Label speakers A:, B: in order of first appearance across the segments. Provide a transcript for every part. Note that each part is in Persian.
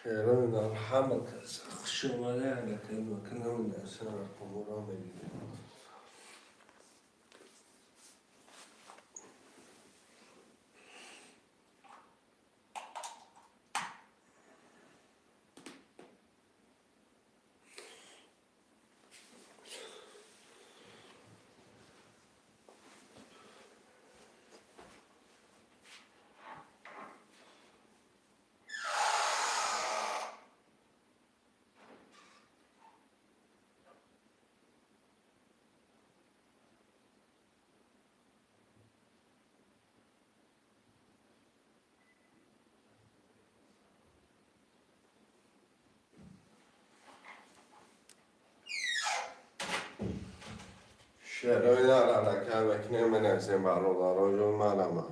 A: شعران الحمد شماله على كلمة كنا من أسرار قبورا مدينة شعران على كلمة كنا من أسرار رجل مالما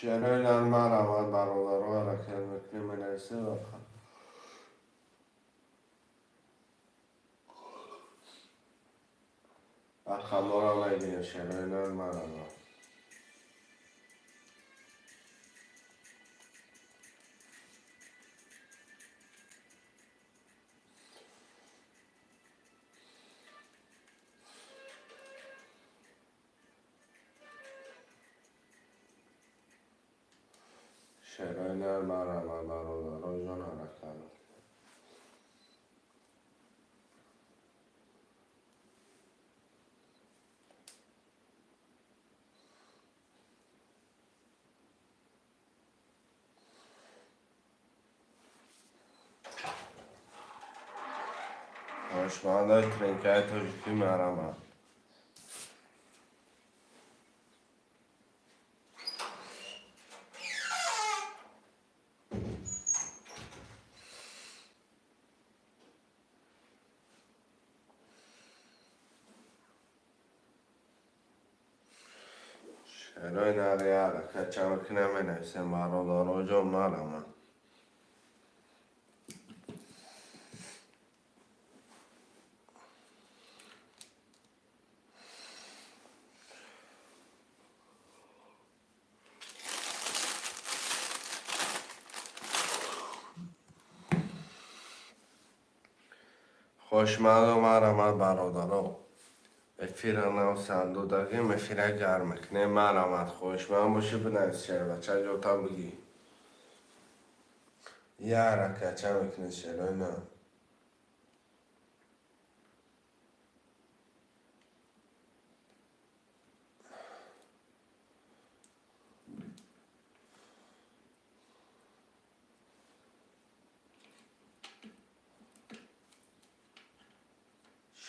A: شعران المالما برادر على كلمة كنا من أسرار الخمورا مدينة شعران المالما شعران المالما برادر رجل على كلمة خوشمانده ترینکای تاجیکی مرمه شعران علیه که چمک نمینه برادر رجل مرمه خوشمند مرمت برادران افیرانه و صندوقی مفیره گرمک نه مرمت خوشمند باشی بنویس شعر و چه جوتا بگی یاره که چه میکنی شعر نه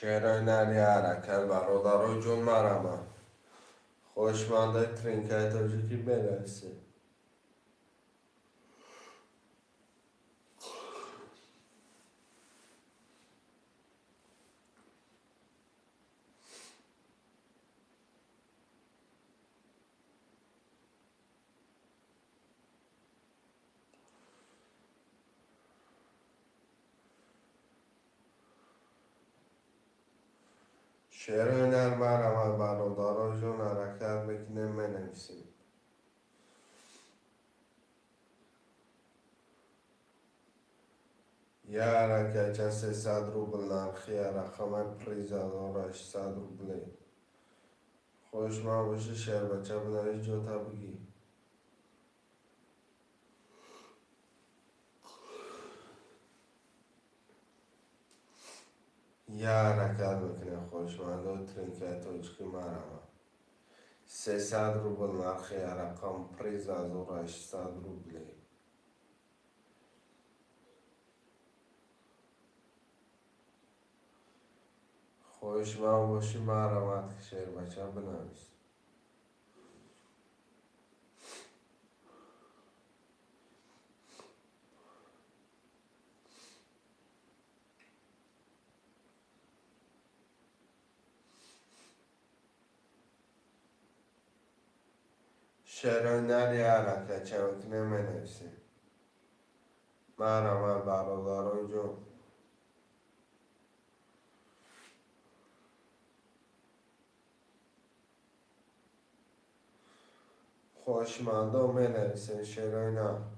A: شعر نری حرکت برادرای جون مرمه خوشمنده ترینکای تاجیکی بنویسی شعر نر مرمت برادرای جون حرکت بکنه بنویسی یاره که چه 300 روبل نرخی رقم پریزادارش 100 روبله خوشمند باشی شعر بچه بنویس جوتا بگی یه حرکت میکنه خوشمند و ترینکای تاجیکی مرمه 300 روبل نرخ رقم پریز از 800 روبله. خوش من باشی مرحمت که شعر بچه بنویس. شعرهای نری حرکت چمک نمینویسی. مرحمت برادران جون. خوشمنده می نویسین شعرهای نه.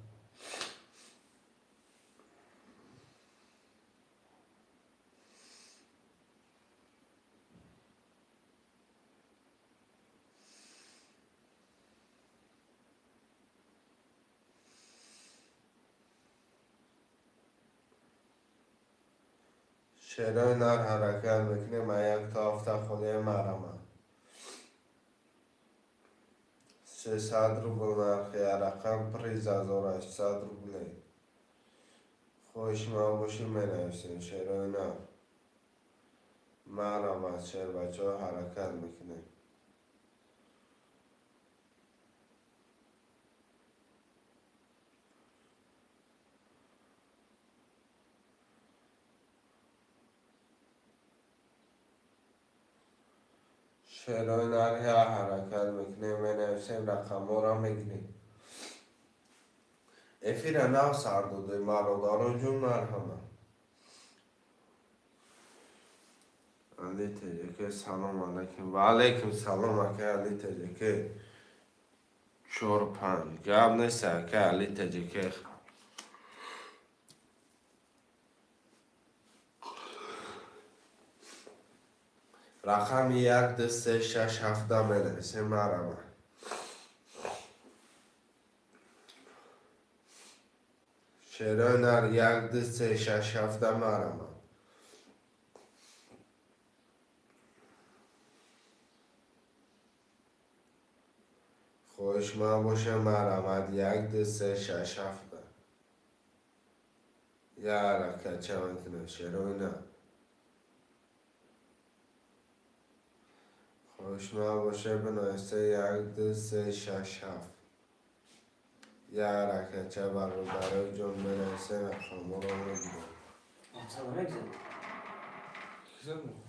A: شعرهای نر حرکت میکنه من یک تافته خودی مرمه 300 روبل نرخی رقم پریز از 800 روبله. خوش ما باشی می نویسین شعرهای نر. مرمه شعر بچه ها حرکت میکنه. شعرهای نر حرکت میکنه می نویسین رقم ها را میگیریم. افیر نو سردوده مراداران جون مرحمه. علی تجکه سلام علیکم و علیکم سلام اکه علی تجکه 4-5 گب نیست اکه علی تجکه رقم 1 2 3 6 7 بنویسین مرحمه. شعرهای نر 1 2 3 6 7 مرحمه. خوش من باشه مرحمت 1 2 3 6 7 یه حرکت چه میکنه شعرهای نر. خوش من باشه بنویسه 1 2 3 6 7 یه حرکت چه برای جون بنویسه رقم رو میگیره.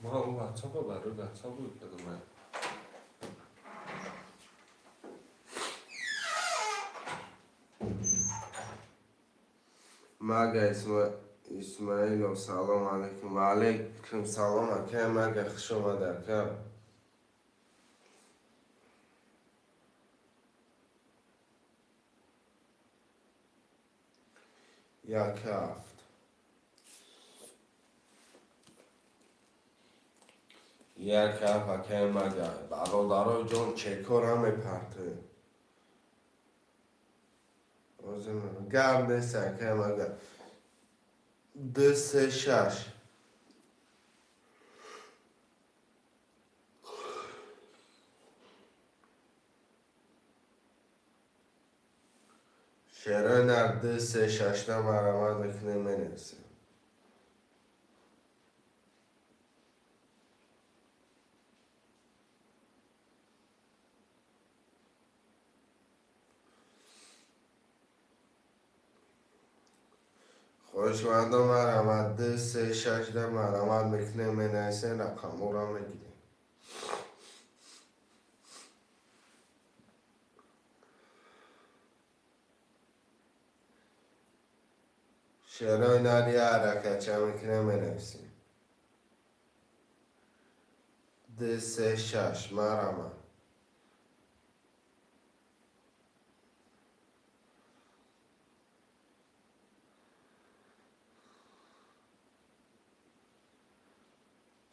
A: ما اون واتساپ رو برای واتساپ رو کدومه مگه اسماعیل و سلام علیکم و علیکم سلام اکه مگه خوش اومده اکه. یک هفت یک هفت اکه مگه برادرای جون چکر همه پرته گرم نیست اکه مگه 2 3 6 شعرهای نر 2 3 6 مرمت میکنه منویسه. خوشمنده مرمت 2 3 6 مرمت میکنه منویسه رقم را میگیره. شعرهای نر یه حرکت چه میکنه منویسه 2 3 6 مرمت.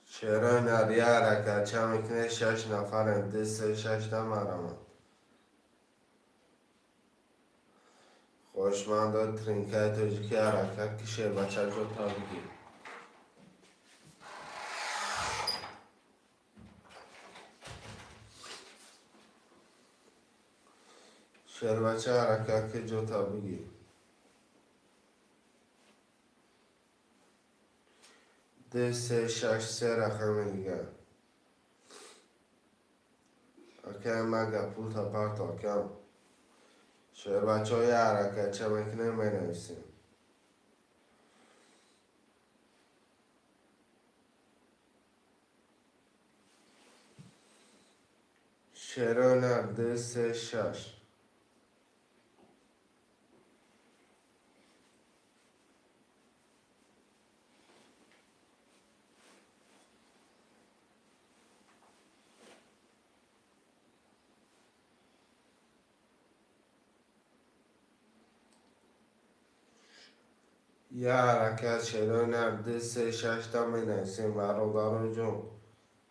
A: شعرهای نر یه حرکت چه میکنه 6 نفر 2 3 6 مرمت. خوشمنده ترینکه توجیه حرکت که شعر بچه جو تا بگیر. شعر بچه حرکت که جوتا بگی. ده سه شش سه رقم دیگه. اکه مگه پول پرت آکم. شعر بچه های حرکت چه مکنه می نویسیم. شعر هنر ده سه شش. یه حرکت شعر هنر ده سه شش تا می نویسیم. برادران جون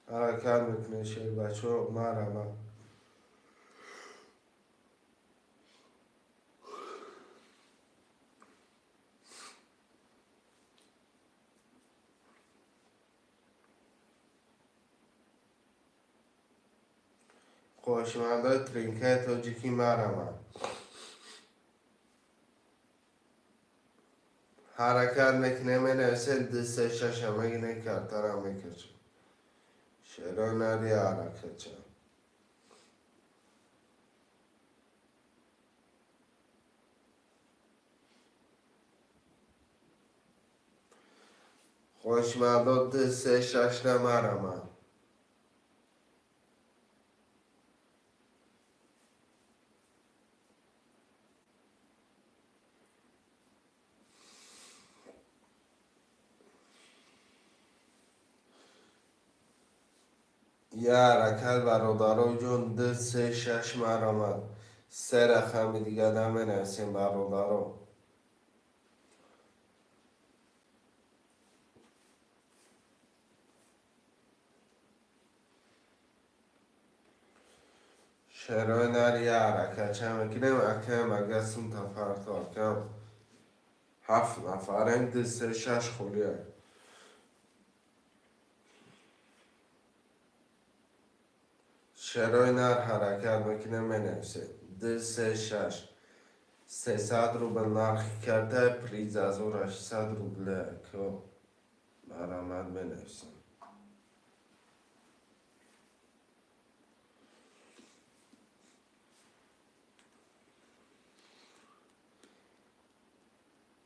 A: حرکت میکنه شعر بچه ها مرمه. خوشمنده ترینکه تاجیکی مرمه. حرکت میکنه می نویسه ده سه شش همه اینه کرتر هم میکشه. شعر هنر یه حرکت چه. خوشمنده ده سه شش نمرمه. یه حرکت برادرای جون ده سه شش مرمد. سه رقم دیگه نمی نویسیم برادران. شعرهای نر یه حرکت چه میکنیم اکم اگه سون تفرت آکم. هفت نفرین ده سه شش خولیه. شعرهای نر حرکت میکنیم می نویسیم ده سه شش. 300 روبل نرخی کرده پریز از او 800 روبله که برآمد می نویسیم.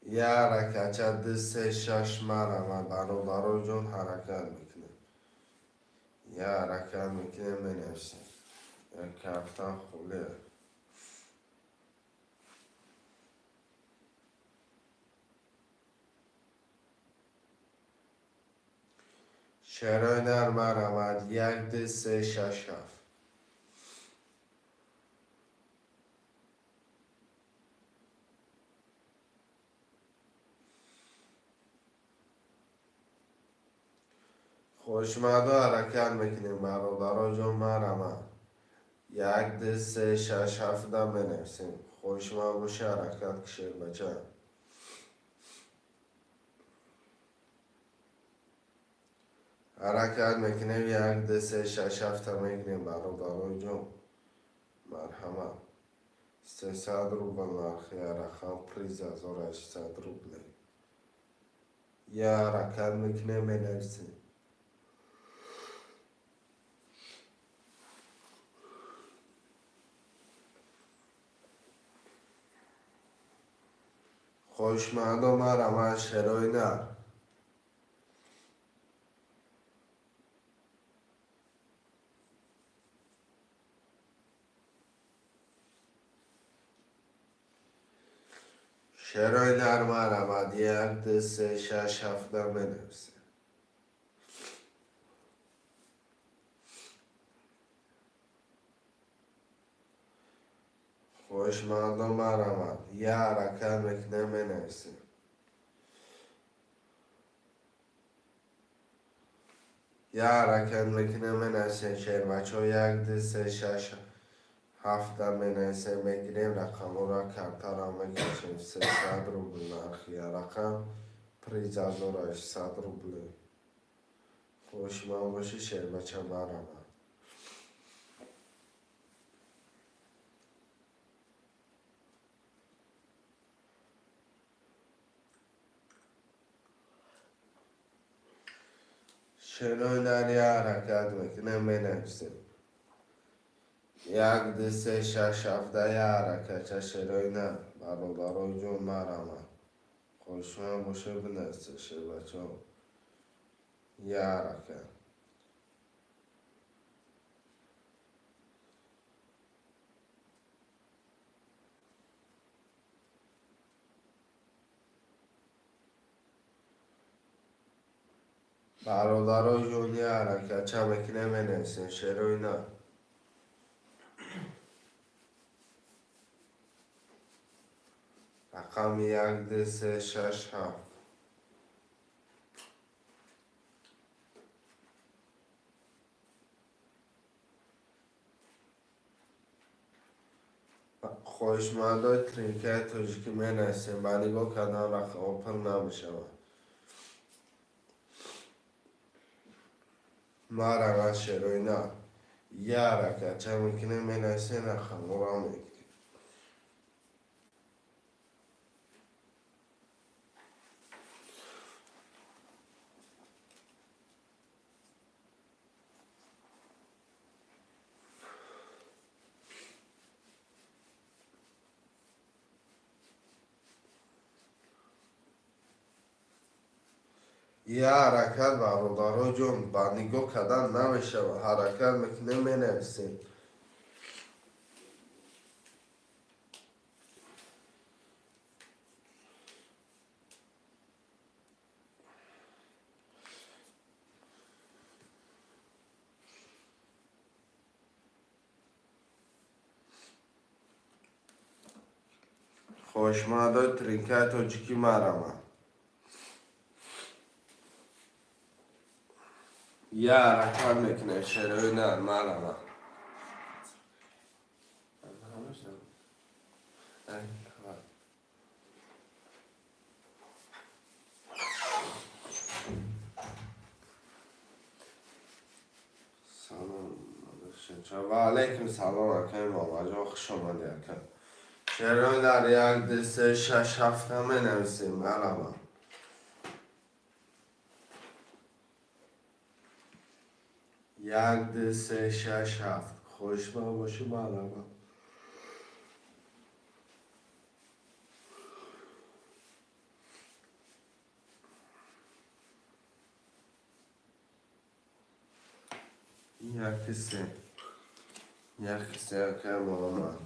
A: یه حرکت چه ده سه شش مرمد برادرای جون حرکت میکنه. یه حرکت میکنه می نویسیم. یک کفتن خوله. شعرهای نر مرمد یک ده سه شش هفت. خوشمد و حرکت میکنیم برادرای جون مرمد. یک ده سه شش هفت دم بنویسیم. خوشمد باشه حرکت کشیر بچه. حرکت میکنیم یک ده سه شش هفت میکنیم برادرای جون مرحمت. 300 روبل نرخی رقم پریز 1800 روبله. یه حرکت میکنیم بنویسیم. خوشمند و مرمت شعرهای نر. شعرهای نر مرمد یک ده سه شش هفت دم بنویسیم. خوشمند و مرمت یه حرکت میکنیم بنویسیم. یه حرکت میکنیم بنویسیم شعر بچه ها یک ده سه شش هفت دم بنویسیم میگیریم رقم را کرتر هم میکشیم. 300 روبل نرخی رقم پریز 1800 روبله. خوشمند باشی شعر بچه مرمت. شروع یا حرکت میکنیم بنویسیم. یک دو سه شش هفته یا حرکت شروع نه برادرای جون مرمه خوشم باشه بنویسه بچه ها. یا حرکت برادرای جون یا حرکت چه میکنیم بنویسیم شروع نه. رقم یک دو سه شش هفت. خوشمندای ترینکه توجیکی می نسیم و نگاه کردن رقم اوپن نمیشه. ما را شروع نه یا حرکت چه میکنیم می نسیم رقم را میگیریم. یه حرکت برادرها جون با نگاه کردن نمیشه و حرکت میکنیم می نویسیم. خوشمندای ترینکه توجیکی مرمه یه حرکت میکنه شروع نه مرمه سلام و علیکم سلام اکنیم بابا جا خوش آمدی اکن شروع در یک دو سه شش هفته می نویسیم مرمه یک دو سه شش هفت خوشمند باشی مرمه یک سه که مامان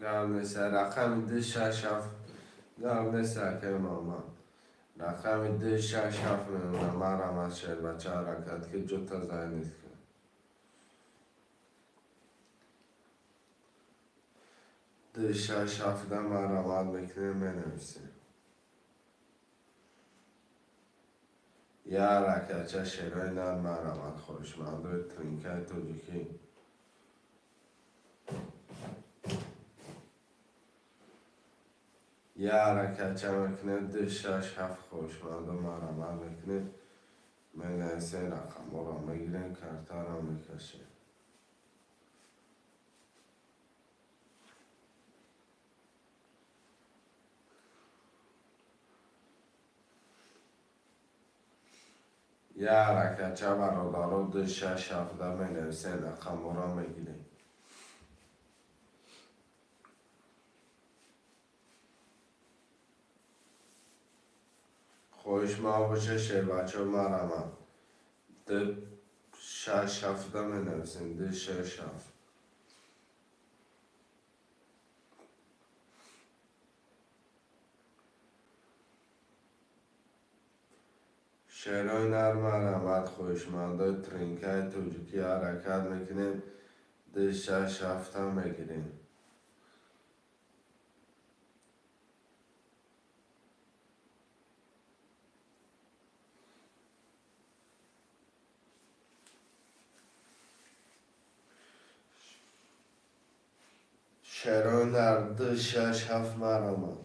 A: گرم نیسته رقم دو شش هفت گرم نیسته که مامان رقم دو شش هفت میمونه مرم از شهر بچه حرکت که جوتا زای نیست که دو شش هفته مرم میکنیم بنویسیم. یه حرکت چه شروع نر مرمت خوشمند ترینکه توجیکی یه حرکت چه میکنه دو شش هفت خوشمند و مرمت میکنه بنویسه رقم را میگیریم کرتا را میکشیم. یه حرکت چه برادرها دو شش هفته بنویسه رقم را میگیریم. خوشمند باشه شه بچه مرمت دو شش هفته بنویسیم دو شش هفت شعرهای نرم مرمت خوشمندای ترینکه توجیکی حرکت میکنیم دو شش هفته میگیریم. شعرهای نرم دو شش هفت مرمت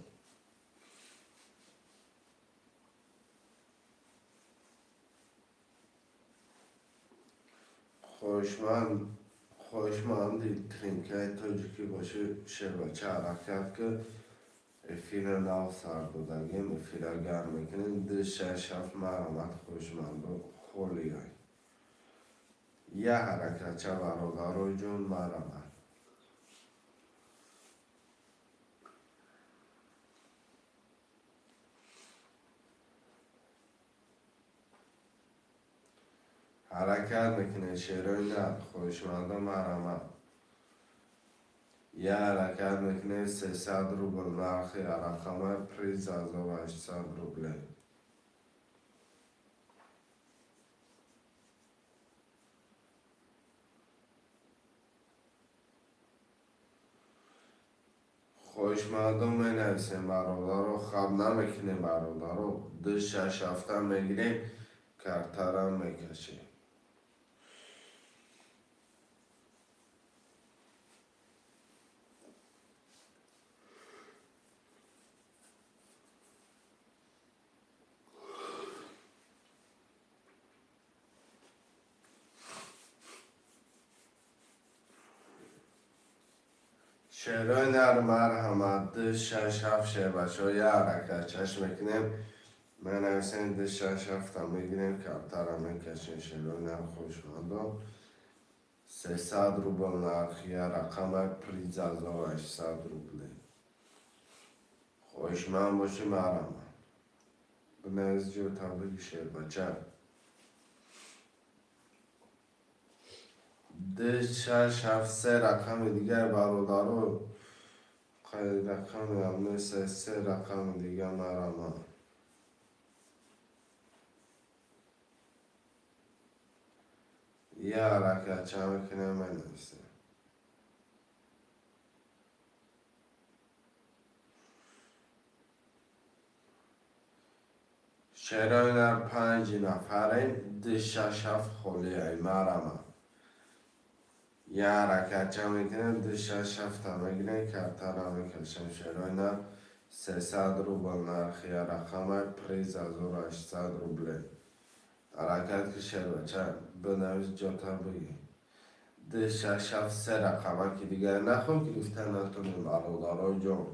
A: خوشمندی ترینکه توجیکی باشه شه بچه حرکت که افیل ناو سردودگیم افیل گرم میکنیم ده شش مرامت خوشمند و خولی های یه حرکت چه برادر جون مرامت حرکت میکنه شیروی نه خوشمند و مرامت یه حرکت میکنه 300 روبل نرخی رقم پریز از 800 روبله خوشمندم می نویسیم برادر رو خواب نمیکنیم برادر رو ده شش هفته میگیریم کرترم میکشیم شعرهای نر مرحمت ده شش هفت شعر بچه ها یه حرکت چشم میکنیم می نویسیم ده شش هفته میگیریم کرترم میکشیم شعرهای نر خوشمندم 300 روبل نرخیه رقم پریز از 800 روبله خوشمند باشی مرحمت بنویس جو تا بگی شعر بچه ده شش هفت سه رقم دیگر برادر خیلی رقم هم مثل سه رقم دیگه مرا یه حرکت چه کنه من نویسه شعرهای در 5 نفره ده شش هفت خولی های مرا یه حرکت چه میکنه ده شش هفت میگیره کرتر هم میکشم شعرهای در 300 روبل نرخی رقم پریز از 800 روبله حرکت که شعر بچه بنویس جاتا بگی ده شش هفت سه رقمه که دیگر نخون گرفتن نتونیم برادرها جان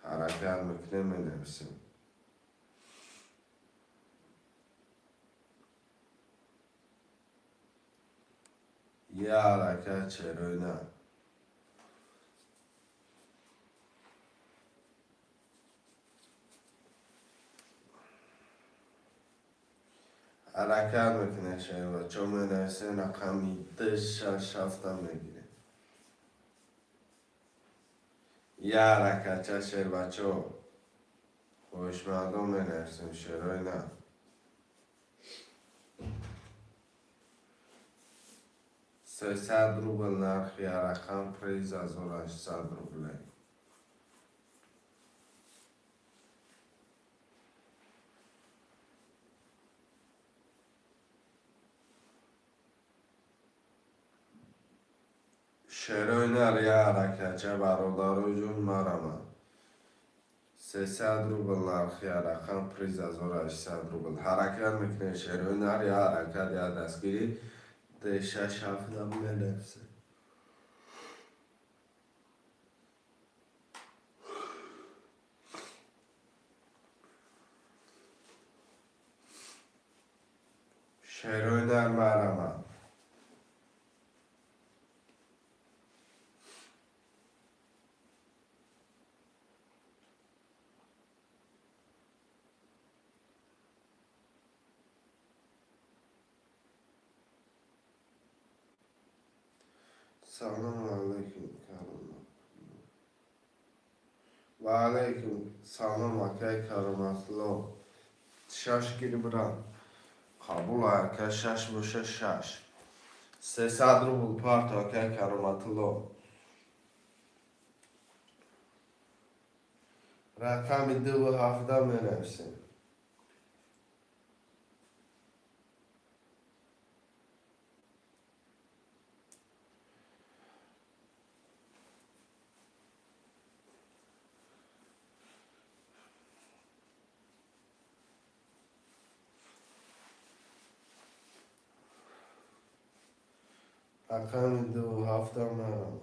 A: حرکت میکنه می نویسیم یه حرکت چرای نه حرکت میکنه شعر بچه می نویسیم رقمی ده شش هفته میگیره یه حرکت چه شعر بچه خوشمندم می نویسیم شعرهای نه 300 روبل نرخی رقم پریز از 800 روبله شعرهای نر یه حرکت چه برادر جون مرمه 300 روبل نرخی رقم پریز از 800 روبل حرکت میکنه شعرهای نر یه حرکت یا دستگیری ده شش هفت هم نفسه شعرهای نر مرمه سلام علیکم کرم و علیکم سلام اکی کرامت الله شش گیری برم قبول اکی شش باشه شش 300 روبل پارت اکی کرامت الله رقم 2 می نویسیم رقم 2 مرم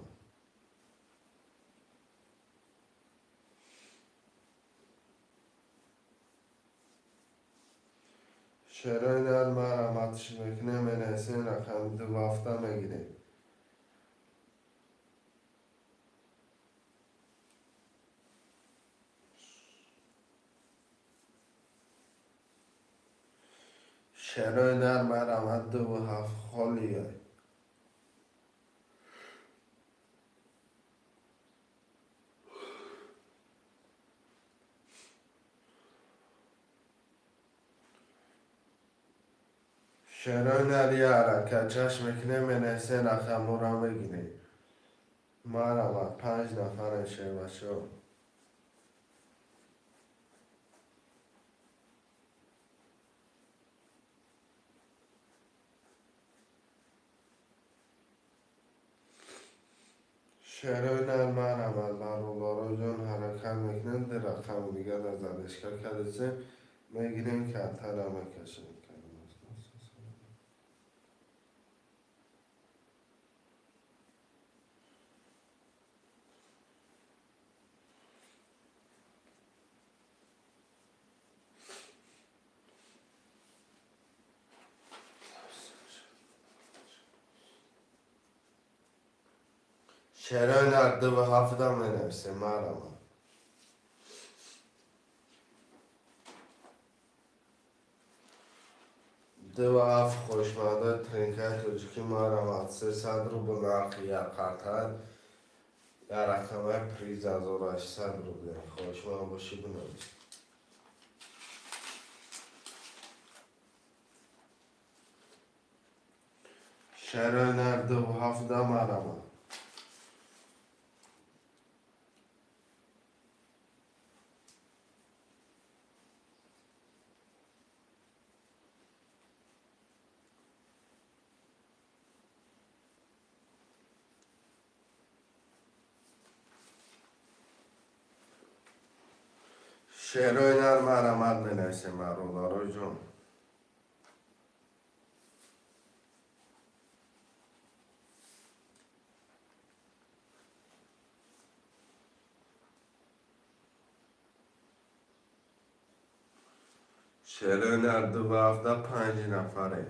A: چرا این مرمتش میکنه مناسین رقم 2 هفته میگیره. چرا این مرمت 2 هفته خالیه. چرا این که چشم میکنه مناسین رقم را میگیره. مرمت 5 نفر شیربچه ها. شعرهای نرم عمل برولارا جان حرکت میکنن در رقم دیگر در زدشکر کردیم میگیریم که اتر هم کشیم. شعرهای نرم 2 هفته مینویسه مرمت. 2 هفته خوشمنده ترینکه توجیکی مرمت 300 روبل نرخ یک قطعه یا رقمه پریز 1800 روبل. خوشمند باشی بنویس. شعرهای نرم 2 هفته مرمت. شعرهای نرم مرمت مینویسه مرولارا جان. شعرهای نرم 2 هفته 5 نفره.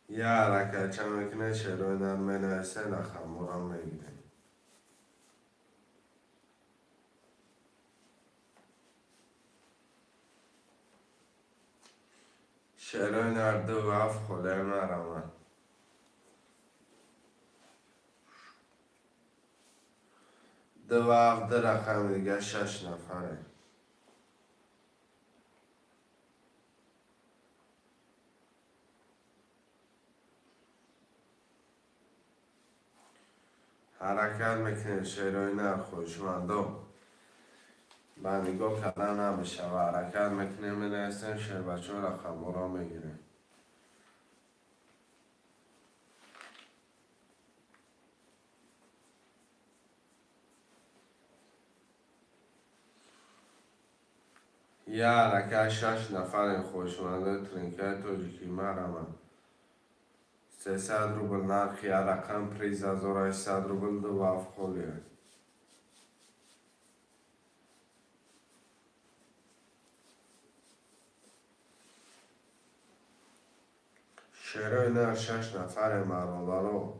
A: یه حرکت چه میکنه شعرهای نرم مینویسه رقم را میگیره. شعرهای نرم 2 هفته خله مرمت. 2 هفته رقم دیگه 6 نفره. حرکت میکنه شعرهای نرم خوشمندم من نگاه کردن نمیشه و حرکت میکنه مینویسه شعر بچه ها رقم را میگیره. یه حرکت 6 نفر خوشمنده ترینکه توجیکی مرمت 300 روبل نرخ یا رقم پریز 1800 روبل 2 هفته خالیه. شعرهای نرم 6 نفر مرولارا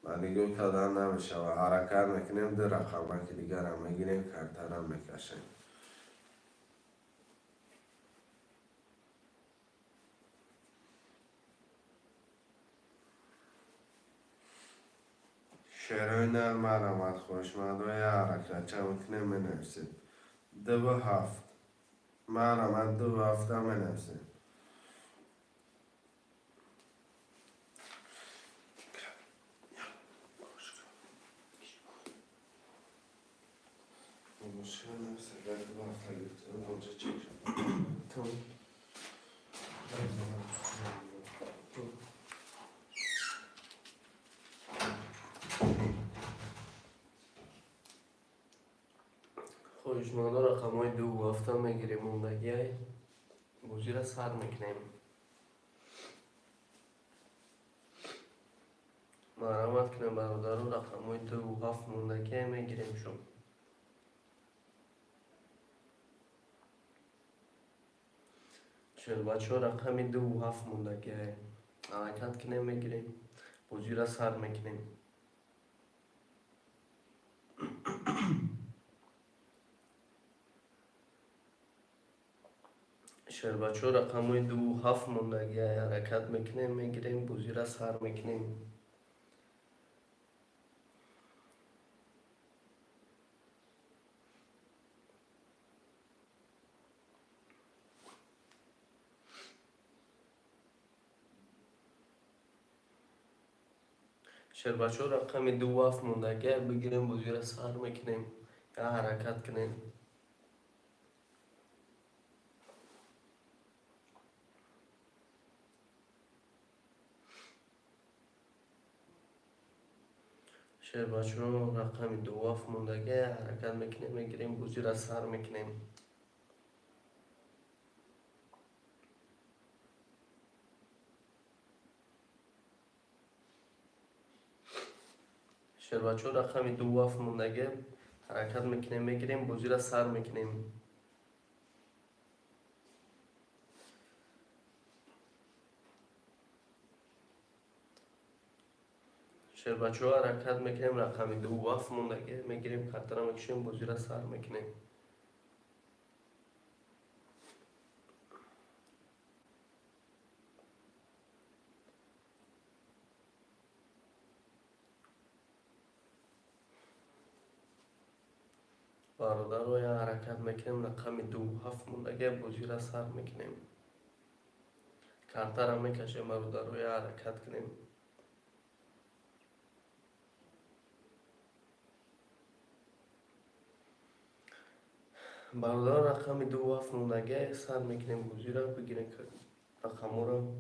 A: من نگاه کردن نمیشه و حرکت میکنیم در رقم که دیگر هم میگیریم کرتر هم میکشیم. شعرهای نرم مرمت خوشمند های حرکت چه میکنیم مینویسیم 2 هفته مرمت 2 هفته مینویسیم.
B: خوشمنده رقم های 2 هفته میگیریم موندگی های بوزی را سر میکنیم. مرمت کنیم برادرو رقم های 2 هفته موندگی میگیریم شما. بچه ها رقم 2 و 7 موندگی حرکت کنیم میگیریم بازی را سر میکنیم. بچه ها رقم 2 و 7 موندگی حرکت میکنیم میگیریم بازی را سر میکنیم. بچه ها رقم 2 و 7 موندگی بگیریم بازی را سر میکنیم یا حرکت کنیم. بچه ها رقم 2 و 7 موندگی حرکت میکنیم میگیریم بازی را سر میکنیم. بچه ها رقم 2 و 7 موندگی حرکت میکنیم میگیریم بازی را سر میکنیم. بچه ها حرکت میکنیم رقم 2 و 7 موندگی میگیریم کارت را میکشیم بازی را سر میکنیم. برادر رو یا حرکت میکنیم رقم 2 و 7 موندگی بازی را سر میکنیم. کارت را میکشیم برادر رو یا حرکت کنیم. برادر رقم 2 و 7 موندگی سر میکنیم بازی را بگیریم رقم رو.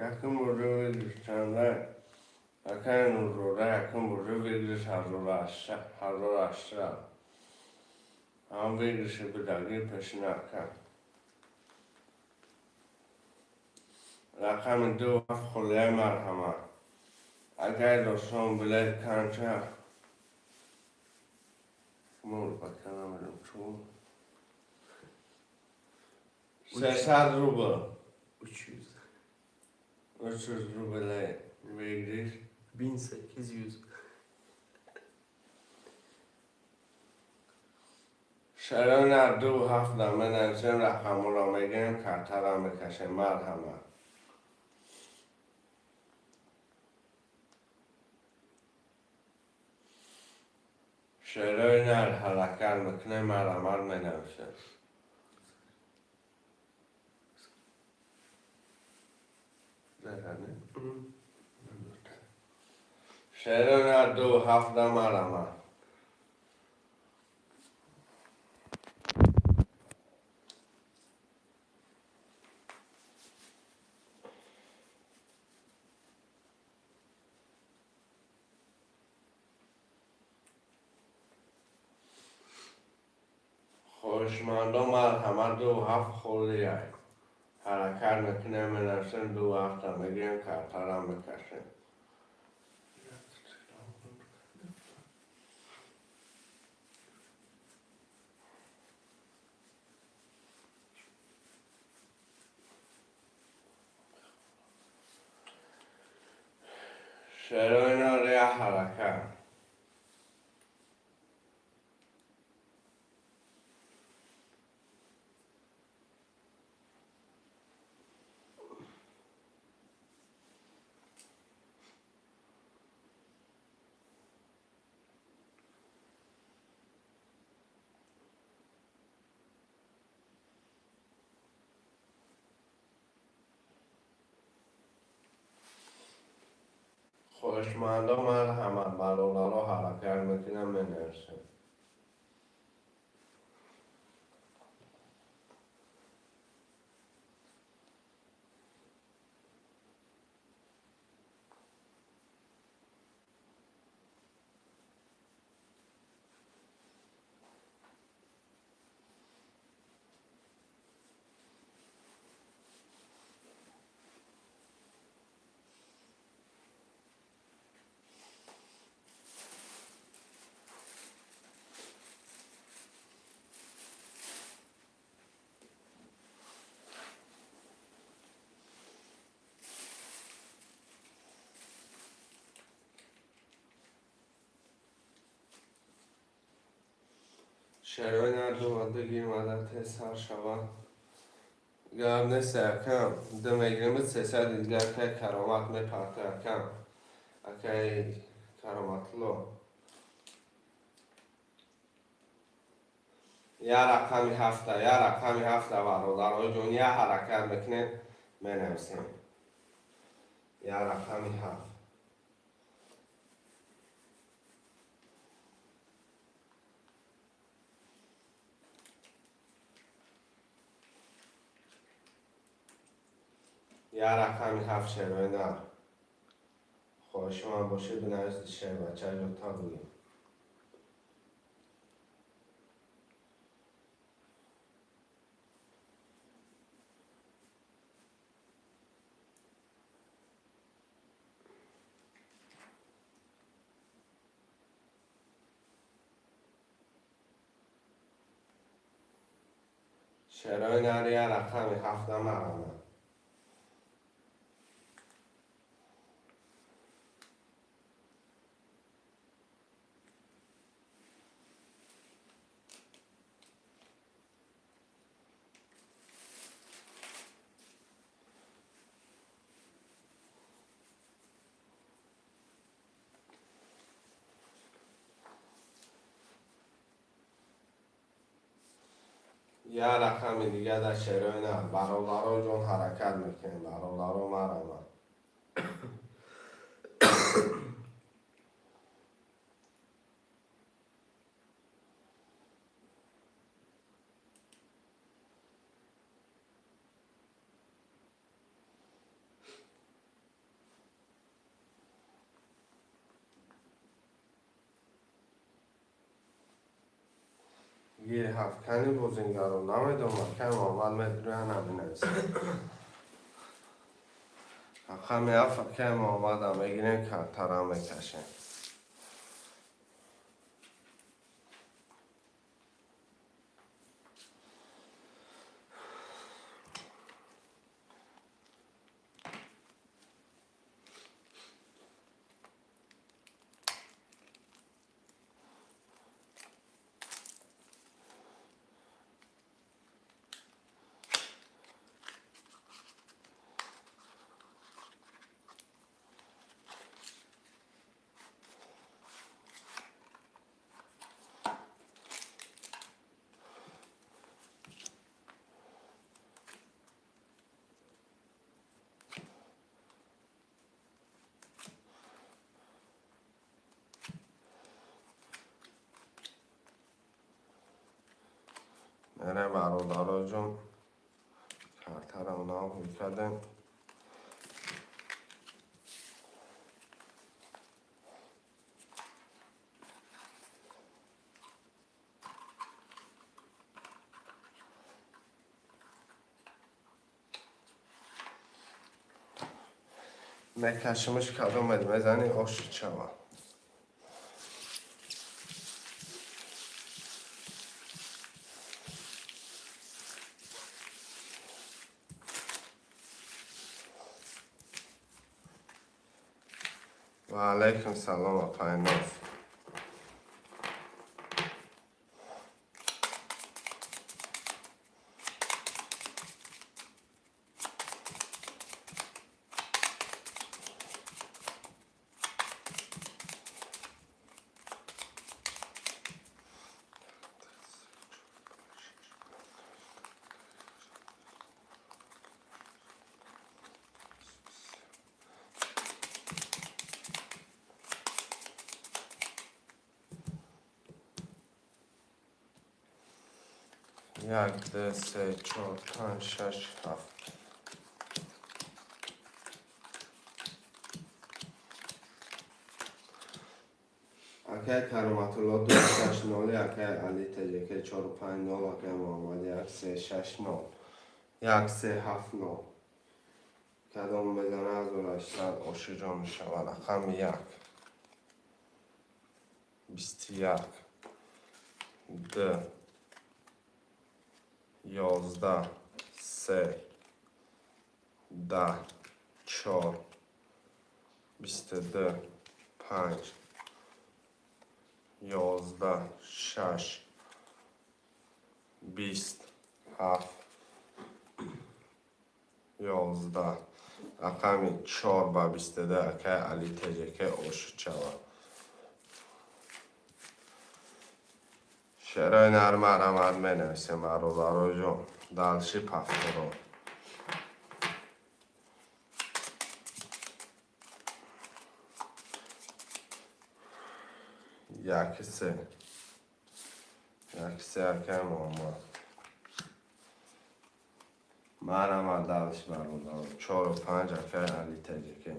A: Yakın buraya gidişlerinde yakın buraya gidişler hazır aşağı. Ama bir gidişi bir dagi peşine akar. Rakam 2 و 7 خدای مرحمت. اگر دوستان بلد کنچه مول بکنم چون 300 روبل
B: 300
A: 300 روبل بگیرید
B: 1800
A: شرایط 2 و 7 نمیدونستیم رقم را میگیم کارت را میکشیم مرحمت. شرایط حرکت میکنه مرحمت مینویسیم. شرایط 2 و 7 مرحمت. خوشمندم مرحمت 2 و 7 خوردی های حرکت میکنه مینویسیم 2 و 7 میگیم کارت را میکشیم. شرایط حرکت خوشمندم مرحمت برادر را حرکت میکنه مینویسیم. شروع نردو بگیریم عدد سر شوا گرم نیست یکم دمیگریم 300 دیگر که کرامت میپرده یکم اکی کرامت لو یا رقمی هفته برادرای جون یا حرکت میکنیم مینویسیم یا رقمی هفت یا رقمی هفت شروع نر خوش من باشه بنویسید شعر بچه جو تا بگیم شروع نر یا رقمی هفته مرمه یا رقم دیگه در شروع نه برادرها جون حرکت میکنیم برادرها مرمه گیر هفت کنی بوزینگر رو نمیدونم که اول میدونی نبینیست خمی هفت که آمدم بگیریم که ترم بکشیم نره برادرها جون کارتر اونا بی کردیم مکشمش کدوم بدیم بزنی آش چوا و علیکم سلام آقای ناف یک دو سه چهار پنج شش هفت اکه کرامت الله دو شش نولی اکه علی تجیکه چهار و پنج نول اکه محمد یک سه شش نول یک سه هفت نول کدام بزنه از برشتر آشی جا می شود رقم یک 21 2 11 3 10 4 22 5 11 6 20 7 11 رقم 4 با 22 که علی تجکه اوشو چوا شعرهای نرم رمد می نویسیم برادر جون دلشی پفترو یک سه که ماما مرم دلش برادر 4 و 5 که علی تجکه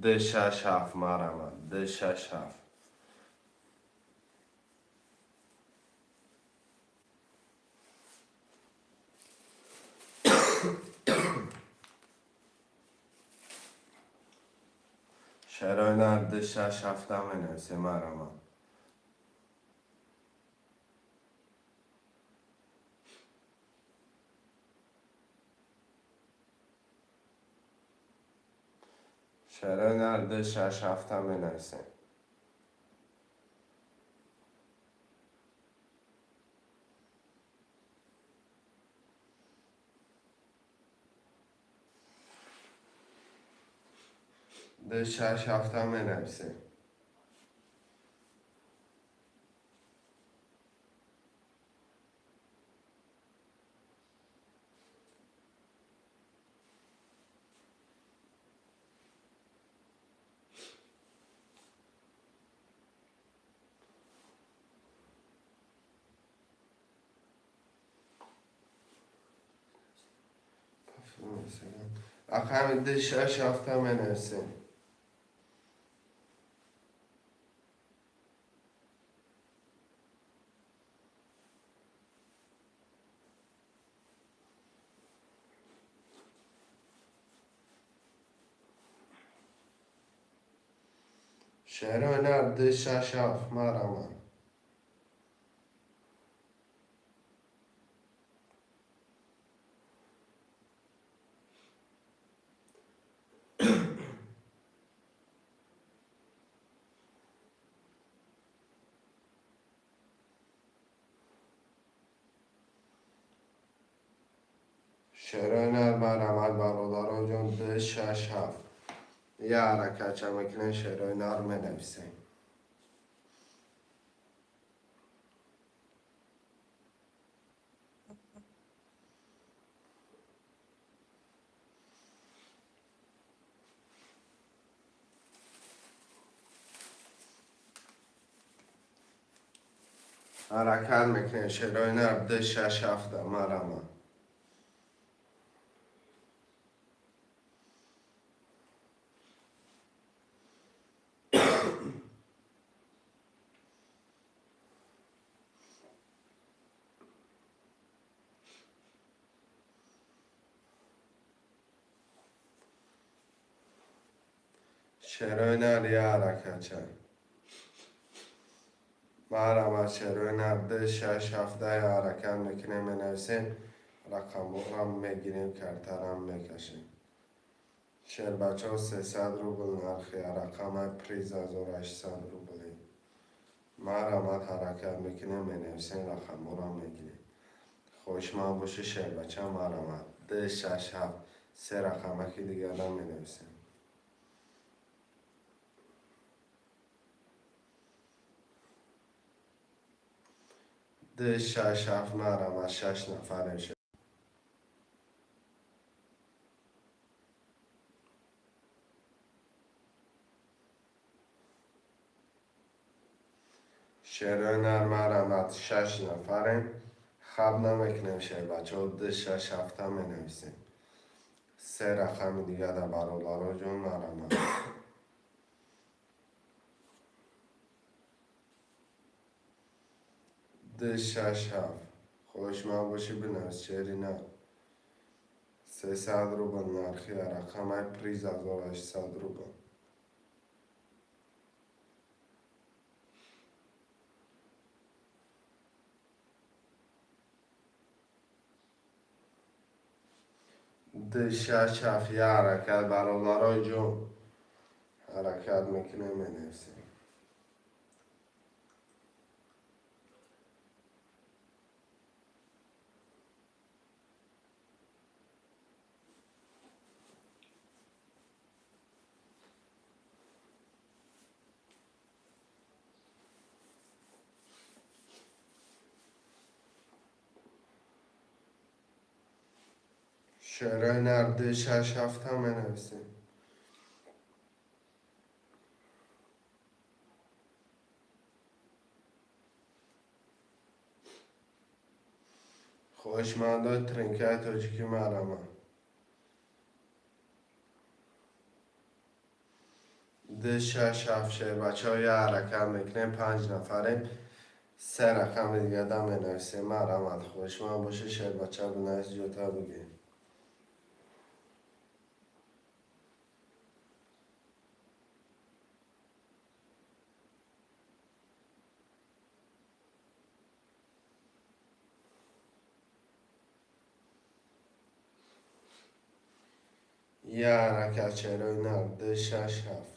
A: ده 6 7 مرم ده 6 7 شعرهای نرم ده 6 7 می نویسیم مرم شعرهای نرم ده 6 7 می نویسیم ده 6 7 می نویسیم رقم ده 6 7 می نویسیم شعرهای نرم ده 6 7 مرم شعرهای نرم رمد برادر جون ده 6 7 یه حرکت چمکنه شعرهای نرم می نویسیم حرکت میکنه شعرهای نرم ده 6 7 مرم شعرهای نرم یه حرکت چم مرم از شعرهای نرم ده 6 7 یه حرکت میکنه می نویسیم رقم هم میگیریم کرتر هم میکشیم شعر بچه ها 300 روبل نرخی رقم پریز 1800 روبلی مرم حرکت میکنه می نویسیم رقم هم میگیریم خوش ما باشه شعر بچه ها مرم ده 6 7 سه رقم که دیگه هم می نویسیم ده 6 7 مرم از 6 نفره شد شعرهای نرم از 6 نفره خب نمیکنیم شعر بچه ها ده 6 7 می نویسیم سه رقم دیگه در برادر جون مرم ده 6 7 خوش ما باشی بنویس شعری نه 300 روبل نرخی رقم پریز 1800 روبل ده 6 7 یه حرکت برادرای جون حرکت میکنه می نویسیم شعرهای نرده 6-7 هم بنویسیم. خوشمندای ترینکای تاجیکی مرمه ده 6-7 شعر بچه های حرکت میکنیم 5 نفریم 3 رقم دیگه دم بنویسیم مرمت خوشمند باشه شعر بچه بنویس جوتا بگیم یه حرکت شعرهای نرده 6-7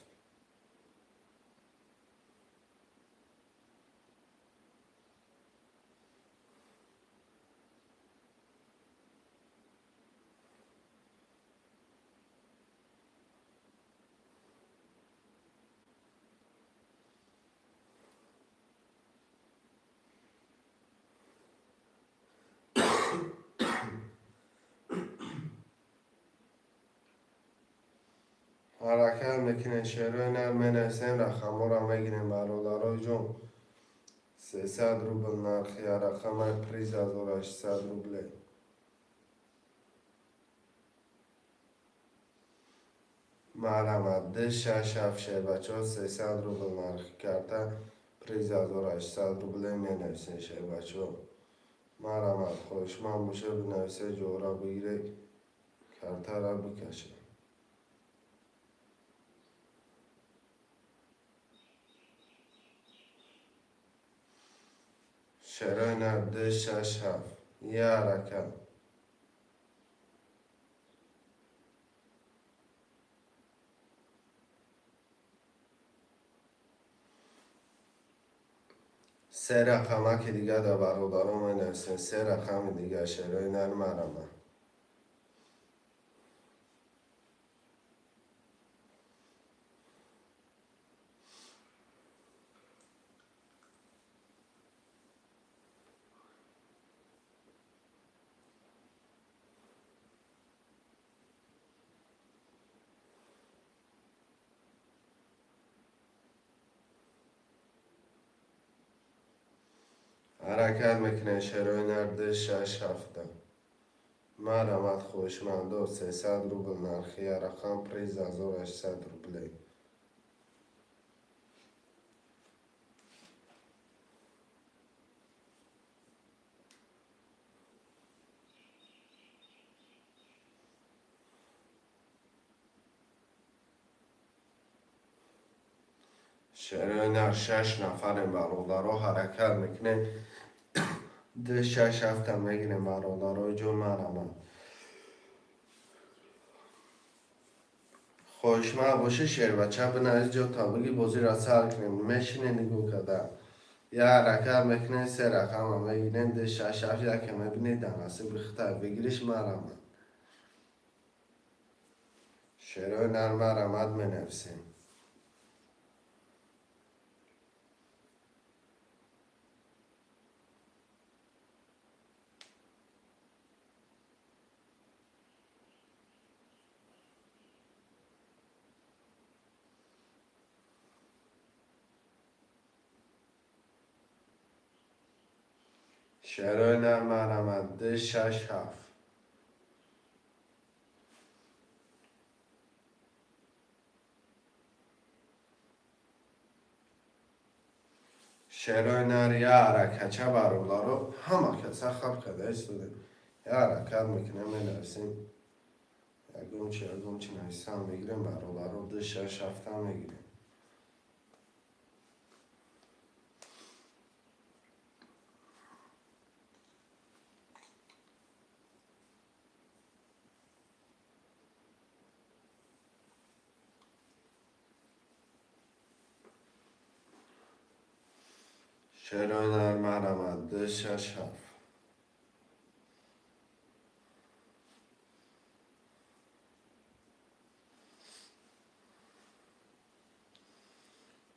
A: حرکت میکنه شعرهای نر منویسیم رقم ها رو میگیریم برادرای جون 300 روبل نرخی رقم پریز 1800 روبله معلومت ده 6-7 شعر بچه ها 300 روبل نرخی کرده پریز 1800 روبله مینویسیم شعر بچه ها معلومت خوشمند باشه بنویسه جورا بگیره کرده را بکشه شعرهای نرده 6-7 یه حرکت سه رقمه که دیگه در برادران می نویسیم 3 رقم دیگه شعرهای نر مرمه حرکت میکنه شعرهای نرده 6-7 مرمت خوشمنده 300 روبل نرخی رقم پریز 1800 روبله شعرهای نر 6 نفریم برادرها حرکت میکنه ده 6-7 هم میگیریم برادرهای جون مرمت خوشمند باشه شعر بچه بنویس جا تا بگی بازی را سر کنیم میشینه نگو کده یه حرکت میکنه 3 رقم هم میگیریم ده 6-7 یکی میبینید دنسه بخطر بگیرش مرمت شعرهای نر مرمت منویسیم شعرهای نر مرمت ده 6-7 شعرهای نر یه حرکت چه برادرها همه کسا خب کده ایستوده یه حرکت میکنه منویسیم یکم چی نویسه هم میگیریم برادرها ده 6-7 هم میگیریم شعرهای نر مرمت ده 6-7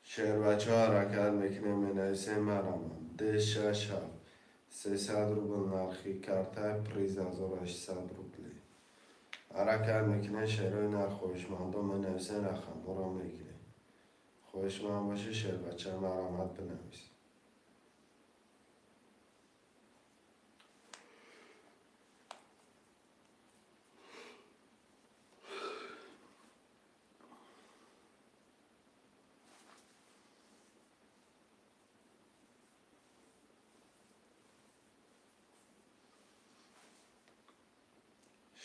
A: شعر بچه ها حرکت میکنه منویسه مرمت ده 6-7 300 روبل نرخی کرده پریز 1800 روبله حرکت میکنه شعرهای نر خوشمندان بنویسین رقم را میگیره. خوشمند باشه شعر بچه مرامت بنویس.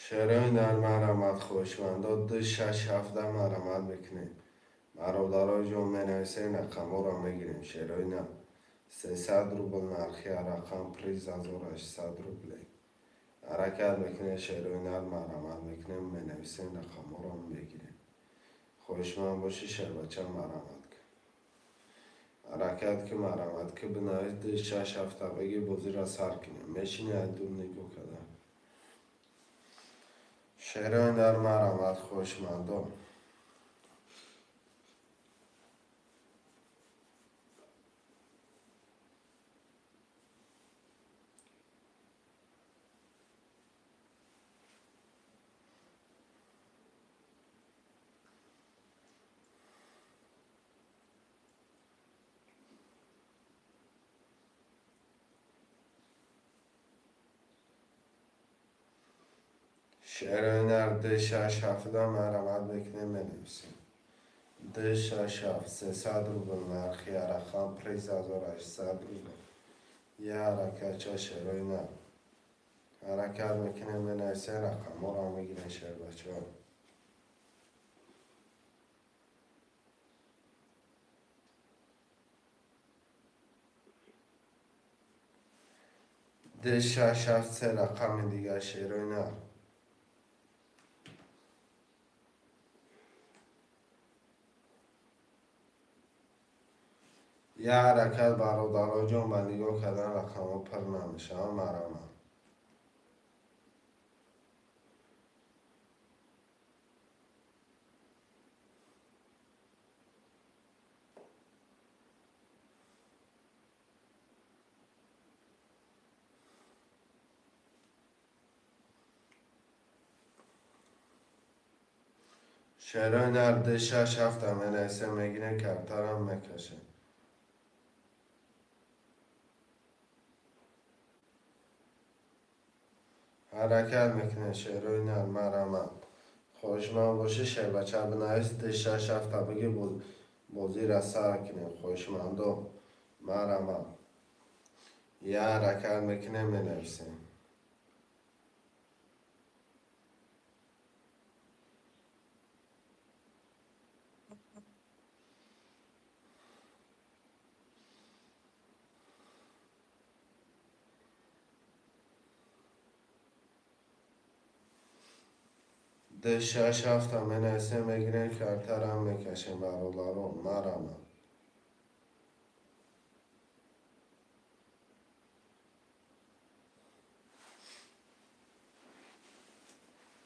A: شعرهای نر مرامت خوشمندان 2 6 17 مرامت میکنیم. برادرای جون منویسین رقم را میگیریم. شعرهای نر 300 روبل نرخی رقم پریز 1800 روبل. حرکت میکنه شعرهای نر مرامت میکنیم منویسین رقم را میگیریم. خوشمند باشی شعر بچه مرامت کن. حرکت که مرامت که بنویس 2 6 7 بگی بازی را سر کنیم. میشینی ادون نگو کده. شعرهای نر مرامت خوشمندان. شعرهای نر 2 6 7 مرامت میکنیم بنویسیم. 2 6 7 300 روبل نرخی رقم پریز 1800 روبل. یه حرکت چه شعرهای نر حرکت میکنیم بنویسیم رقم را میگیرین شعر بچه ها. ده 6 7 3 رقم دیگه شعرهای نر. یه حرکت برادرها جان به نگاه کردن رقم ها پر نمیشه مرامت. شعرهای نر 2 6 7 منویسه میگیرین کمتر هم میکشه. حرکت میکنه شعرهای نر مرامت خوشمند باشه شعر بچه بنویس 2 6 7 بگی بازی را سر کنیم. خوشمندان مرامت. یه حرکت میکنه منویسیم. ده 6 7 منویسه میگیرین کمتر هم میکشیم برادرها مرامت.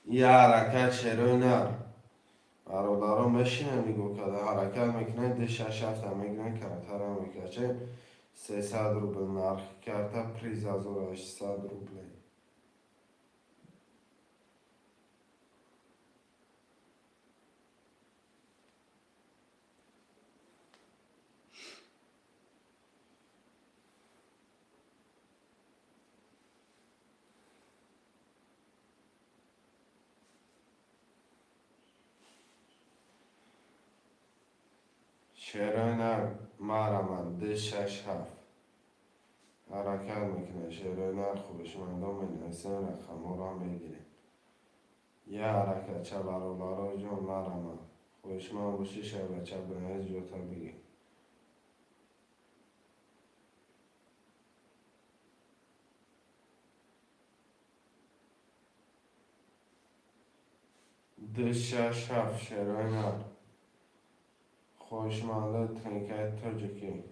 A: یه حرکت شعرهای نر برادرها میشینه میگو کده حرکت میکنه 2 6 7 میگیرین کمتر هم میکشیم. 300 روبل نرخ کرده پریز 1800 روبل. شعرهای نر مرامت 2 6 7 حرکت میکنه شعرهای نر خوشمندان منویسین رقم را میگیریم. یه حرکت چه برادرها جان مرامت خوشمند باشی شعر بچه بنویس جوتا بگی. ده 6 7 شعرهای نر خوشمندان تنکه تاجیکی.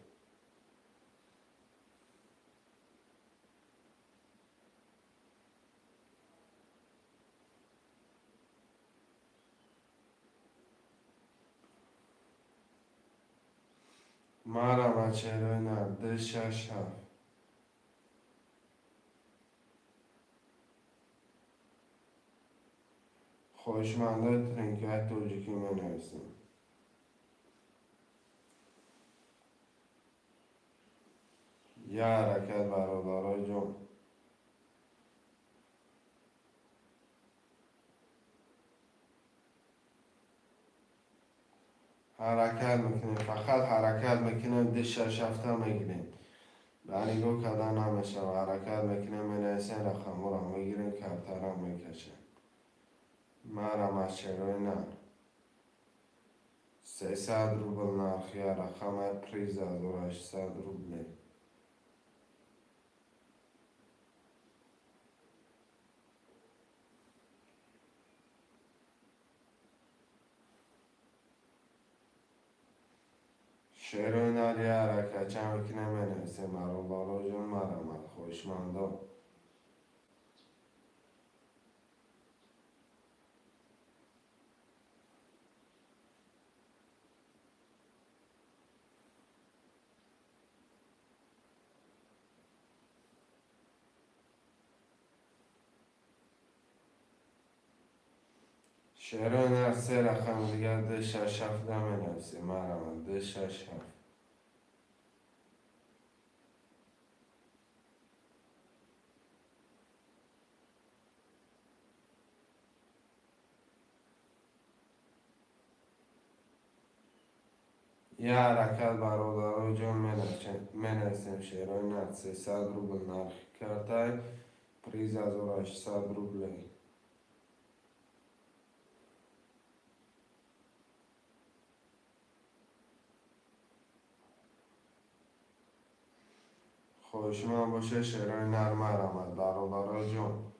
A: مرامت شعرهای نر 2 6 7 خوشمنده ترینکای توجیکی می نویسیم. یه حرکت برادرای جون. حرکت میکنیم، فقط حرکت میکنیم، دی 6-7 میگیریم. بانیگو کدن نمیشه و حرکت میکنیم مینویسیم، رقم رو میگیریم، کارتر هم میکشیم. مرم از چروی نر 300 روبل نرخی رقم پریز از 800 روبلی. شروع نر یه حرکت چه میکنیم مینویسیم، برادرای جون مرم خوشمنده. شروع نر 3 رقم دیگر دی 6-7 مینویسیم، مرم دی 6-7. یه حرکت برادرای جون مینویسیم، شروع نر 300 روبل نرخی کرده، پریز از 800 روبلی. خوشمن باشه شروع نر مرمد برادرای جون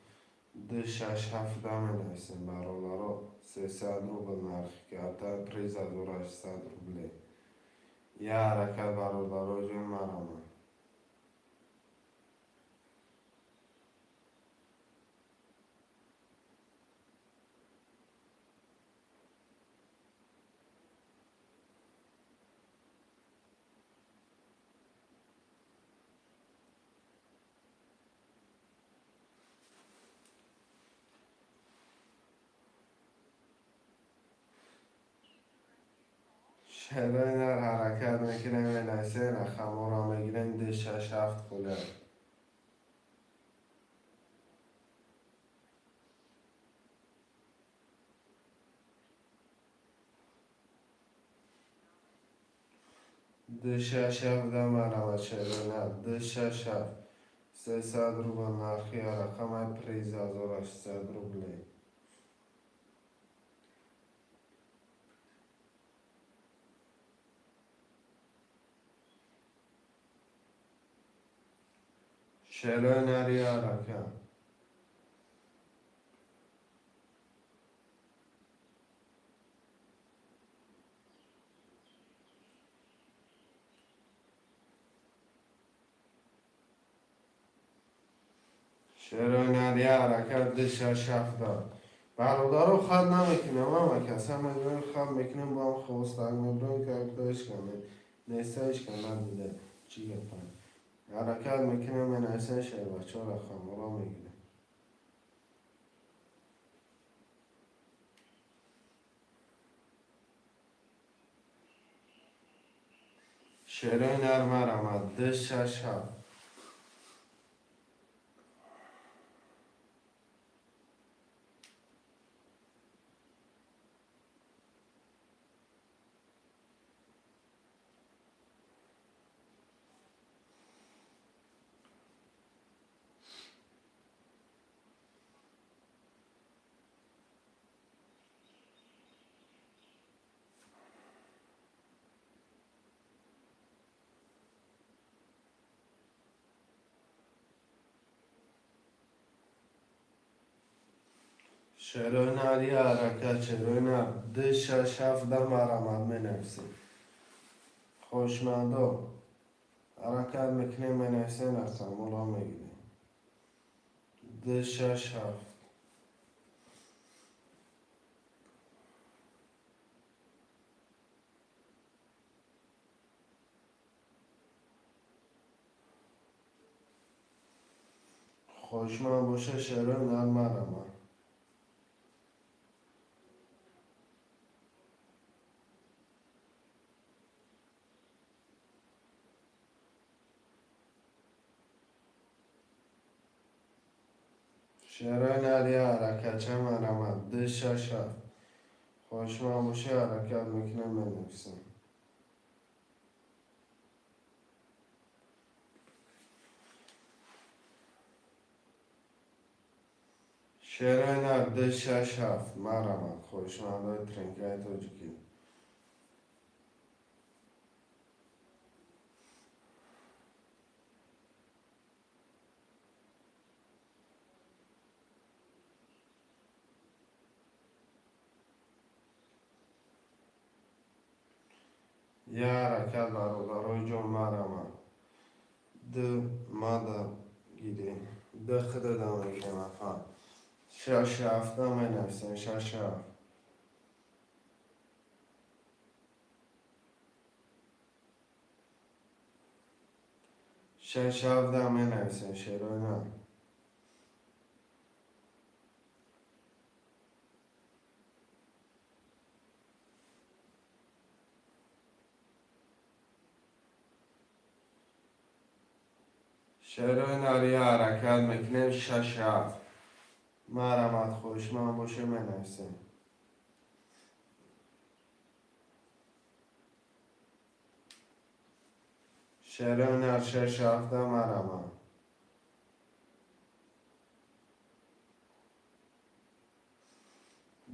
A: دی 6-7 مینویسیم، برادرا 300 روبل نرخی کرده، پریز از 800 روبلی. یه حرکت برادرای جون مرمد. شروع نر حرکت میکنیم مینویسیم، رقم رو میگیریم، دی 6-7 خوله. دی 6-7 مرمد شروع نر دی 6-7 300 روبل نرخی رقم پریز از 800 روبلی. شروع نر یه حرکت. شروع نر یه حرکت دی 6-7 برادرو خط نمیکنم اما کسی میگویم خط میکنیم با هم خواستن میبریم که اکتایش کنیم نیستایش کنم دیده چی گفتن حرکت میکنیم من ایسان شهر بچه ها رقم را میگیریم. شروع نر مرمد دی 6-7 شروع نر یه حرکت شروع نر دی 6-7 مرمد می نفسیم خوشمندو حرکت میکنیم می نفسیم رقم را میگیریم دی 6-7 خوشمند باشه شروع نر مرمد شعرهای نری حرکت مرمت ده شش هفت خوشم باشه حرکت میکنم بنویسم. شعرهای نر ده شش هفت مرمت خوشم های ترنکای توجیکی. یه حرکت برادرای جان مرمت ده مادر گیری ده خدا دامه که مفهم شش هفت دامه نفسم شش هفت شش هفت دامه نفسم شعرهای نر شعرهای نری حرکت میکنم شش هفت مرمت خوشم باشه بنویسم. شعرهای نر شش هفت مرمت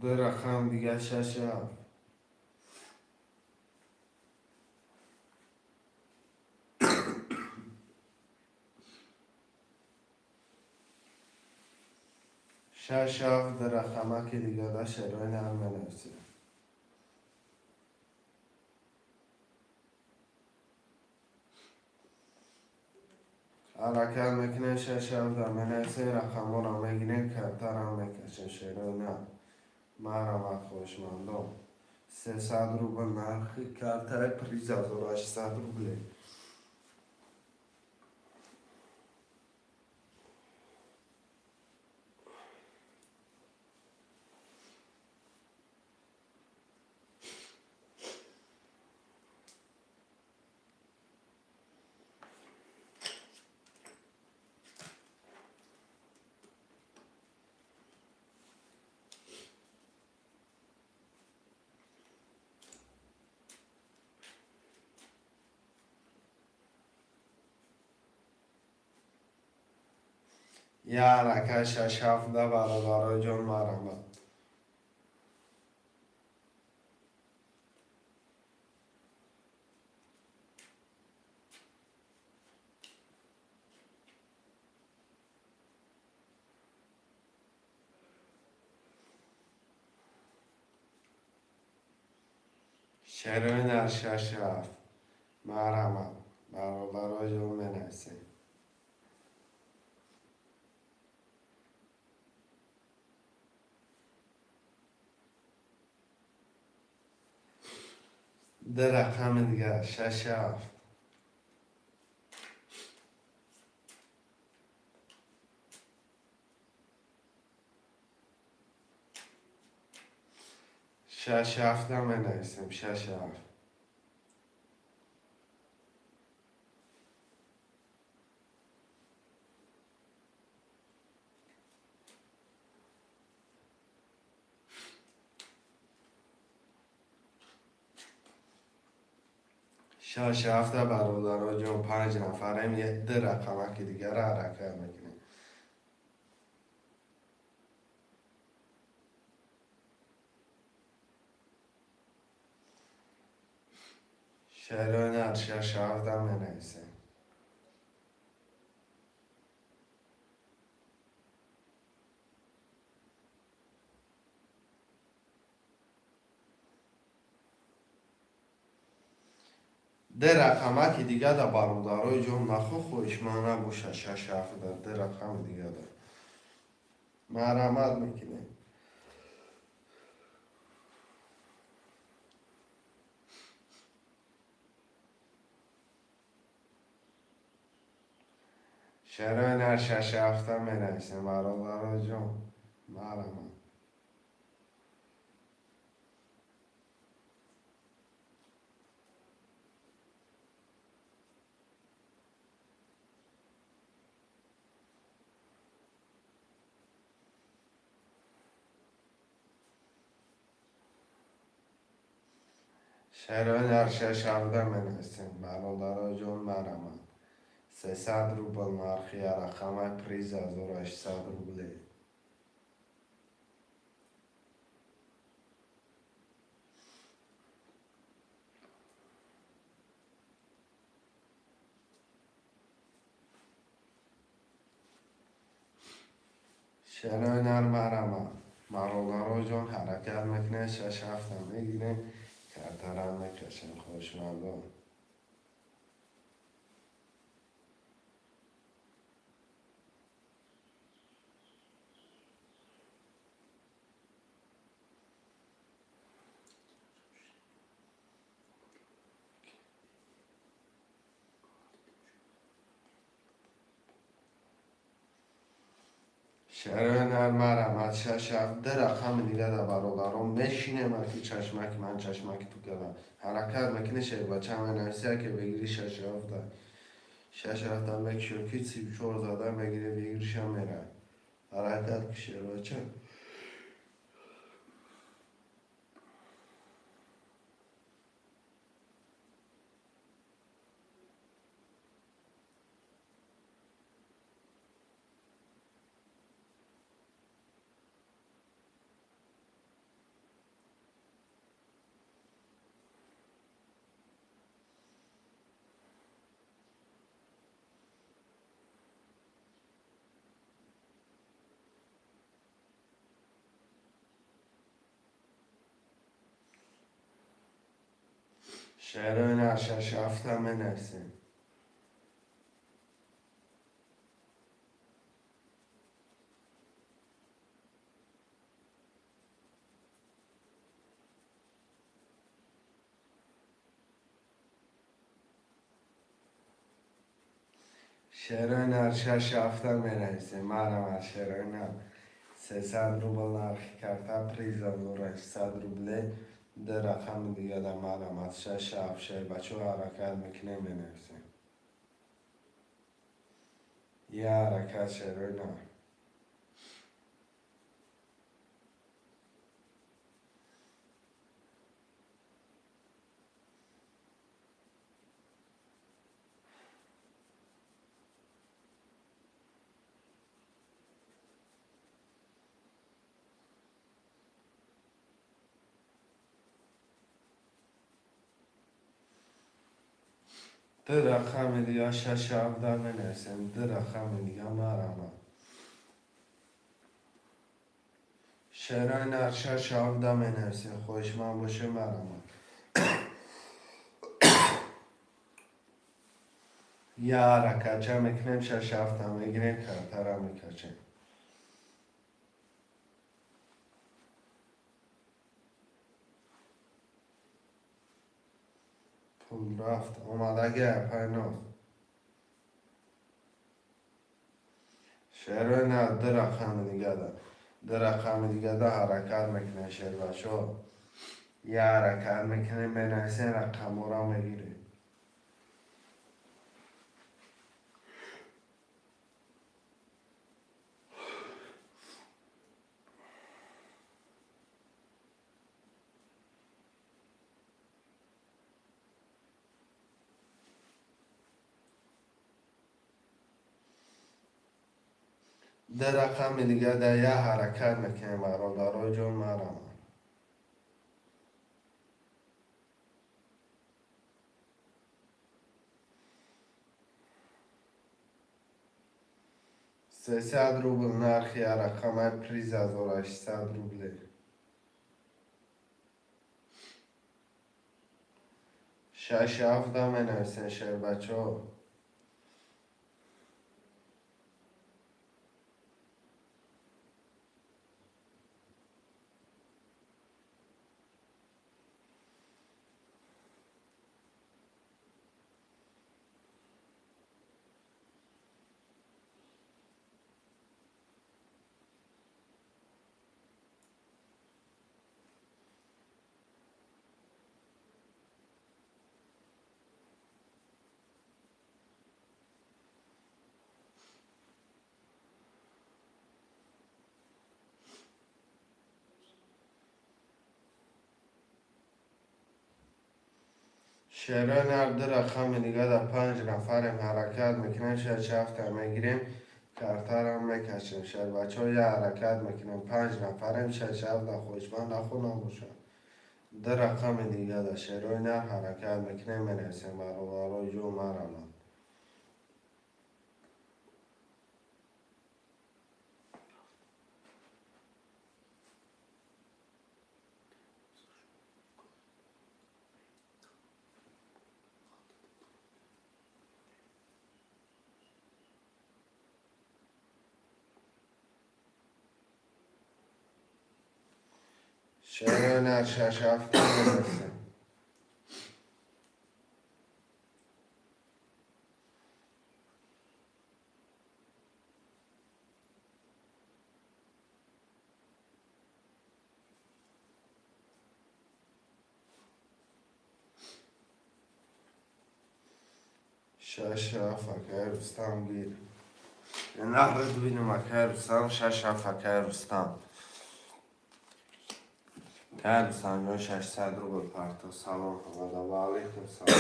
A: دو رقم دیگه شش هفت شش هفت دو رقمه که دیگه ده شعرهای نر بنویسم. حرکت میکنه شش هفت در بنویسم رقم ها را میگیرین کمتر هم میکشن شعرهای نر مرمت خوشمندم 300 روبل نرخ کارتای پریز 1800 روبله. یه حرکت شش هفت ده برادرای جان مرمت شعرهای نر شش هفت مرمت برادرای جان بنویسم. ده رقم دیگه شش هفت شش هفت هم بنویسم شش هفت شش هفت برادرای جان 5 نفرم یه ده رقمه که دیگه را حرکت میکنه. شعرهای نر شش هفت هم بنویسم. ده رقمه که دیگه ده برادرای جان نخو خوشمانه باشه شش هفت ده رقم دیگه ده مرمت میکنه. شعرهای نر شش هفت هم بنویسم برادرای جان مرمت. شهران شش هفته منویسیم برادر جون مرمت 300 روبل نرخی رقم پریز 1800 روبله. شهران مرمت برادر جون حرکت میکنه 6 هفته میگیریم کارترم میکشیم خوشمندم. شهران مرمت 6 هفته رقم دیگه در برادرم میشینه مکی چشمک من چشمک تو گلم حرکت میکنه شیر بچه من نفسیه که بگیری 6 هفته 6 هفته میکشو که 34 زده میگیری بگیریش هم میره حرکت که شیر بچه شهران 6 هفته منویسیم شهران 6 هفته منویسیم مرمت شهران 300 روبل نرخی کرده پریز 1800 روبله در رقم دیگه در مرمت 6 هفته شیر بچه حرکت میکنه منویسیم یه حرکت شهران در رقم دیگه 6 هفته منویسیم در رقم دیگه مرمت شهران 6 هفته منویسیم خوش من باشه مرمت یه حرکت چه میکنیم 6 هفته میگیریم کارتر میکشیم پول رفت اومده گه پیناز شهران در رقم دیگه در رقم دیگه حرکت میکنه شیر بچه یه حرکت میکنه منویسیم رقم را میگیره در رقم دیگه یه حرکت میکنه برادر جون مرمت 300 روبل نرخی رقم پریز 1800 روبله 6 هفته منویسین شیر بچه شیرای نرد رقم دیگه در 5 نفریم حرکت میکنیم. شش هفت میگیریم کارتر هم میکشیم. شیر بچه ها یه حرکت میکنیم. 5 نفریم. شش هفت در خوشمند نخونم باشم. در رقم دیگه در شیرای نر حرکت میکنیم منیسیم. برو جو مرانم. شیرای نر شش هفت منیسیم. شش هفت اکه رستم گیر. نهرد بینم اکه رستم. شش هفت اکه رستم. که رستم جان 600 رو بپرتا. سلام حمد و علیکم سلام.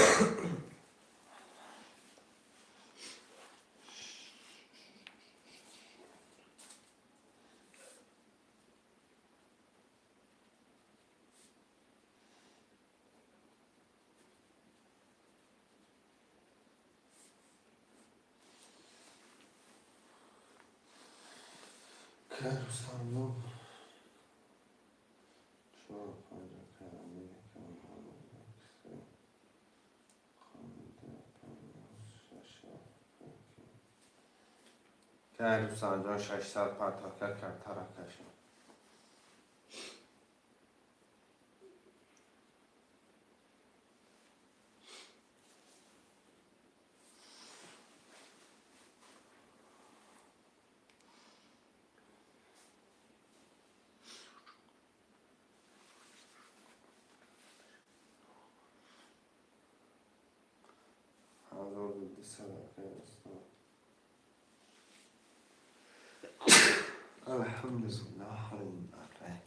A: که رستم جان 4 5 کرمی که رستم جان 600 پرتا کرد ترکشم. هزار و 200 اکه رستم. الحمدلله حالیم بره.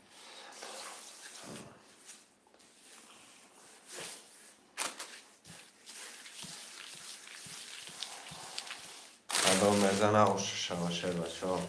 A: صدا میزنه اوشش باشه بچه ها.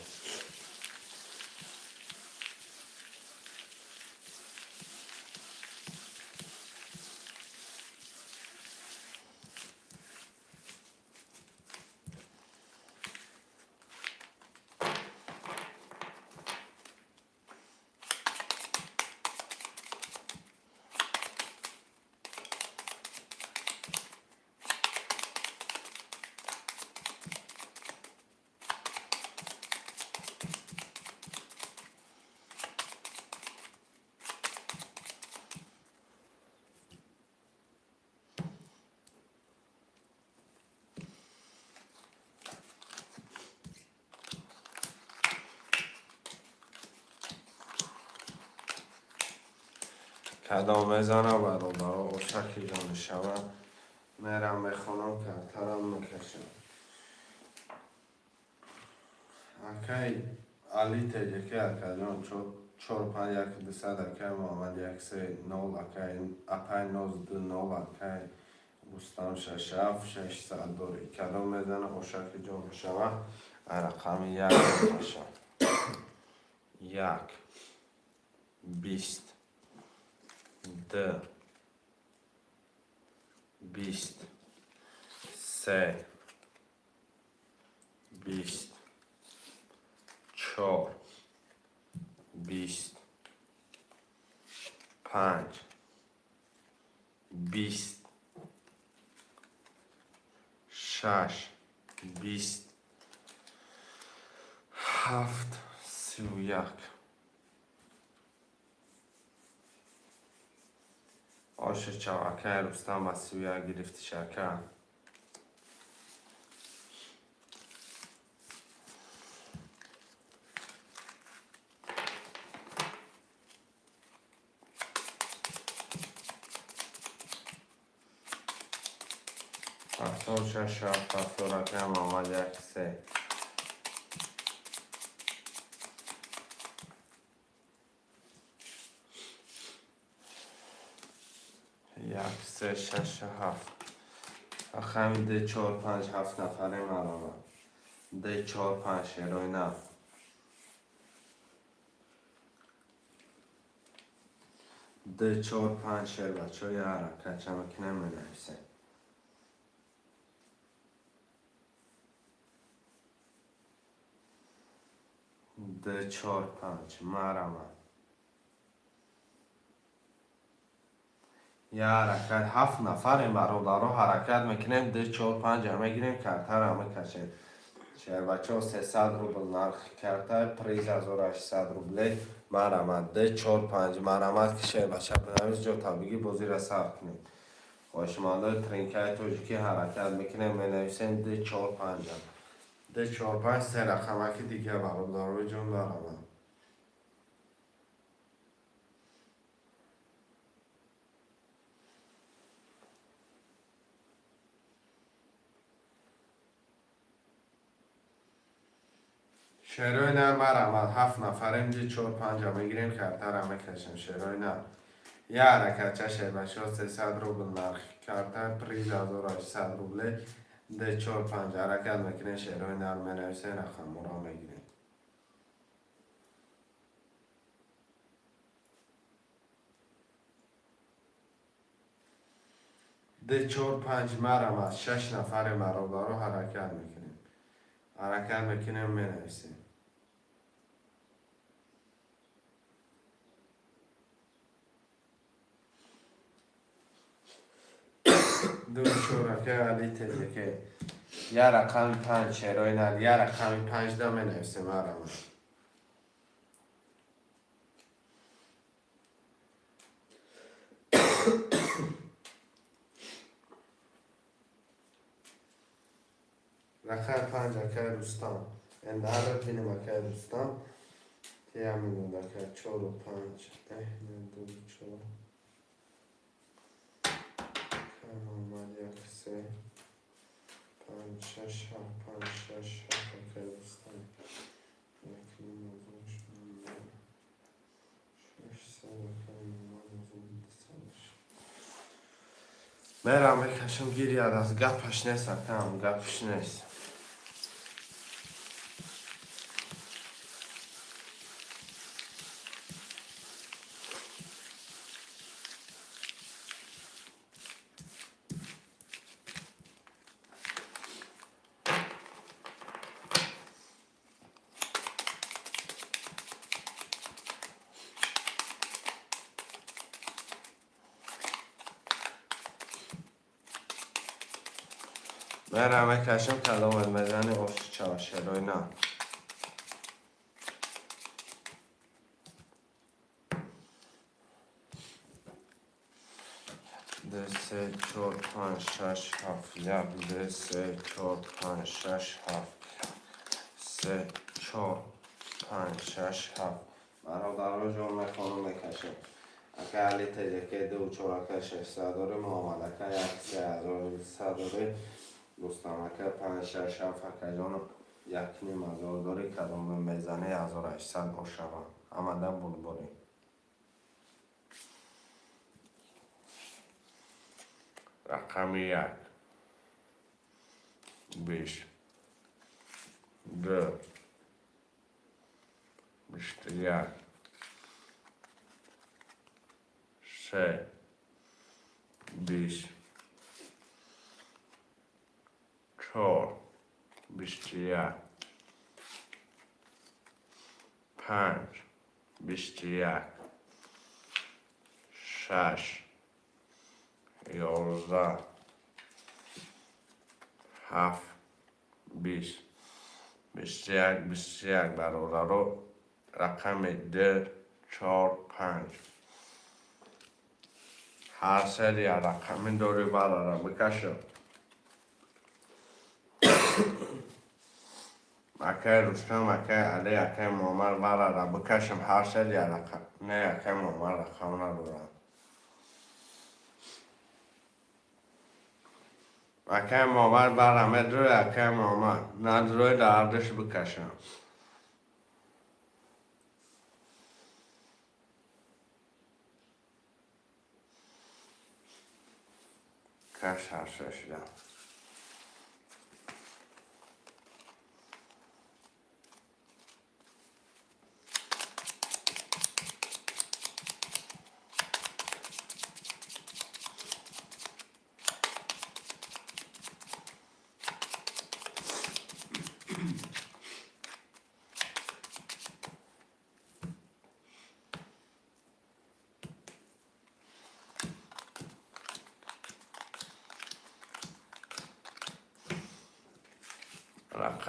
A: کدام میزنه برو اوشکی جان شوه. میرم میخونم کارترم میکشم. اکی علی تیجه که اکه جان 4 5 1 200 اکه محمد 1 3 0 اکه اپای 9 2 9 اکه بستان 6 7 600 دوری. کدام میزنه اوشکی جان شوه. رقم 1 میکشم. 1 20 2 20 3 20 4 20 5 20 6 20 7 31 آش چاوکه رستم از 31 گرفتی شکر. هفتاد 6 7 هفتاد که محمد 1 3 1 یک سه شش هفت رقم ده 4 5 7 نفره مرا ده 4 5 شیروی نه ده 4 5 شیر بچه های حرکت چمکنه می نویسه ده 4 5 مرا یا حرکت 7 نفر برادر حرکت میکنیم ده 4 5 همه گیریم کرتر همه کشیم شهر بچه ها 300 روبل نرخ کرتر پریز 1800 روبله مرمت ده 4 5 مرمت که شهر بچه بنویز جو طبیعی بازی را سر کنیم خوشمانده ترینکای توجیکی حرکت میکنیم می نویسیم ده 4 5 ده 4 5 سه رقمه که دیگه برادر جون برمت شیروی نر مرمت 7 نفریم ده 4 5 میگیریم کرتر همه کشیم شیروی نر یه حرکت چه بچه ها 300 روبل نرخ کرتر پریز 1800 روبله ده 4 5 حرکت میکنه شیروی نر می نویسه رقم را میگیریم ده 4 5 مرمت 6 نفر مرادارو حرکت میکنیم حرکت میکنیم می نویسیم دو شورکه علی تریکه یه رقم 5 شیروی نر یه رقم 5 ده می نویسیم مرمت رقم 5 اکه روستان این در بینیم اکه روستان تی همین اکه 4 و 5 دو 4 آمد یک سه 5 6 7 5 6 7 اکه روستان یک موضوعش شش سه اکه میرم بکشم گیری از گپش نیست اکم گپش نیست میرم بکشم کلامت مزنی افت چاشروی نه ده سه 4 5 6 7 یک ده سه 4 5 6 7 سه 4 5 6 7 برادر رو جمع میکنم میکشم اکه علی تجکه دو 4 اکه 600 داره محمد اکه 3200 داره دوستان اکه 5 6 7 اکه جان یک نیم هزار داره کدام میزنه 1800 باشه آمدن بود بریم رقم 1 20 2 21 3 20 4 21 5 21 6 11 7 20 21 21 برابر رو رقم 2 4 5 هر سری رقم دوری برابر بکشم اکه رستم اکه علی اکه محمد برابر بکشم هر سری رقم نه اکه محمد رقم ندارم اکه محمد برامه دروی اکه محمد ندروی دردش بکشم شش ده.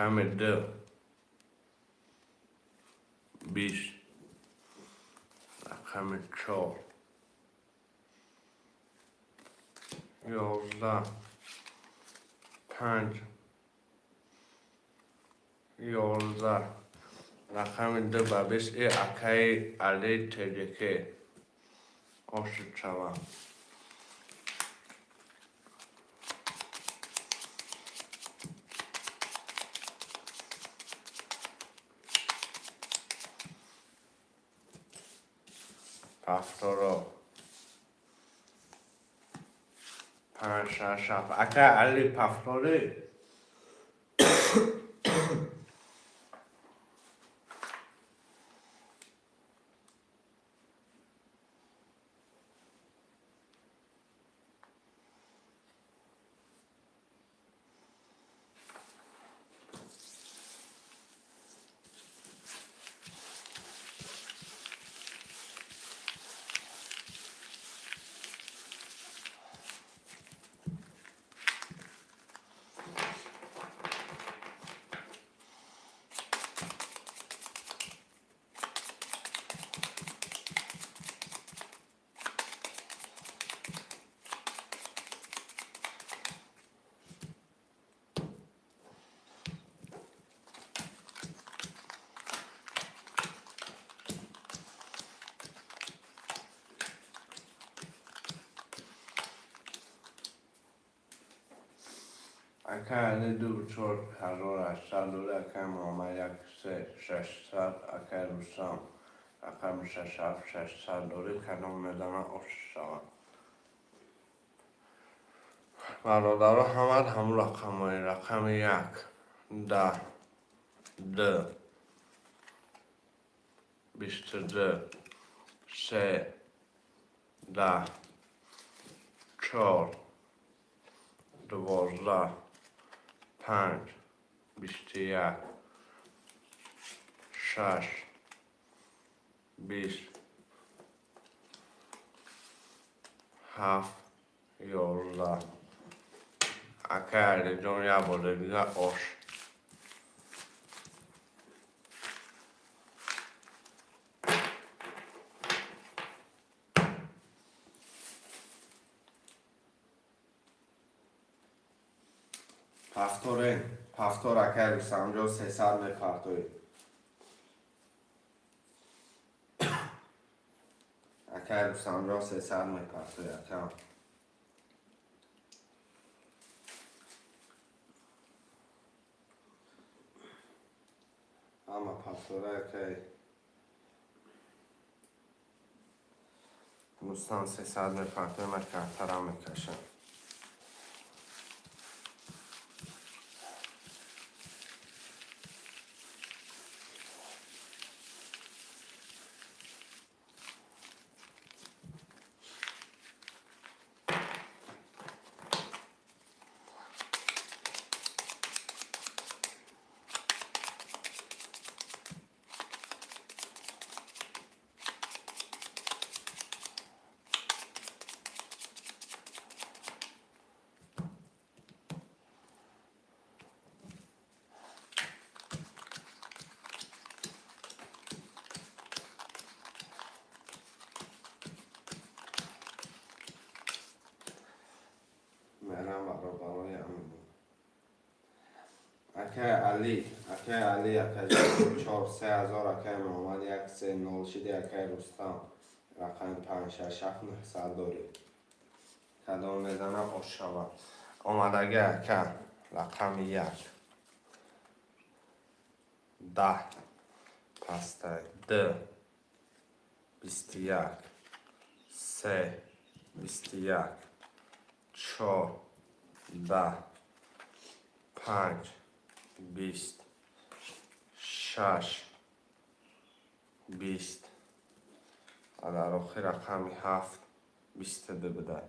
A: رقم 2 20. رقم 4 11 5 11. رقم 2 و 20 اکای علی تجکه آشت شوم. هفتاد 5 6 7 اکای علی پفتاری اکای علی 2 4 1800 اکای محمد 1 3 600 اکای رستم رقم 6 7 600 کدام میدانه آشت شوم. برادرها همه هم رقم های رقم 1 10 2 22 3 10 4 12 5 21 6 20 7 11. اکای علی دنیا بوده دیگه آش. هفتاد اکای رستم 300 میپرتوی اکای رستم 300 میپرتوی اکای اما پفتوره اکای رستم 300 میپرتوی مکرترم میکشم. میرم برای امین اکای علی اکای 4 3000 اکای محمد 1 3 0 6 اکای رستم رقم 5 6 7 900 داری کدام میزنه آش شود. آمدگه اکای رقم 1 10 پسته 2 21 3 21 4 10 5 20 6 20 و در آخر رقم 7 22 بده.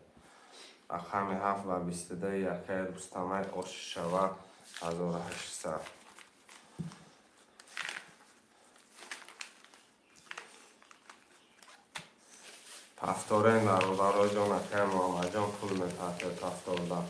A: رقم 7 و 22 یکی روستمه آش شوه 1800. تفتاره برادرای جان اکه محمد جان پول میتحته تفتاره.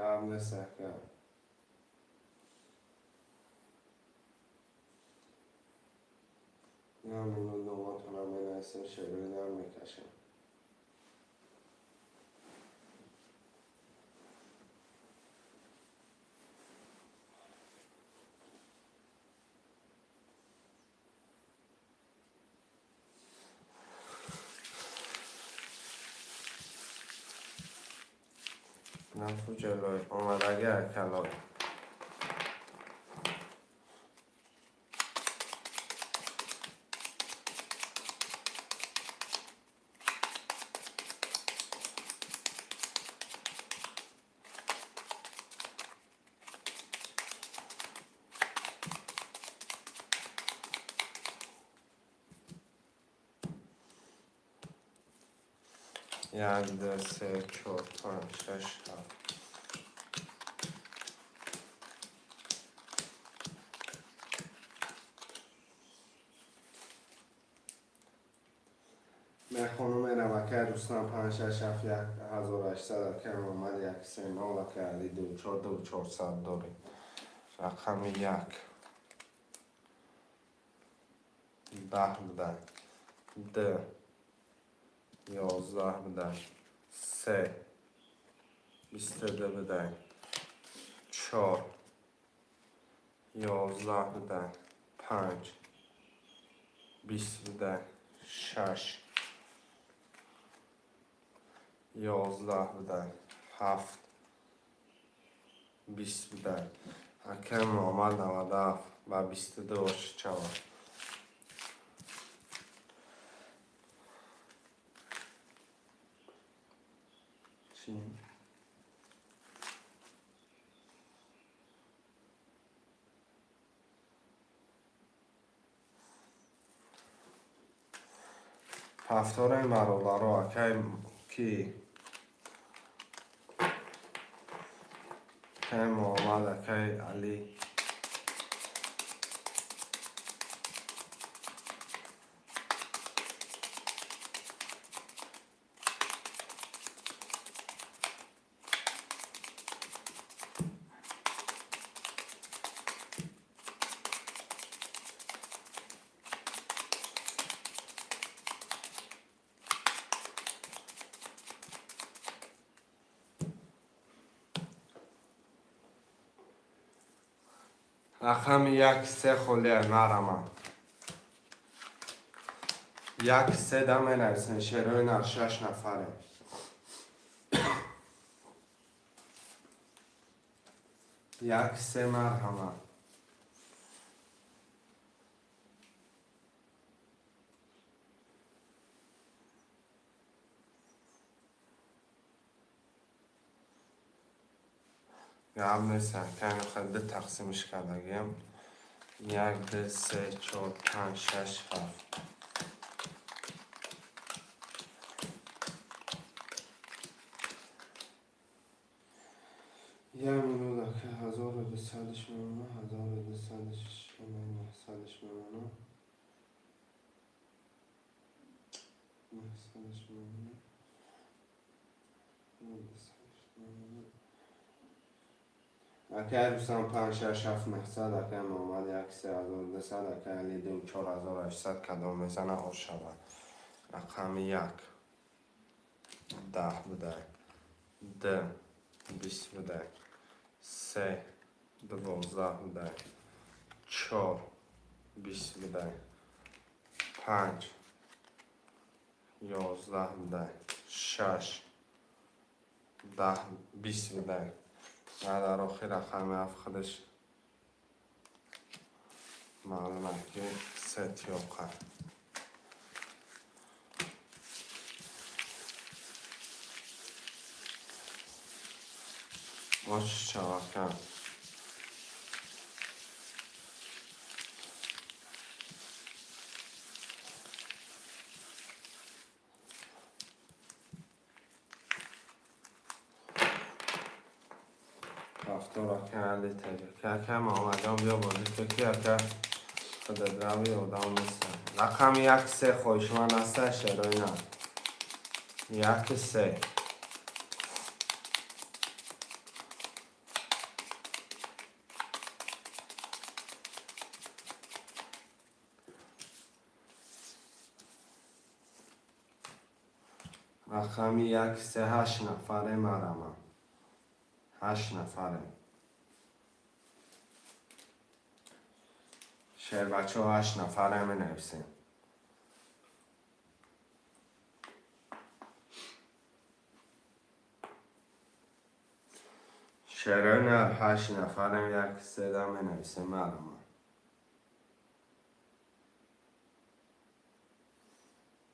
A: یا مثل که یا منو دوماتون هم بینایستم شبیه در میکشم. نفو جلوی آمدگی اکلای یک دو سه چهار پنج شش هفت. میخونم میرم که روستان 5 6 7 1800 که آمد یک سه نال که علی 2400 داریم. رقم 1 10 بده 2 11 بده 3 22 بده 4 11 بده 5 20 بده 6 11 بده 7 20 بده حکم آمد 97 و 22 چواد. چی؟ هفتاره برادرها که محمد که علی رقم 1 3 خلی نرمه 1 3 دمه نرسن شروع نر 6 نفره 1 3 مرحمه هم نیستن که اینو خیلی تقسیمش کردگیم 1 2 3 4 5 6 7 یه منو که 1200 میمونه 1200 میمونه 900 میمونه اگر روستان 5 6 7 900 اگر محمد 1 3200 اگر علی 2 4800 کدام میزنه آش شود. رقم 1 10 بده 2 20 بده 3 12 بده 4 20 میده 5 11 میده 6 10 20 میده و در آخر رقم هفت خودش معلومه که 3 تیوقه باش چواکم رفتار که علی تجربه که آمدم بیا بازی که خود دراوی و دام نیستم رقم 1 3 خوشمن است شروع نه 1 3 رقم 1 3 8 نفره مرمم 8 نفره شعر بچه ها 8 نفره می نویسیم شعر نه 8 نفره 1 3 می نویسیم مرمم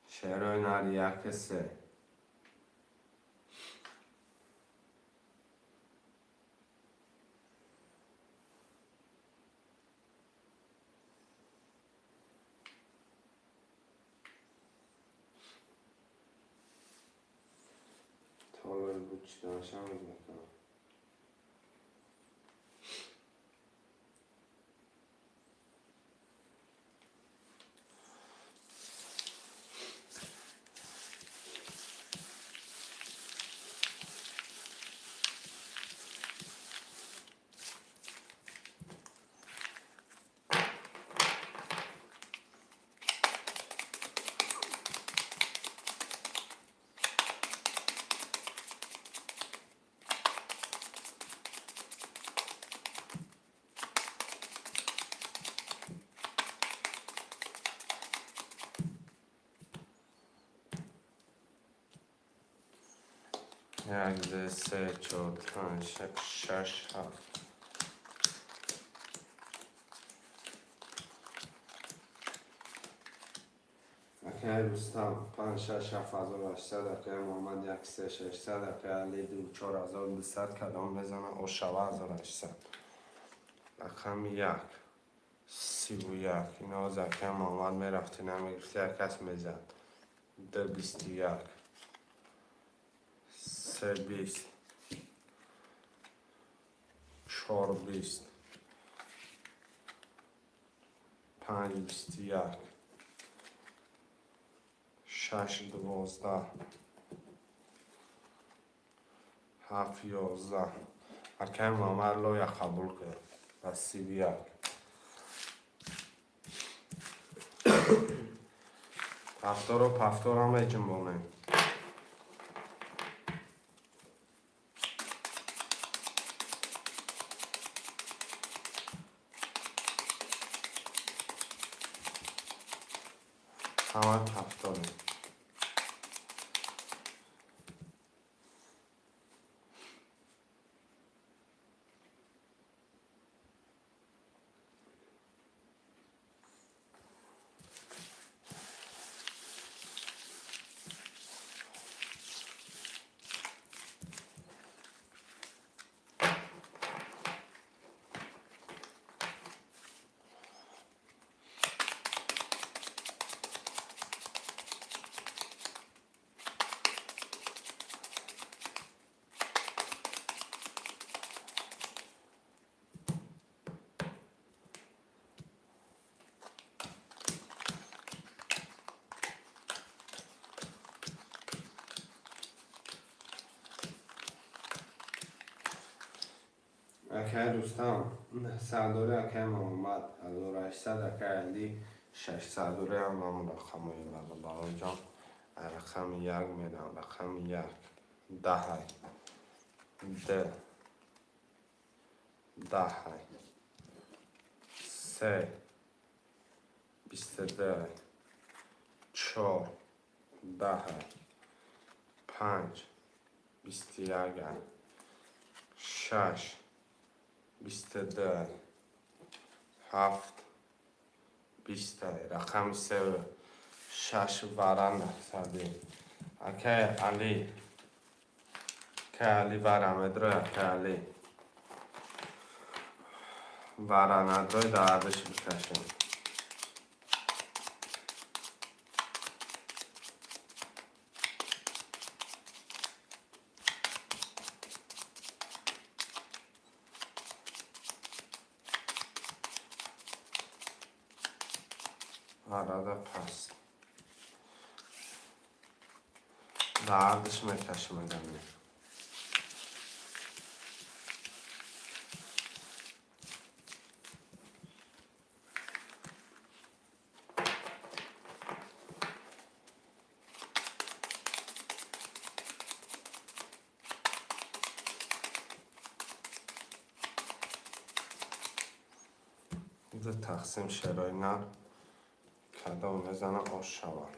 A: شعر نه 1 3 طالب بود چی داشتم میکنم یک دو سه چهار پنج شش هفت اکی رستم 5 6 7 800 اکی محمد 1 3 600 اکی علی 2 4200 کدام بزنه او شوه 1800 رقم 1 31 اینا از اکی محمد میرفتی نمیگرفتی یک کس میزد 2 21 3 20 4 20 5 21 6 12 7 11 اکی محمد لو یا قبول کرد و 31 پفتار و پفتار هم ایچن بونه همه پفتاره اکی دوستان صدوره اکی محمد 1800 اکی علی 600 دوره هم همون رقم هایی برده برای جان رقم 1 میدم رقم 1 10 ده 10 23 22 4 10 5 21 6 22 7 20 رقم 3 6 ورن نحسبیم اکه علی که علی ورم ادرو اکه علی ورن ادروی دردش بکشیم arada past dردش میکشیم ادمی ده تقسیم شرای نر کدام بزنه آش شوان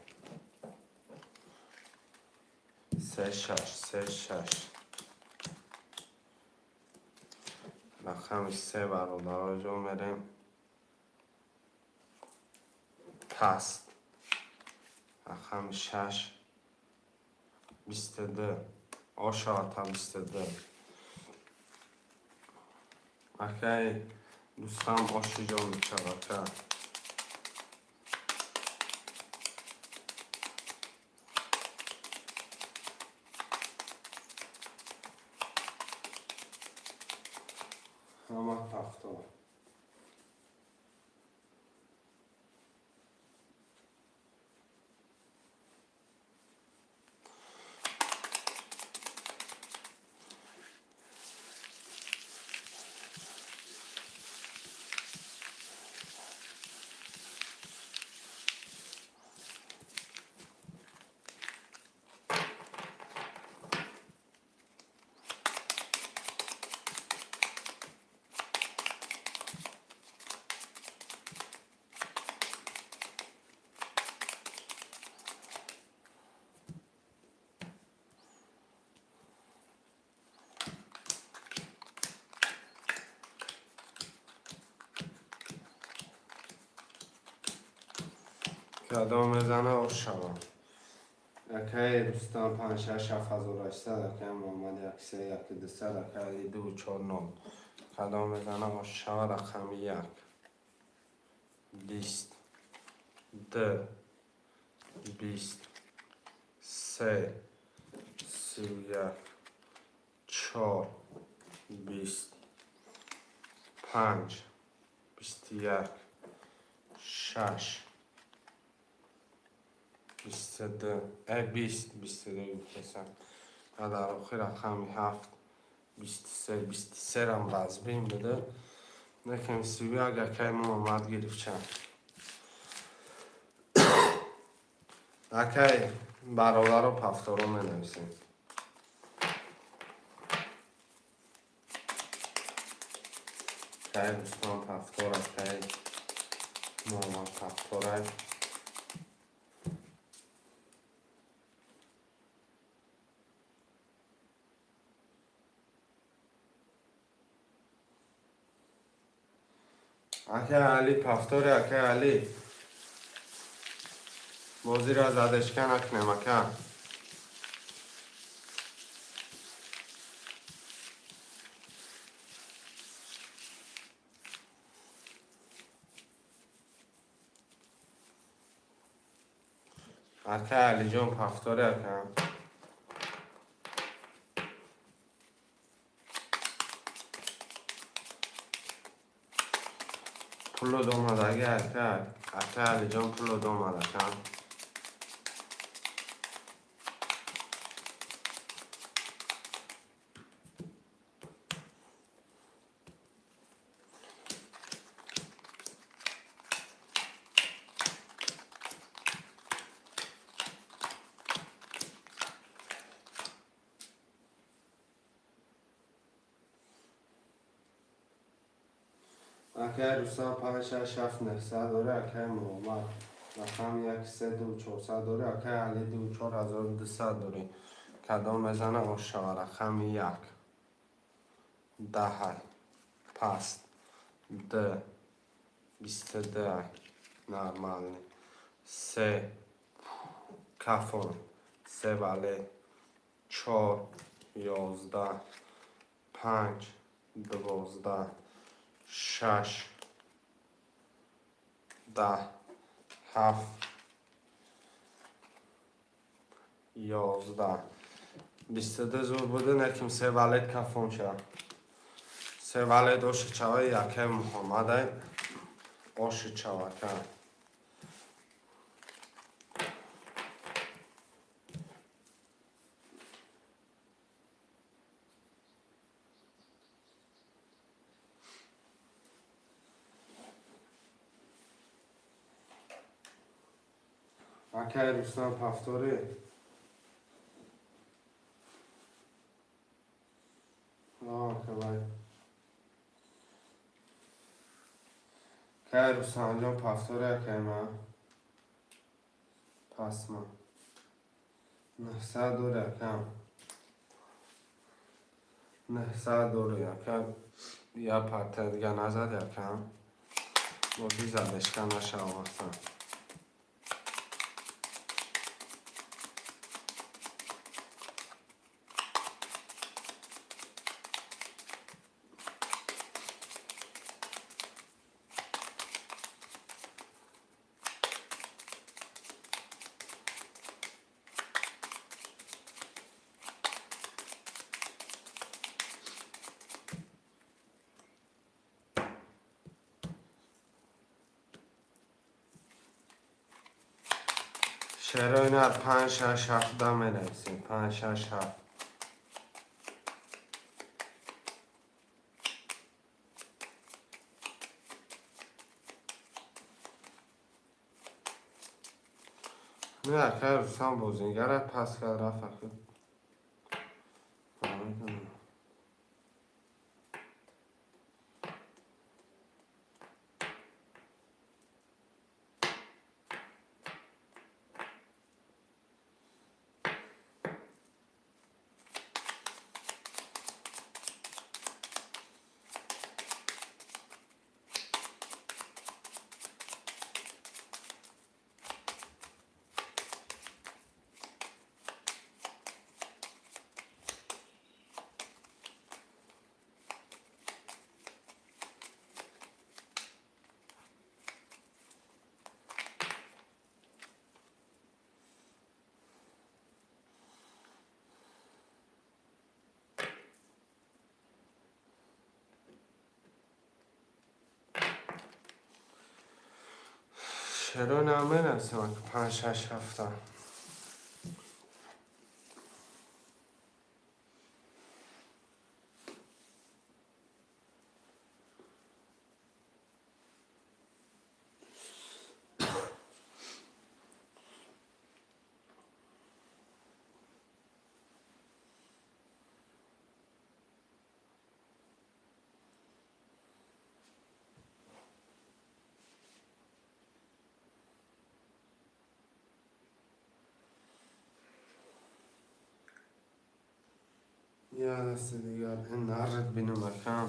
A: 3 6 رقم 3 برادر جو میریم پست رقم 6 22 آشا تا 22 اکی دوستم آشی جو میچه همه هفتاد کدام بزنه آش شوان اکی دوستان 5 6 7800 اکی محمد 1 200 اکی 2 4 9 کدام بزنه آش شوان رقم 1 20 2 20 3 31 4 20 5 21 6 22 22 کسان و در آخر رقم 7 23 رم بازبین بده نکم سیوی اگر که محمد گرفت چند اکی برادر رو پفتارو می نویسیم که دوستان پفتار اکی محمد پفتاره اکه علی پفتاره اکه علی بازی را زدش کن اکنم اکه اکه علی جان پفتاره اکه پولو دومد اگه اکه علی جان پولو دومد اکه اکه دوستان 5 6 7 900 داره اکه محمد رقم 1 3 2 400 داره اکه علی 2 4200 داره کدام بزنه آشا رقم 1 10 پست ده 22 نرمالny 3 کفون 3 vale 4 11 5 12 6 10 7 11 22 زور بوده نکیم 3 والد کفون شد 3 والد اوش چوه یکه محمد اوش چوه که اکه دوستان پفتوری که باید که دوستان جان پفتوری که ما پس ما 900 دوره کم 900 دوره یکم یا پرته دیگه نزد یکم بودی زدش که نشه آورستم شعر اینا 5 6 7 دامه نویسیم 5 6 7 نه که روستان بوزینگر پس کرد رفت اخیر شعر نامه نویسیم 5 6 7 یا دست دیگر این نرد بینو مکم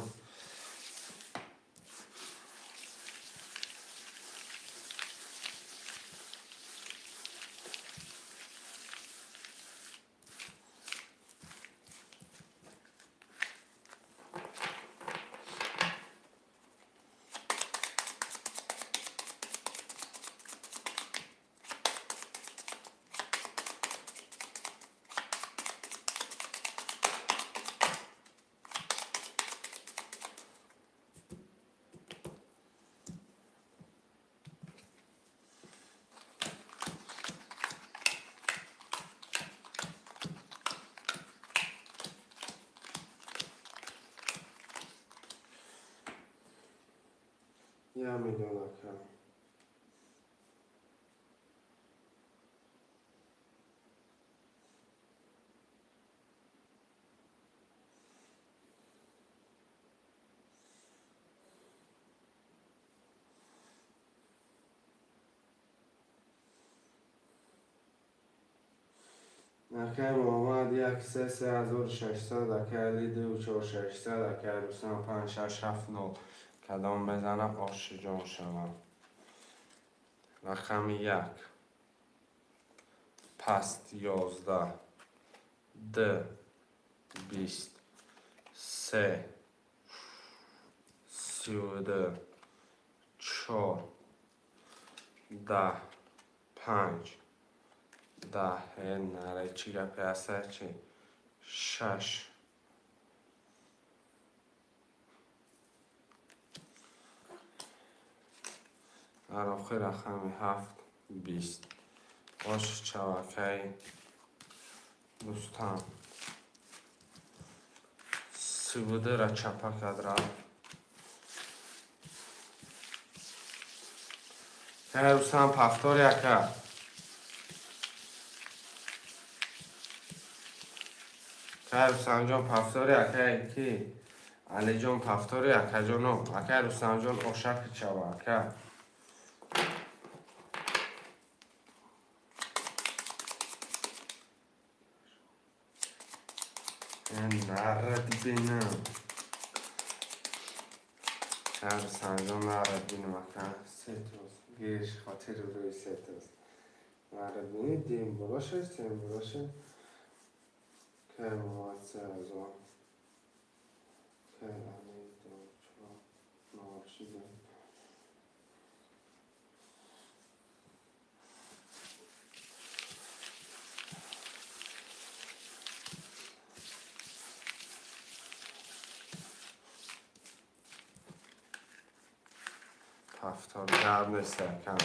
A: یا میدونم کم رقم آمد 1 3 3600 علی 2 4 600 علی 5 6 7 9 کدام بزنم آش جان شوم. رقم 1 پست 11 د 20 3 32 4 10 5 10 نره چی گپی هسته چی 6 در آخر رقم 7 20 باش چوکه دوستان سوده را چپا کدرا که دوستان پفتار یکه که دوستان جان پفتار یکه کی علی جان پفتار یکه جانو اکه دوستان جان اشک چوا اکه نرد بینم هر سنجان نرد بینم اکه سه توست گیرش خاطر روی سه توست نرد بینی دیم باشه سیم باشه که مواد سه از آن که علی دو چهار ناشیده هفتاد گرم سرکن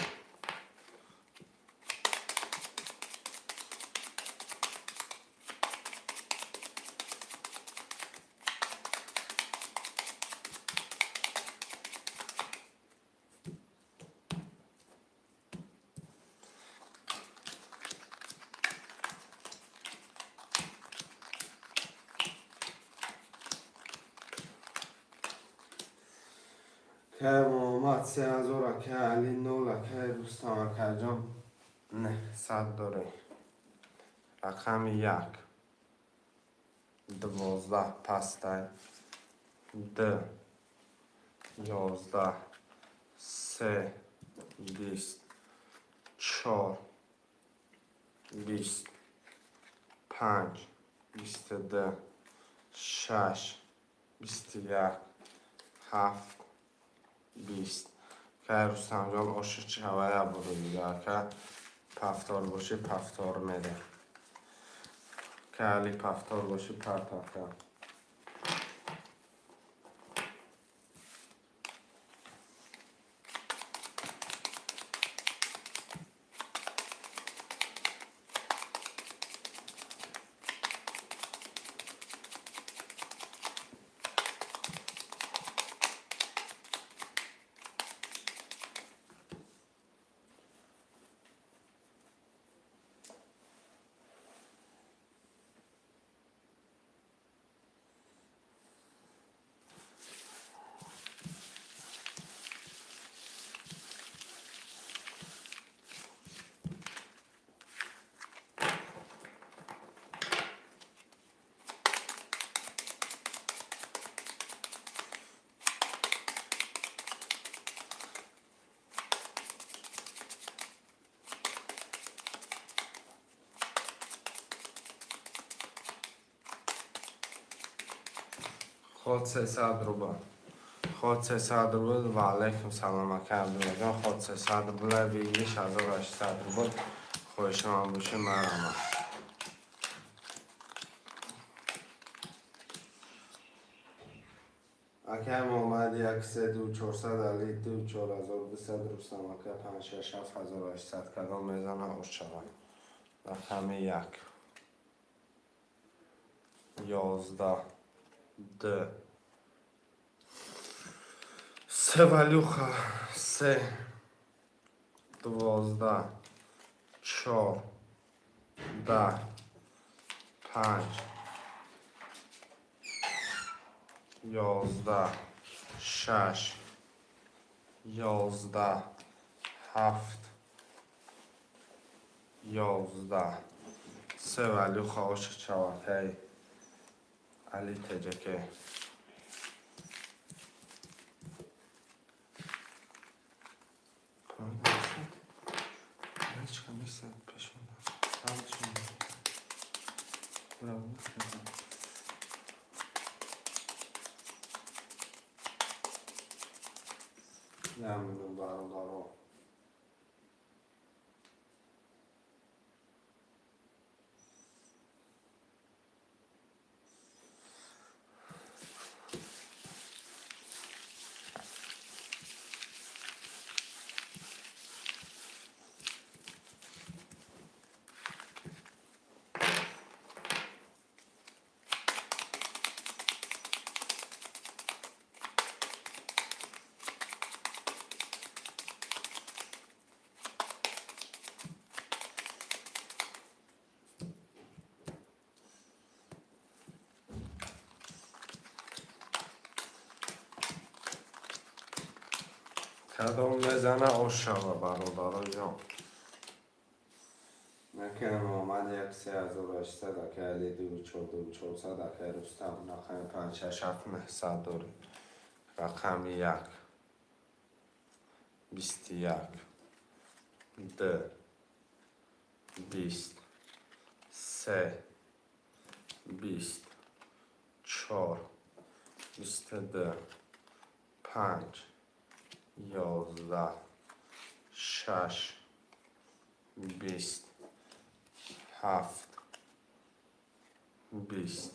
A: که محمد 3000 که علی 0 که دوستان که جان نه 100 داره رقم 1 12 پسته د 11 3 20 4 20 5 22 6 21 7 20 که رستم جان آش چوه برو دیگه که پفتار باشه پفتار میده که علی پفتار باشه پفتار خود 300 روبل خود 300 روبل و علیکم سلام عبدالله جان خود 300 روبل بیگیش 1800 روبل خوش شما باشه مرحبا اکه محمد 1 3 2 400 علی 2 4200 رستم اکه 5 6 7 1800 کدام میزنه اشتباه رقم 1 11 د 3 ولوخه 3 12 4 10 5 11 6 11 7 11 سه ولی خواهش چواکی علی تجکه هیچ کمی سه پشونه همچون برای نمیدون برام کدام بزنه آشقه برادر جان نکنم آمد 1800 که علی 2400 که رستم نخواهی 5 6 7 900 داری رقم 1 21 2 20 3 20 4 22 5 11 6 20 7 20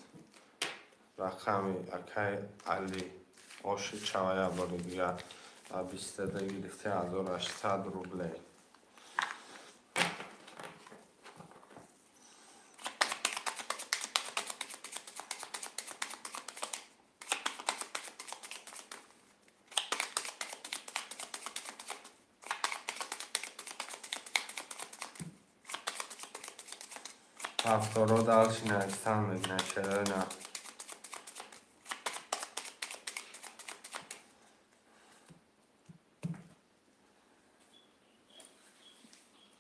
A: رقمی اکی علی آشی چوایه باری دیگر 20 گرفته 1800 روبله هفتارو دلش نستم میگنه چرا نه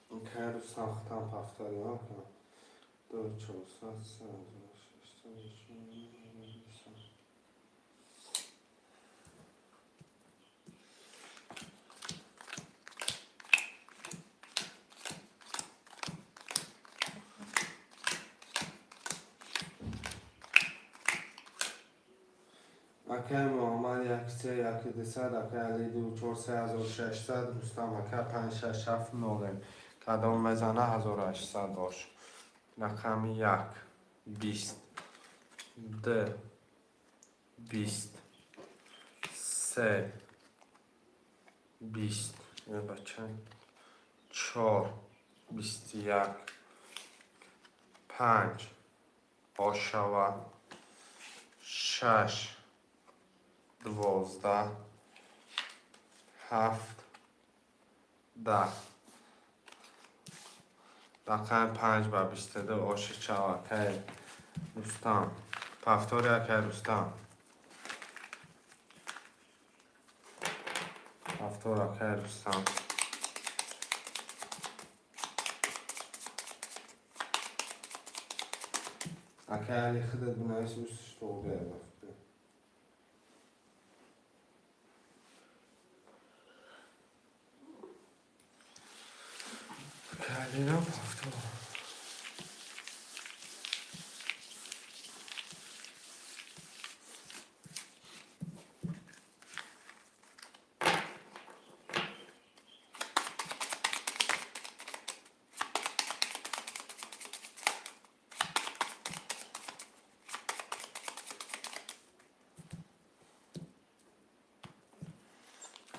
A: این که رو ساختم هفتاری ها کنم 2400 اکی محمد 1200 اکی علی 2400 رستم اکی 5 6 7 9 کدام بزنه 1800 باش رقم 1 20 2 20 3 20 یه بچه 4 21 5 آشوا 6 12 7 10 رقم 5 و 22 آش چواکه رستم پفتاری اکه رستم پفتار اکه رستم اکه علی خودت بنایش بستش تو بگرد کلینا پفتار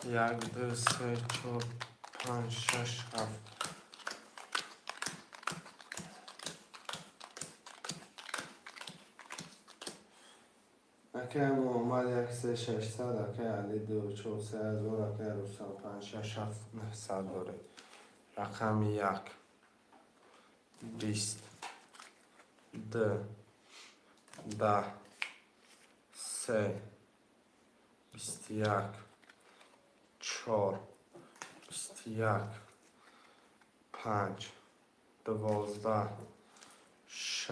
A: یک دو سه چهار پنج شش هفت اکه محمد 1600 اکه علی 2400 اکه رستم 5 6 7 900 داره رقم 1 20 2 10 3 21 4 21 5 12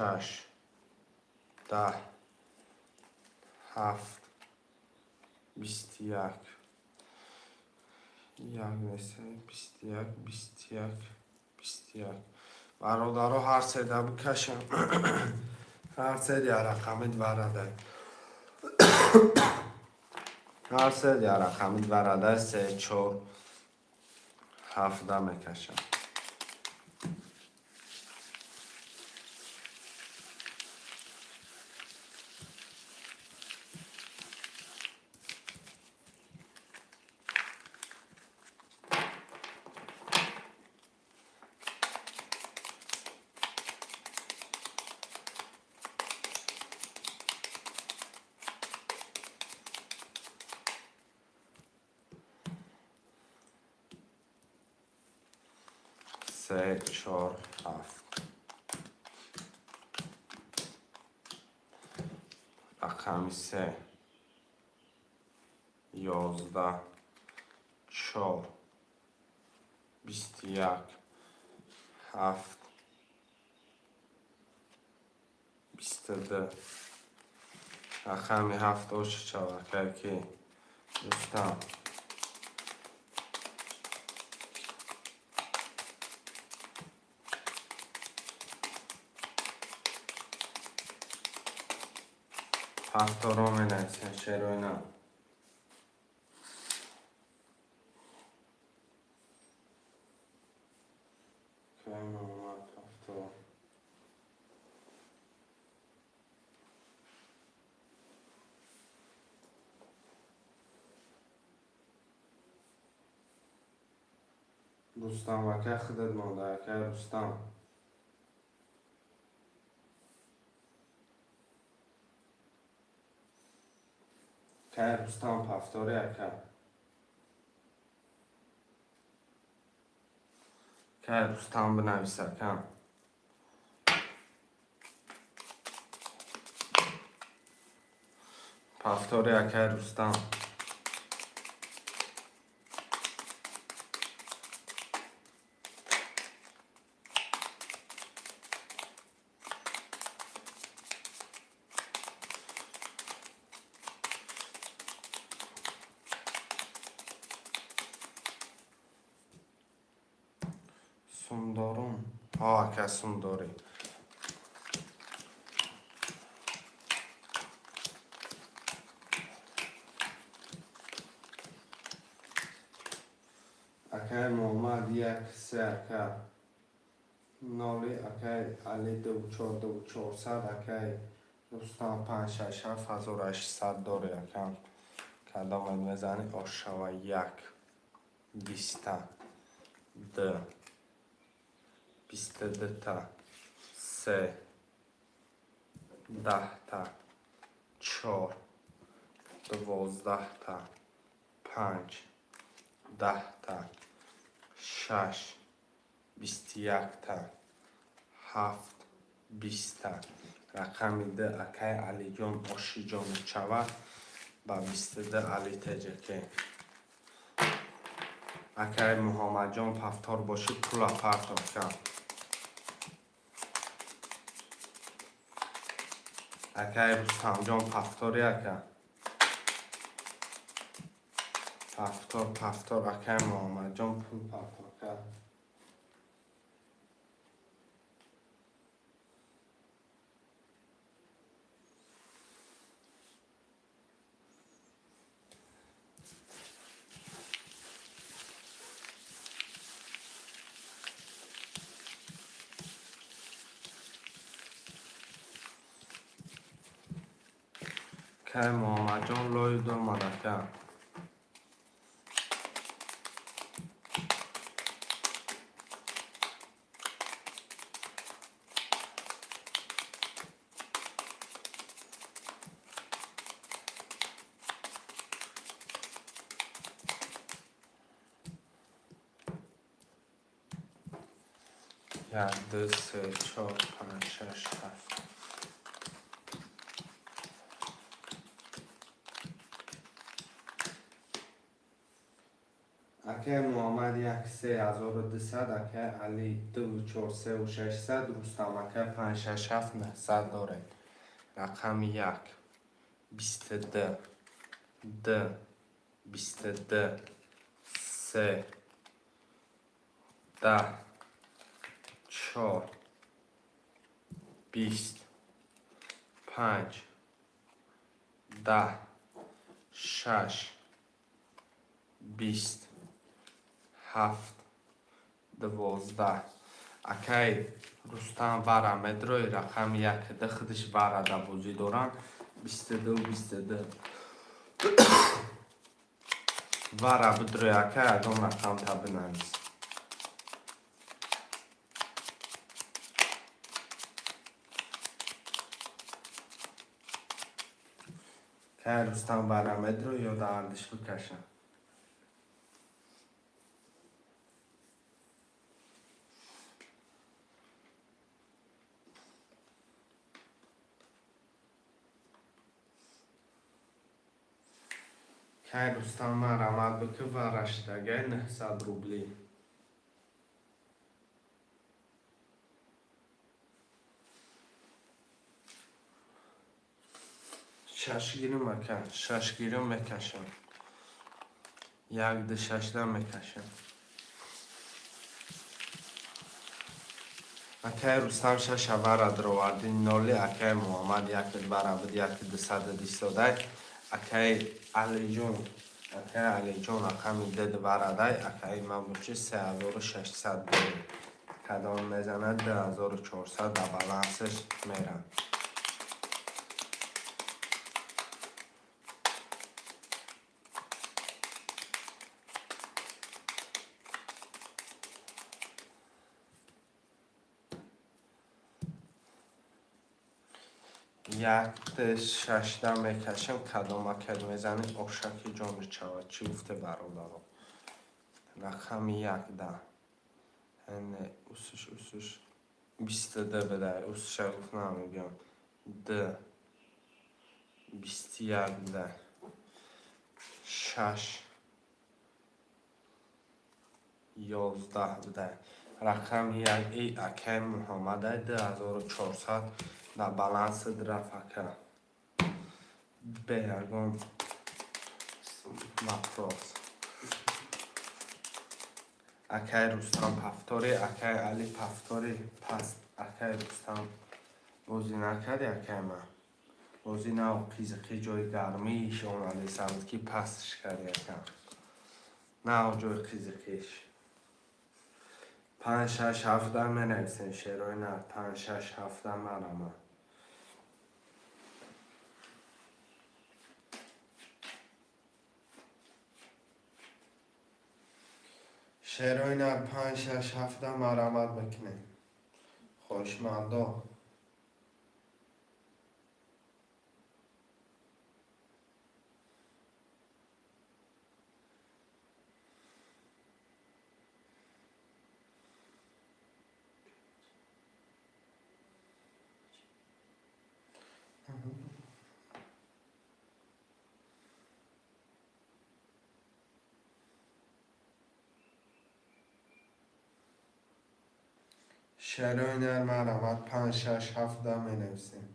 A: 6 10 7 21 21 برادرها هر سه ده بکشم هر سه ده رقم دورده هر سه ده رقم دورده 3 4 7 میکشم سه 4 7 رقم 3 11 4 21 7 22 رقم 7 اوش چاوکر که دوستان هفتارو می نویسن چرا اینا که اومد هفتارو رستم وکه خودت مادر که رستم که رستم هفتاری اکه که رستم بنویسه که هفتاری اکه رستم سوندارون ها که سونداری اکه محمد یک سه اکه نالی اکه علی 2 4 2 400 اکه رستم 5 6 7 1800 داره اکه کدام میزنی آشوا 1 20 2 22 تا 3 10 تا 4 12 تا 5 10 تا 6 21 تا 7 20 تا رقم ده اکه علی جان آشی جان چوه با 22 علی تجکه اکه محمد جان پفتار باشی پول پرتاب کن اکه رستم جان پفتاری اکه پفتار اکه محمد جان پول پرتاب کن که محمد جان لای دو مدکه یک دو سه چهار پنج شش هفت اکه محمد 13200 اکه علی 243 و 600 رستم اکه 567 900 داره. رقم 1 22 2 22 3 10 4 20 5 10 6 20 7 12 اکی رستم وارا مدروی رقم 1 دخدش وارا دا بوزی دوران 22 وارا بدروی اکی ادام رقم تا بنویس. که رستم وارا مدروی یا داردش بکشم. که رستم مرامد بکه ورشتگه 900 روبلی. ششگیری مکن، ششگیری مکشم. یک ده 16 مکشم. اکی رستم شش وارا دروادی نولی اکی محمد یک وارا بود یک 220 اکی علی جون اکی دد وارا دای اکی من بچه 3600 داری. کدام میزند 2400 در بالانسش میرن. یک 16 میکشم کدام اکل میزنی افشکی جان چاوه چی افته برادرم. رقم 1 10 هنه اوسش 22 بده اوسش گفت نمیگم ده 21 ده 6 11 بده. رقم 1 ای اکی محمد 2400 در بالانس درفکه به یکم مفروض. اکی رستم پفتوری اکی علی پفتوری پس اکی رستم بازی نکرد اکی من بازی نه قیزقی جای گرمی شون علی سبزکی پسش کرد اکی نه جای قیزقیش 5 6 7 می نویسین شیرای نه 5 6 7 مرامه. شیرای نه 5 6 7 مرامت بکنه خوشمنده. شیرای نه مرامت 5 6 7 می نویسین.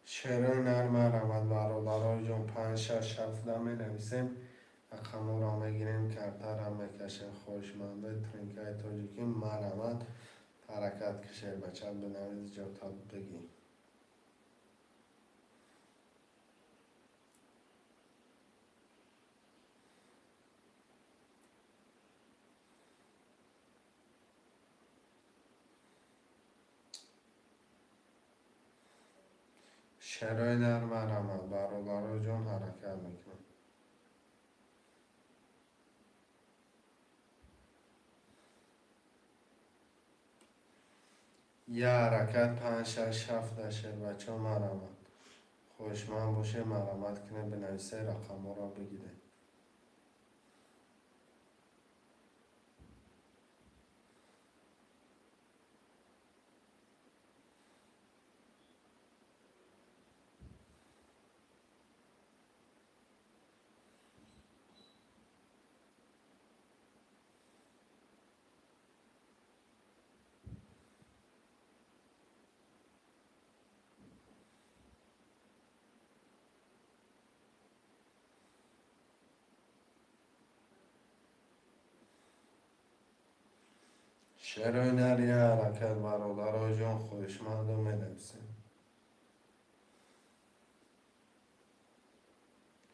A: شیرای نه مرامت برادرای جون 5 6 7 می نویسین. رقم را میگیریم کرتر هم میکشیم خوشمنده ترینکای تاجیکی مرامت حرکت کشه بچه بنویز جا تا بگی. شیرای در مرامت برادرای جون حرکت میکنه. یه حرکت 5 6 7 شیر بچه مرامت خوشمند باشه مرامت کنه بنویسه رقم ها را بگیره. شعر هنری حرکت برادر جان خوشمند و بنویسه.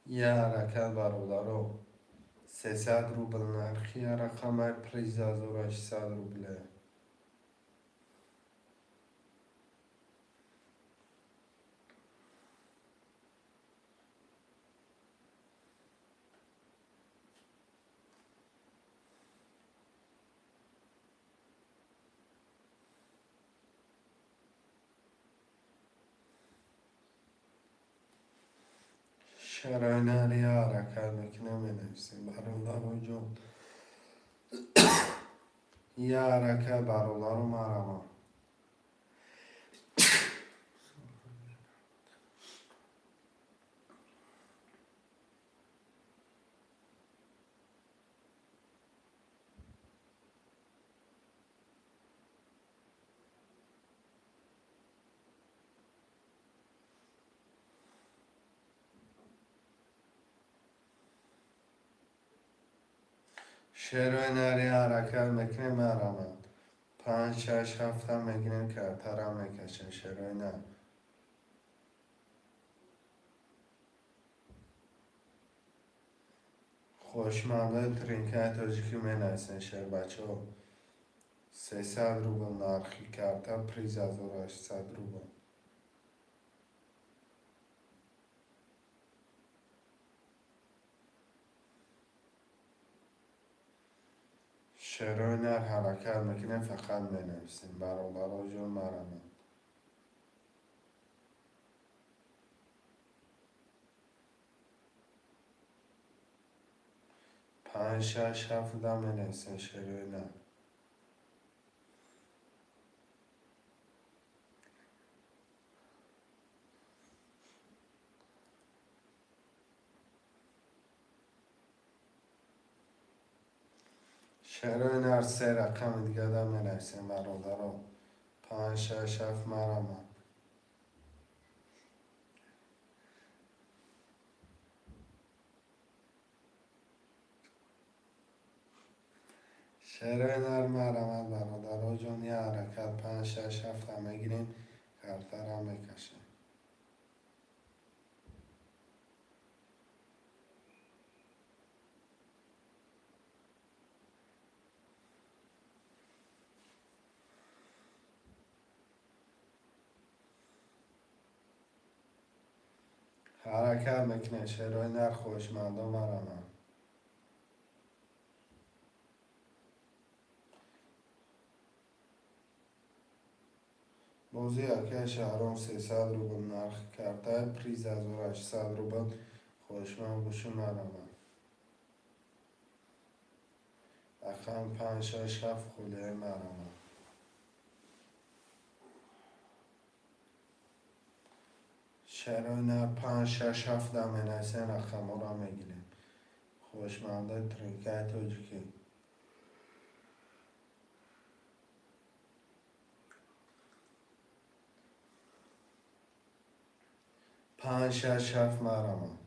A: یه حرکت برادر 300 روبل نرخی رقم پریز 1800 روبله. شعر هنری حرکت میکنه بنویسیم برادر جان. یه حرکت برادر مرمه. شعر هنری حرکت میکنه مرمه. 5 6 7 میگیریم که ترم میکشیم. شعر هنر خوشمنده ترینکه تاجیکی مینویسن. شعر بچه ها 300 روبل نرخی کرده پریز 1800 روبل. شعر هنر حرکت میکنه فقط مینویسیم برادر جان مرمه. 5 6 7 مینویسن. شعر هنر شعر هنر 3 رقم دیگه مینویسیم برادر 5 6 7 مرمه. شعر هنر مرمت برادر جان. یه حرکت 5 6 7 میگیریم کرتر هم میکشیم. حرکت میکنه شعر هنر خوشمنده مرمت. بازی که شهرام 300 روبل نرخ کرده پریز 1800 روبل. خوشمند باشه مرمت. رقم 5 6 7 خوله مرمت. شعر هنر 5 6 7 مینویسن رقم ها را میگیریم. خوشمنده ترینکه تاجیکی 5 6 7 مرمت.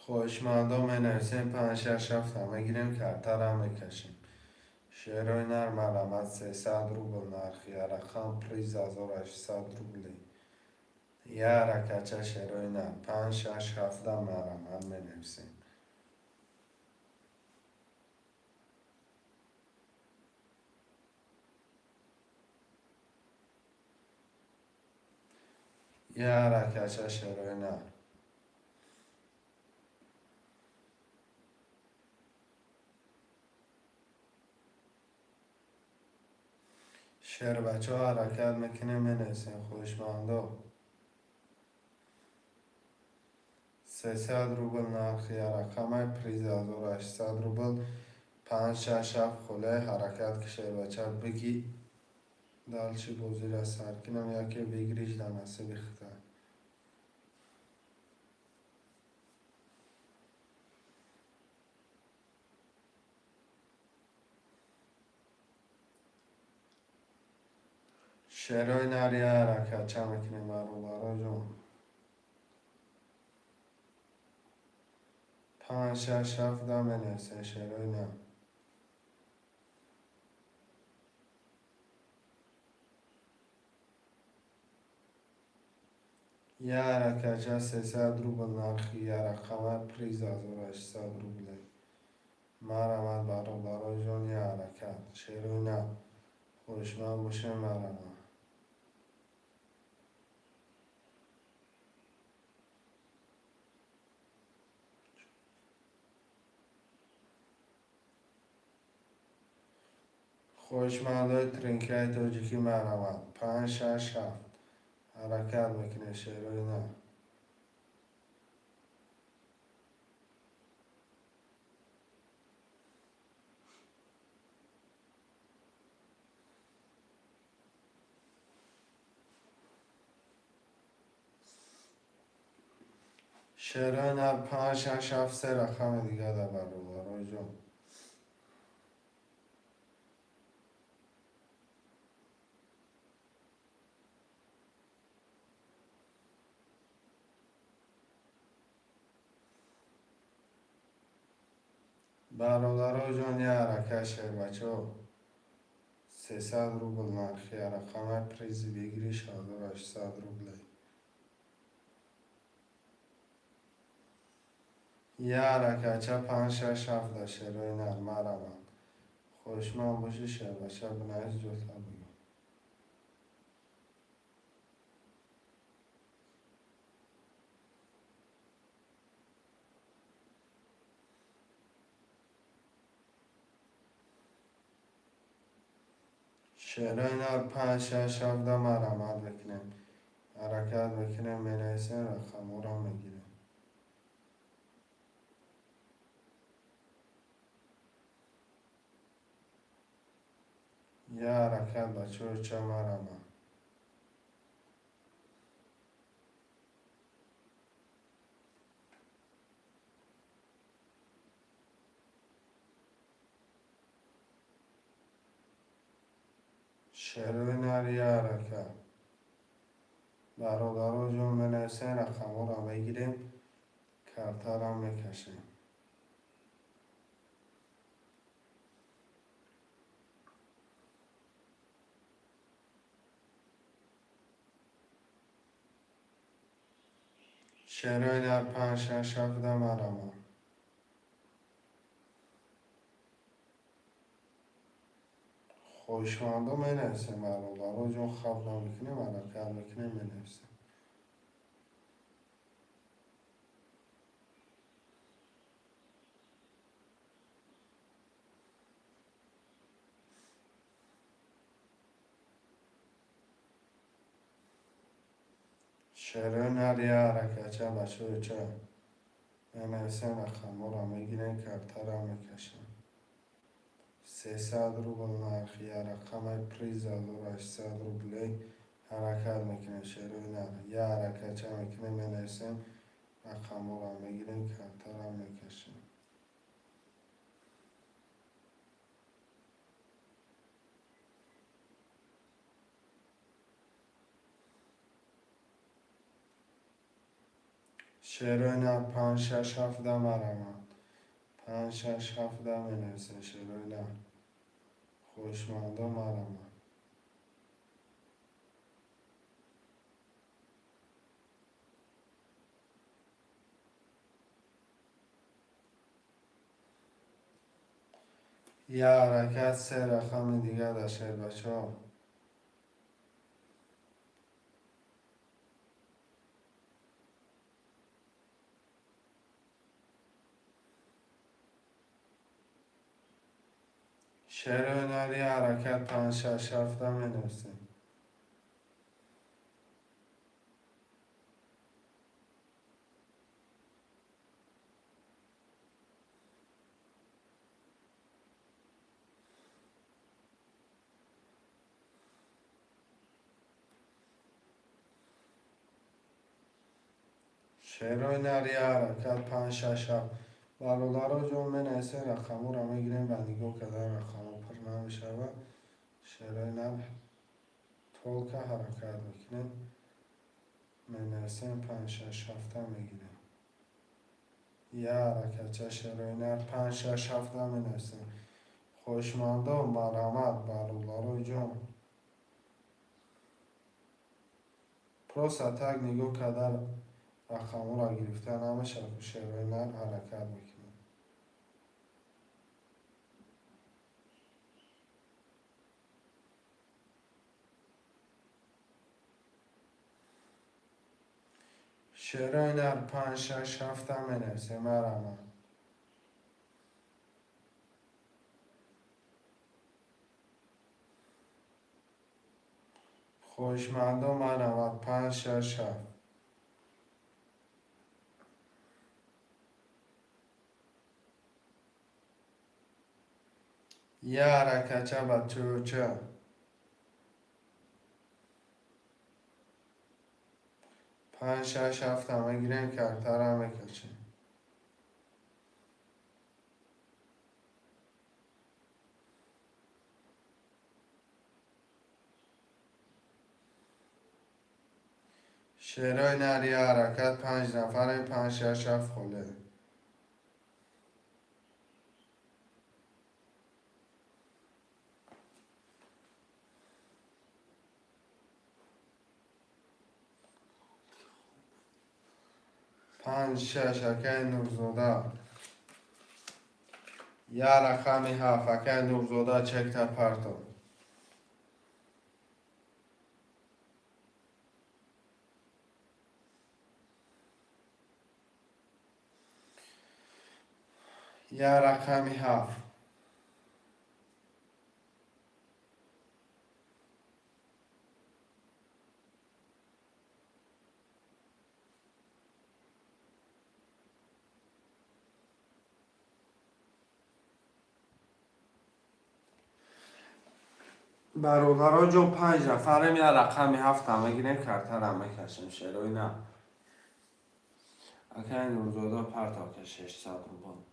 A: خوشمنده مینویسیم 5 6 7 میگیریم کرتر هم میکشیم. شعر هنر مرمت 300 روبل نرخی رقم پریز 1800 روبلی. یه حرکت شعر هنر 5 6 7 مرمت مینویسیم. یه حرکت شعرهای نه. شعر بچه ها حرکت میکنه مینویسن خوشمانده. 300 روبل نرخی رقم پریز 1800 روبل 5-6 خله حرکت که شعر بچه بگی دالچی بوزی را سر کنم یا که بگیریش دانسته بخته. شعرهای نری حرکت چه میکنیم برو جون. 5-6 مینویسن شعرهای نه. یه حرکت 300 روبل نرخی یه رقم پریز 1800 روبله مرمت برای جون. یه حرکت شعرهای نه خوشمند باشه مرمت. خوشمندای ترینکای توجیکی مرمت 5-6 حرکت میکنه شعرهای نه. شعرهای نه 5-6 3 رقم دیگه در برای جون. برادرها جان یه حرکت شعر بچه ها 300 روبل نرخی رقم پریزی بگیری 1800 روبله. یه حرکت 5-6 شعرهای نرمه روان خوشمند باشه شعر بچه بنایز جوتا بگم. شعرهای نر 5-6 مرمت بکنیم حرکت بکنیم مینویسن رقم ها را میگیریم. یه حرکت بچه ها چه مرمت. شعرهای نر یه حرکت برادرها جون مینویسن رقم ها را میگیریم کرتا را میکشیم. شعرهای نر 5-6 مرمت خوشمنده مینویسن برادرها جون خواب نمیکنیم حرکت میکنیم مینویسن. شعرهای نر یه حرکت چه بچه ها چه مینویسن رقم ها را میگیرن کرتا را میکشن. 300 روبل نرخی رقم پریز 1800 روبله حرکت میکنه شعرهای نر یه حرکت چه میکنه مینویسن رقم ها را میگیرن کرتا را میکشن. شعرهای نر 5-6 مرمت 5-6 مینویسن شعرهای نر خوشمنده مرمت. یه حرکت 3 رقم دیگه در شعر بچه ها شعر هنری حرکت 5 6 7 می نویسیم. شعر هنری حرکت 5 6 7 بالولا رو جمع می نویسیم. رقم رو میگیریم و نگاه که در رقم پر نمیشه و شعر هنر طول که حرکت میکنیم می نویسیم 5 6 7 میگیریم. یه حرکت چه شعر هنر 5 6 7 می نویسیم. خوشمانده و مرحمت بالولا رو جمع پروسا تگ نگاه که در رقم را گرفته نمیشه که شعر هنر حرکت میکنیم. شعر هنر 5 6 7 می نویسیم. مرحمت خوشمند و مرحمت 5 6 7 یه حرکت چه بچه و چه 5 6 7 میگیریم کرتر هم میکشیم. شعر هنری حرکت 5 نفر 5 6 7 خوله. پنج شش اکه نورزوده یه رقمی 7 اکه نورزوده چک تا پرتو یه رقمی 7 برادرها جو 5 نفرم یه رقمی 7 میگیریم کرتر هم میکشیم. شعر نه اکه نورزوده پرتو که 600 بود.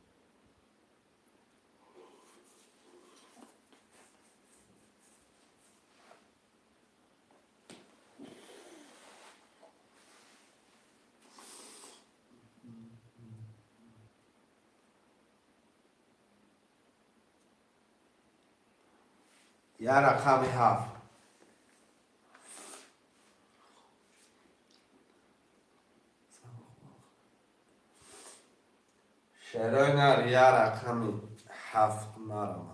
A: یه رقمی 7 شعر نه یه رقمی 7 مرا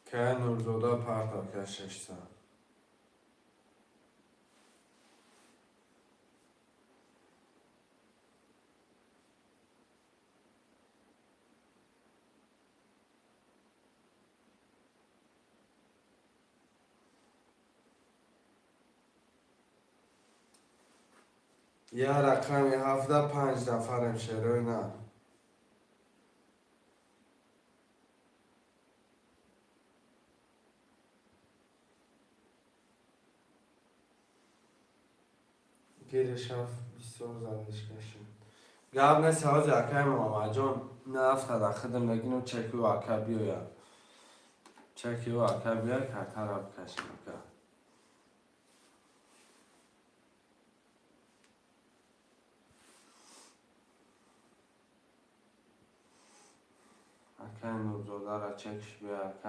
A: که نورزوده پرتو که 600 یه رقمی 7 5 نفرم. شعر نه گیرش هفت 24 زدش کشیم. قبل ساز اکه محمد جان نفت در خدم نگینو چکی و اکه بیاید چکی و اکه بیاید که طرف کشیم اکه نورزوده را چکش بیاید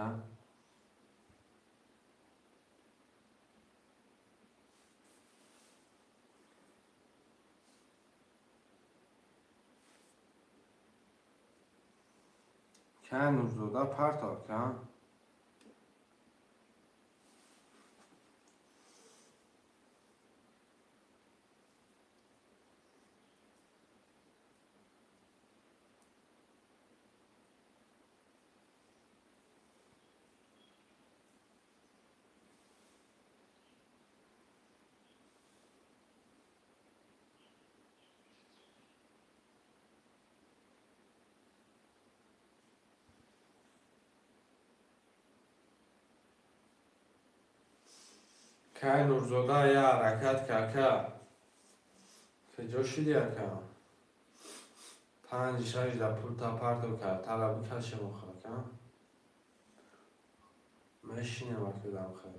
A: که نورزوده پرتاب که که نورزاده یه حرکت که کجا شدی اکا؟ 5 6 در پورتا پرتو کرد طلبی کشه بخواه که مشینم اکدم خیلی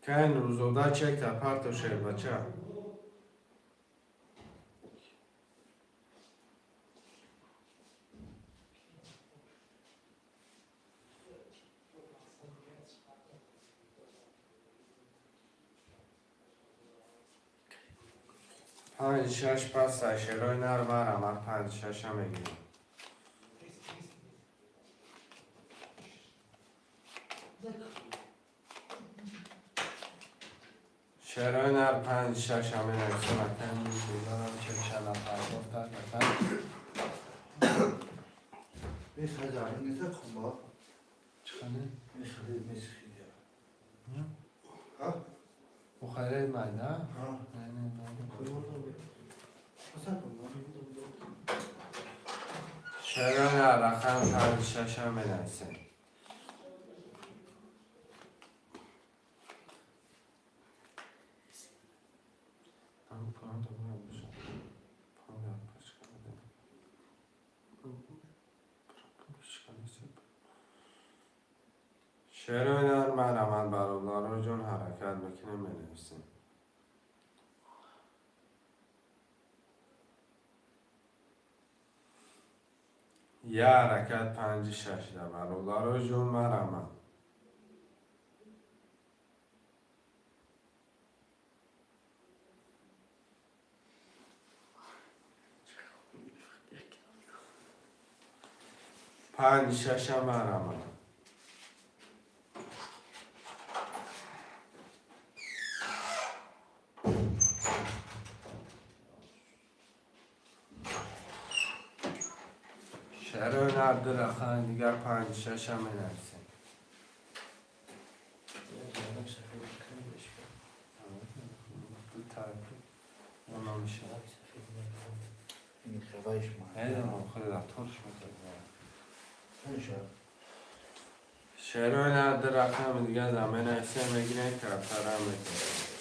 A: که نورزاده چک تا پرتو شد بچه پنج شش پس شیرای نر برم هر 5 6 هم میگیرم شیرای نر 5 6 هم نکسه مکن میگیرم چه چند نفر گفتن
C: میخواد آره نیزه کن
A: چخانه؟
C: میخواد میسخی ها؟
A: بخاره من نه؟
C: ها
A: نه نه
C: اصلا کن
A: شیرای نر رقم 5 6 هم نکسه شعرهای من برادر جون حرکت میکنه مینویسیم یه حرکت 5 6 در برادر جون من 5 6 من شعرهای نرد رقم دیگر 5 6 هم مینویسیم اونا میشه
C: این خوایش ما
A: ایدم خود در ترش میکنه
C: نشه
A: شعرهای نرد رقم دیگر در مینویسیم میگیریم که افترم میکنه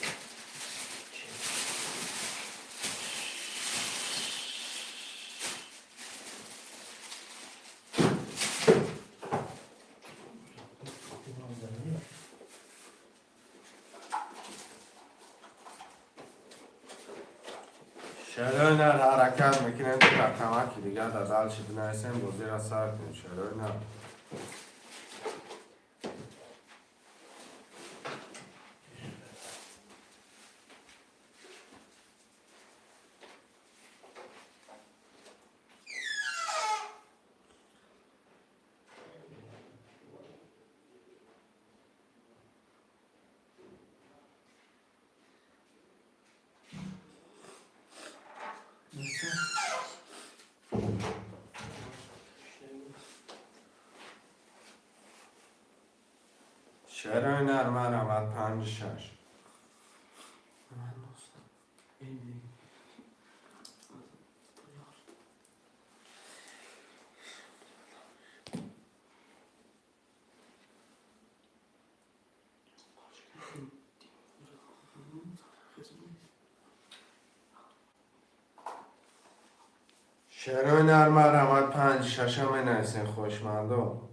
A: شعرهای نر حرکت میکنیم که کمکی دیگر در دلش بنویسیم بازی را سر کنیم شعرهای نر شعرهای نر من 5 6 شعرهای نر من 5 6 هم مینویسیم خوشمندم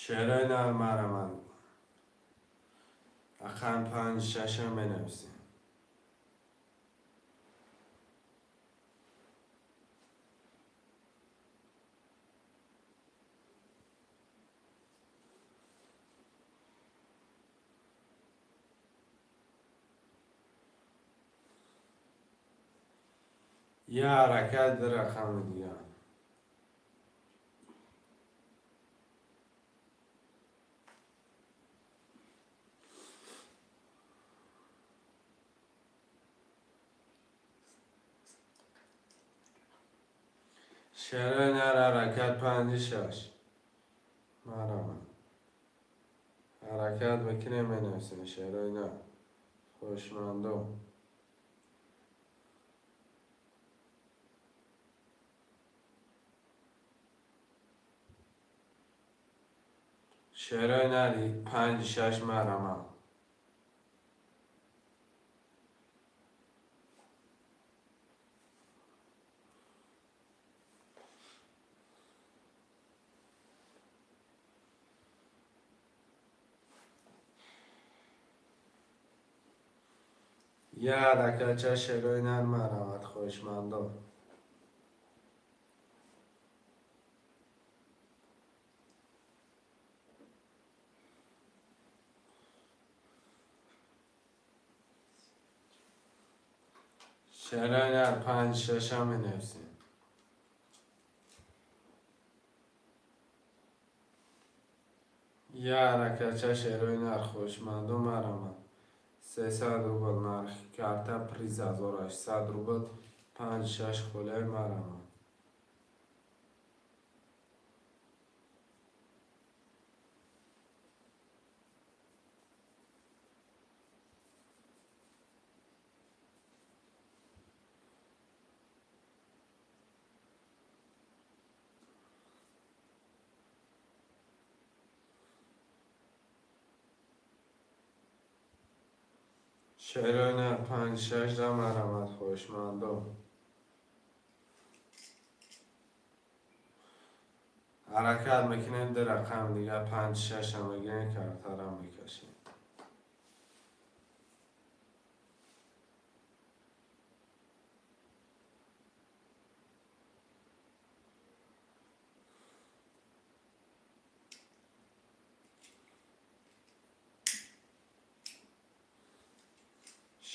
A: شعرهای نر من رقم 5 6 هم مینویسیم یه حرکت به رقم دیگر شعرهای نر حرکت 5-6 مرحبا حرکت بکنه می نویسین شعرهای نر خوشمندم شعرهای نری 5-6 مرحبا یه حرکت چه شعرهای نر مرحبا خوشمندم شعرهای نر 5-6 هم می نویسین یه حرکت چه شعرهای نر خوشمندم مرحبا 300 روبل نرخ کرده پریز 1800 روبل 5-6 خوله مرحبا شعرهای نر 5-6 دا مرحبا خوشمندم حرکت میکنین در رقم دیگه 5-6 هم بگیرین کرتر هم میکشین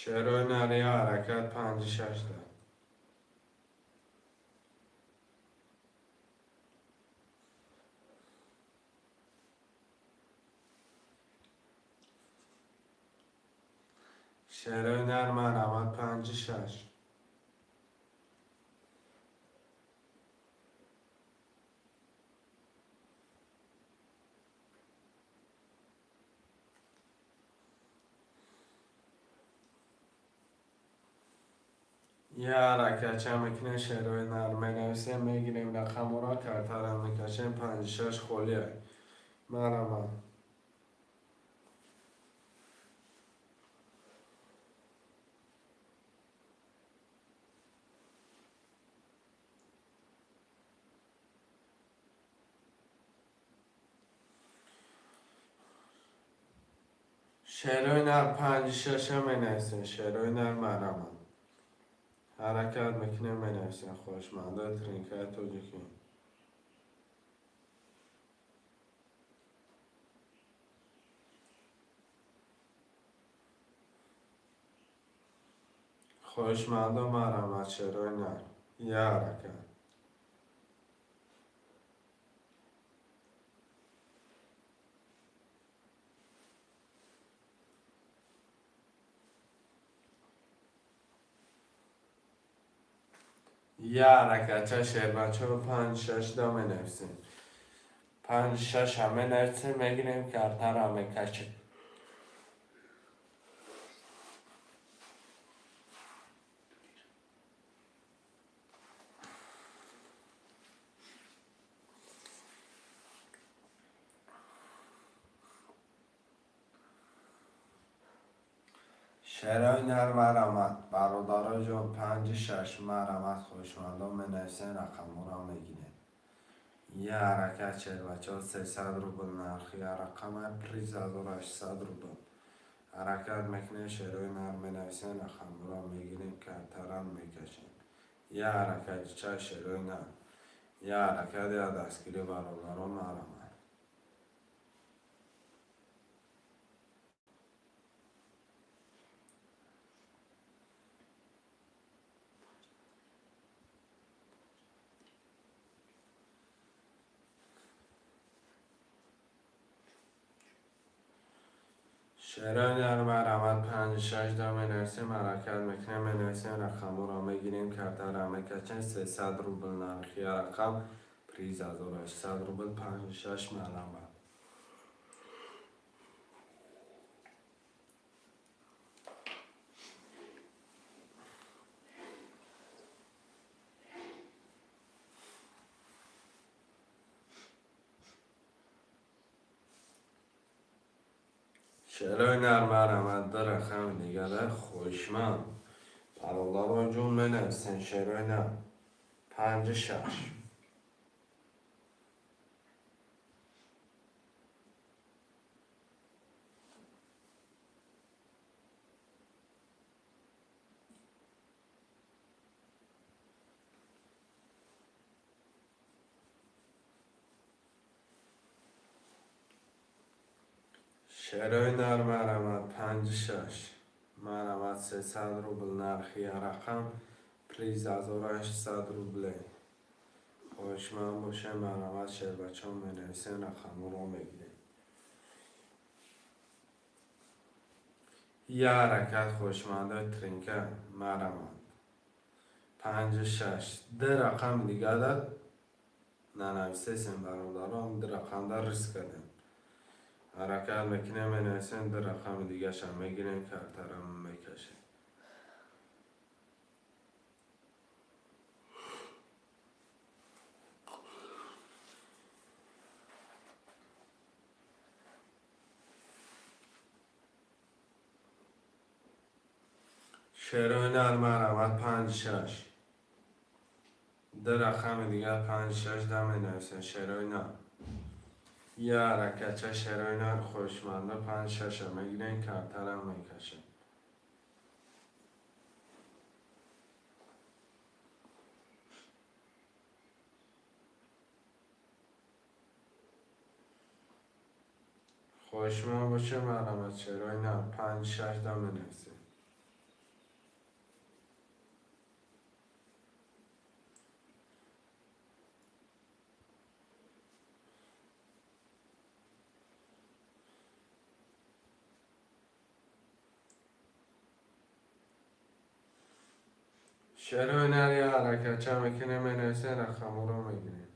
A: شعرهای نر یا حرکت 5-6 دا شعرهای نر مرحبا 5-6 یه حرکت چه میکنه شعرهای نر مینویسیم میگیریم رقم را کرتر هم میکشیم 5-6 خولیه مرحبا شعرهای نر 5-6 هم مینویسیم شعرهای نر مرحبا حرکت میکنه مینویسیم خوشمنده ترینکه توجیکی خوشمنده مرحبا شعرهای نر یه حرکت یه حرکت چه شعر بچه رو 5-6 دا مینویسیم 5-6 هم مینویسیم میگیریم کرتر هم میکشیم شعرهای نر مرحمت برادرای جان 5-6 مرحمت خوشمندم مینویسین رقم را میگیرین یه حرکت شعر بچه ها 300 روبل نرخی رقم پریز 1800 روبل حرکت میکنه شعرهای نر مینویسین رقم را میگیرین کرترم میکشین یه حرکت چه شعرهای نر یه حرکت یا دستگیری برادران مرحمت شعرهای نرم علامت 5 6 دا بنویسیم حرکت میکنیم بنویسیم رقم را میگیریم کرده را میکشیم 300 روبل نرخی رقم پریز 1800 روبل 5 6 علامت شعرهای نرم علامت در رقم دیگه ده خوشمند برالله را جون بنویسیم شعرهای نرم 5 6 شعرهای نرم علامت 5 6 علامت 300 روبل نرخی رقم پلیز 1800 روبله خوشمند باشه علامت شعر بچه ها بنویسین رقم رو میگیریم یه حرکت خوشمنده ترینکه علامت 5 6 ده رقم دیگه ده ننویسه سیم برادران ده رقم ده ریسک کردیم حرکت میکنیم بنویسیم ده رقم دیگه شم میگیریم که احترام میکشیم شعرهای نرم علامت 5 6 ده رقم دیگه 5 6 ده بنویسیم شعرهای نرم یه حرکت چه شعرهای نرم خوشمنده 5 6 میگیریم که احترام میکشیم خوشمند باشه علامت شعرهای نرم 5 6 ده بنویسیم شعرهای نرم یه حرکت چه میکنیم بنویسیم رقم رو میگیریم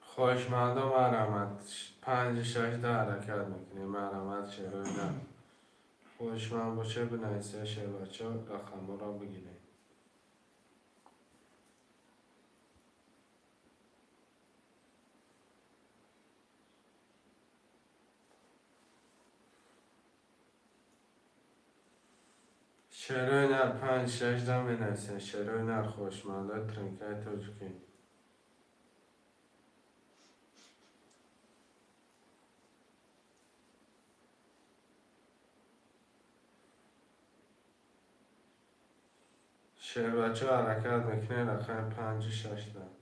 A: خوشمندم علامت 5 6 ده حرکت میکنیم علامت شعرهای نرم خوشمند باشه بنویسیم شعر بچه ها رقم رو بگیریم شعرهای نر 5 6 ده بنویسیم شعرهای نر خوشمنده ترینکه تاجیکی شعر بچه ها حرکت میکنه رقم 5 6 ده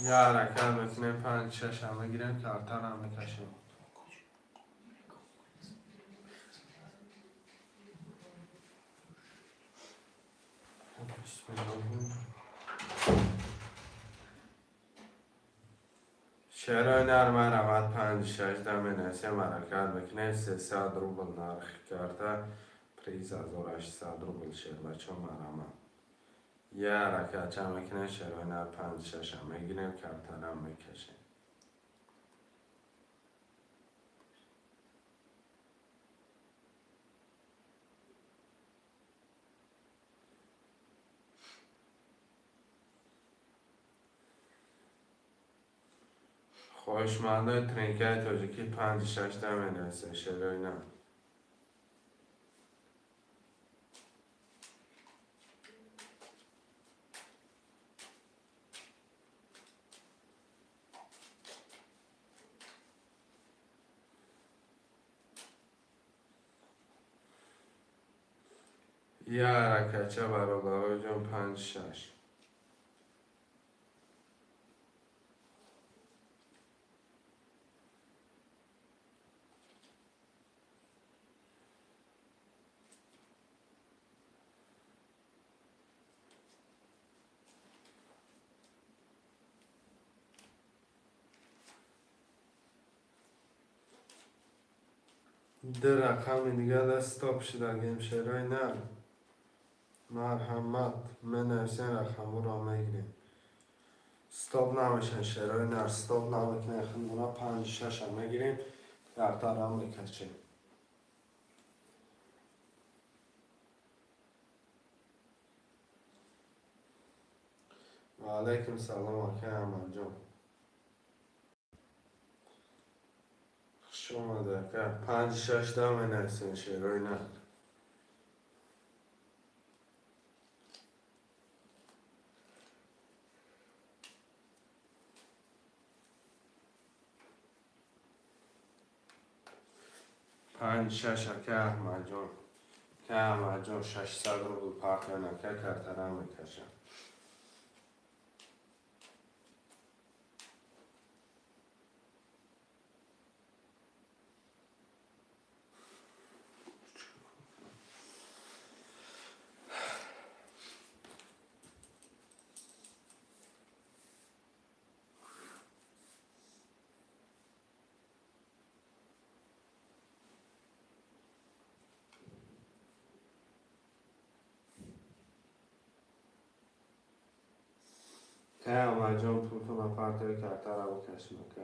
A: یه حرکت میکنیم 5 6 هم بگیریم که ارتر هم میکشیم بسم الله. شعرهای نرم علامت 5 6 ده بنویسیم حرکت میکنه 300 روبل نرخ کرده پریز 1800 روبل شعر بچه هم علامت یه حرکت چه میکنه شعرهای نرم 5 6 هم میگیریم که ارتر هم میکشیم خوشمنده ترینکه تاجیکی 5 6 ده بنویسیم شعرهای نرم یه حرکت چه برادرای جون 5 6 ده رقم دیگه ده استاپ شده گیمشرای نه مرحمت من نفسین رقم را میگیریم استاپ نمیشن شرای نه استاپ نمیکنه خندونا 5-6 هم میگیریم کارتا را میکشیم و علیکم سلام آقای احمد جان خوش اومده که 5-6 تا می نفسین شرای نه 5-6 که احمد جان که احمد جان 600 رو بود پاکه نکه کارتا را میکشم که احمد جان پولتون پارتای کارتا را بکشم که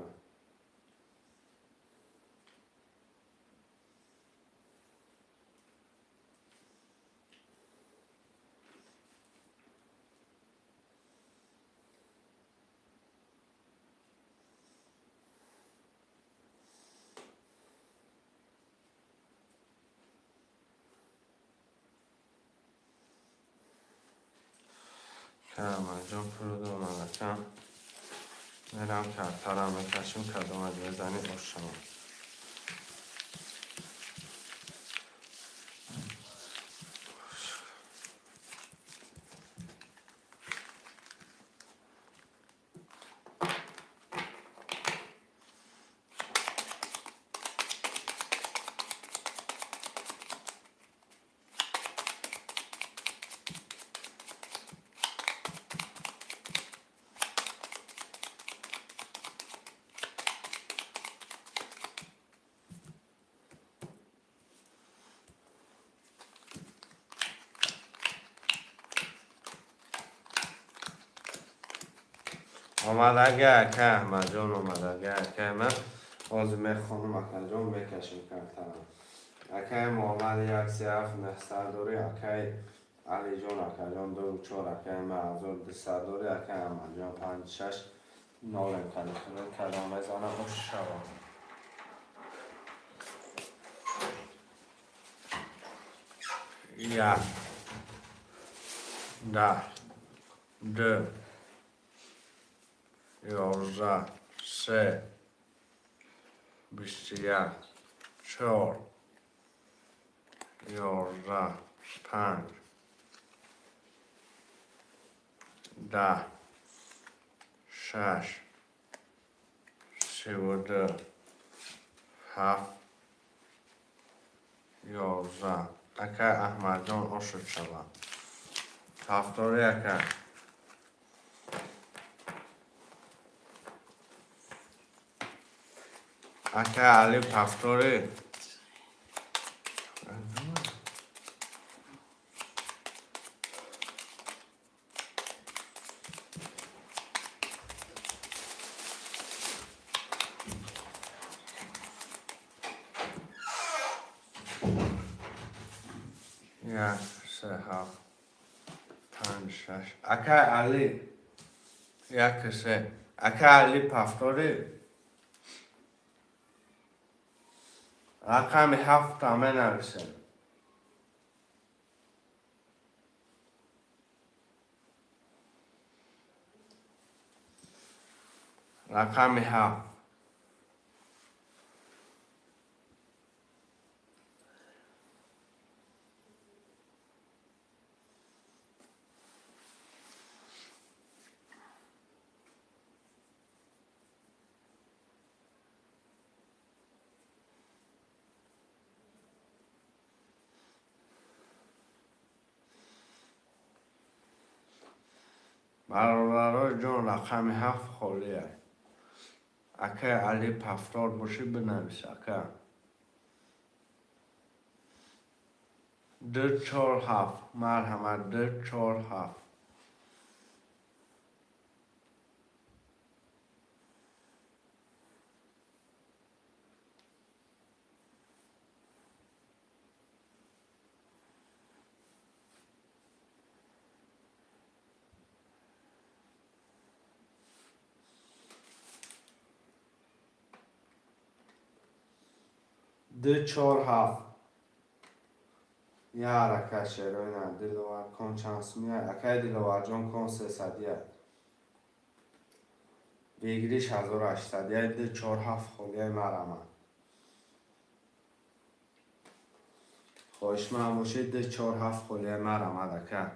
A: احمد جان پول دو ملکم میرم کارتا را میکشم که دومت بزنی باشم آمدگه که احمد جان آمدگه که من آزمه خانم اکا جان بکشم کارتا اکه محمد 137 داری اکه علی جان اکا جان 2-4 اکه معذور 200 داری اکه احمد جان 5-6 نالم کنه کلام ازانه خوش شوام 1 10 2 11 3 21 4 11 5 10 6 32 7 11 اکه احمد جان آشد شود هفتاری اکه اکه علی هفتاری یک 3 7 5 6 اکه علی 1 3 اکه علی هفتاری رقم 7 همه نرسه رقم 7 برادرای جان رقم 7 خالیه اکه علی هفتاد باشی بنویس اکه ده 4 7 مرحمت ده 4 7 ده 4 7 یه حرکت شعرهای نه دلوار کن چانس میه اکای دلوار جان کن 300 بگیریش 1800 یه ده 4 7 خولیه مرمه خوش من باشید ده 4 7 خولیه مرمه دکه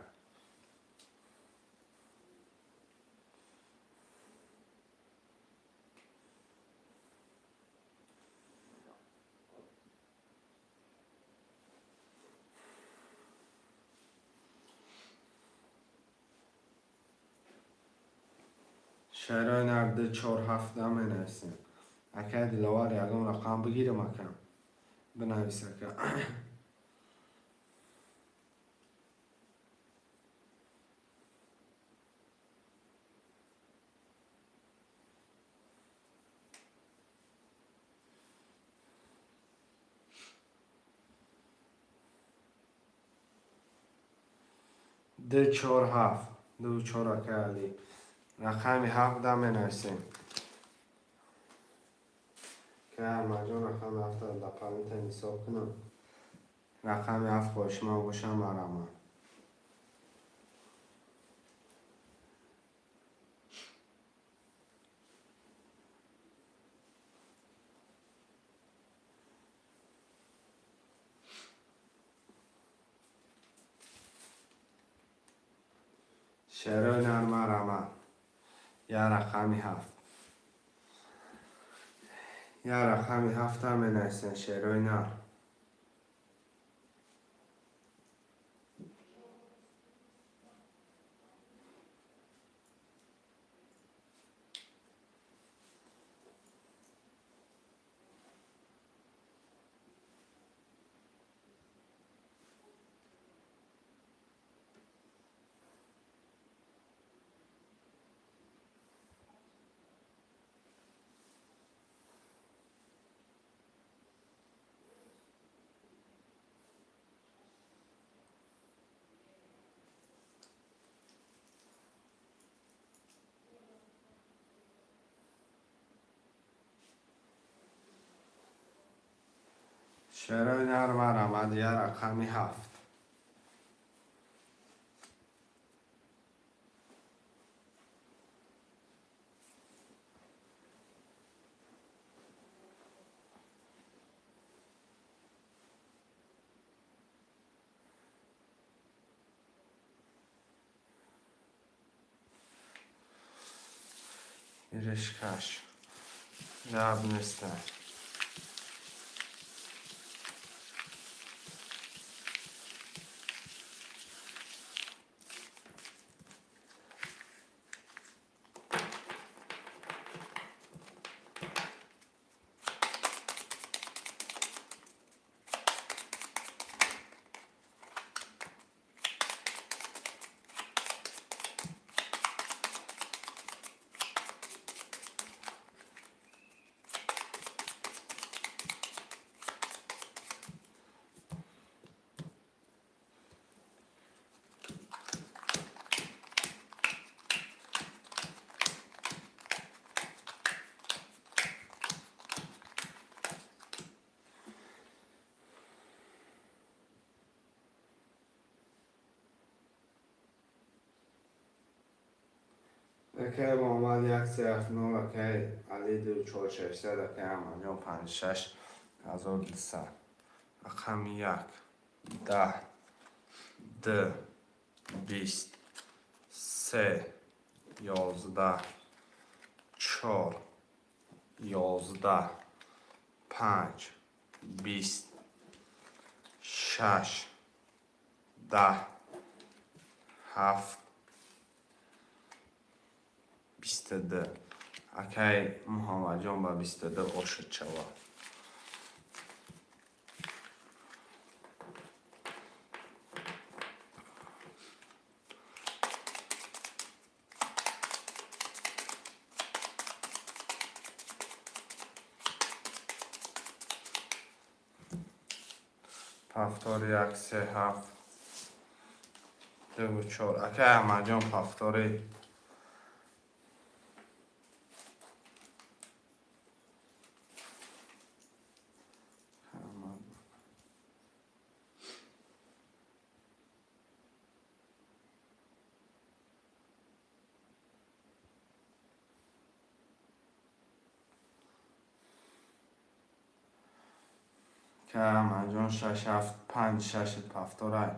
A: شعرهای نرده 4 7 می نویسیم اکای دلوار یکم رقم بگیرم اکم بنویس اکا ده 4 7 دو 4 اکای رقمی 7 می نویسیم که مجان رقم 7 لپنی تا حساب کنم رقمی 7 خوش ما باشم مرمه شعرهای نرمه رمه یه رقمی 7 یه رقمی 7 هم نویسن شعرهای نرم شعرهای نرمه رمه یه رقمی 7 ایرش کش لب نیستن اکای محمد 1 3 7 9 اکای علی 2 4 6 3 اکای امانیان 5 6 1200 رقم 1 10 2 20 3 11 4 11 5 20 6 10 7 22 اکای محمد جان با 22 اوشد چوا پفتار یک سه هفت دو چهار اکه احمد جان پفتاری که احمد جان شش هفت پنج شش پفتاره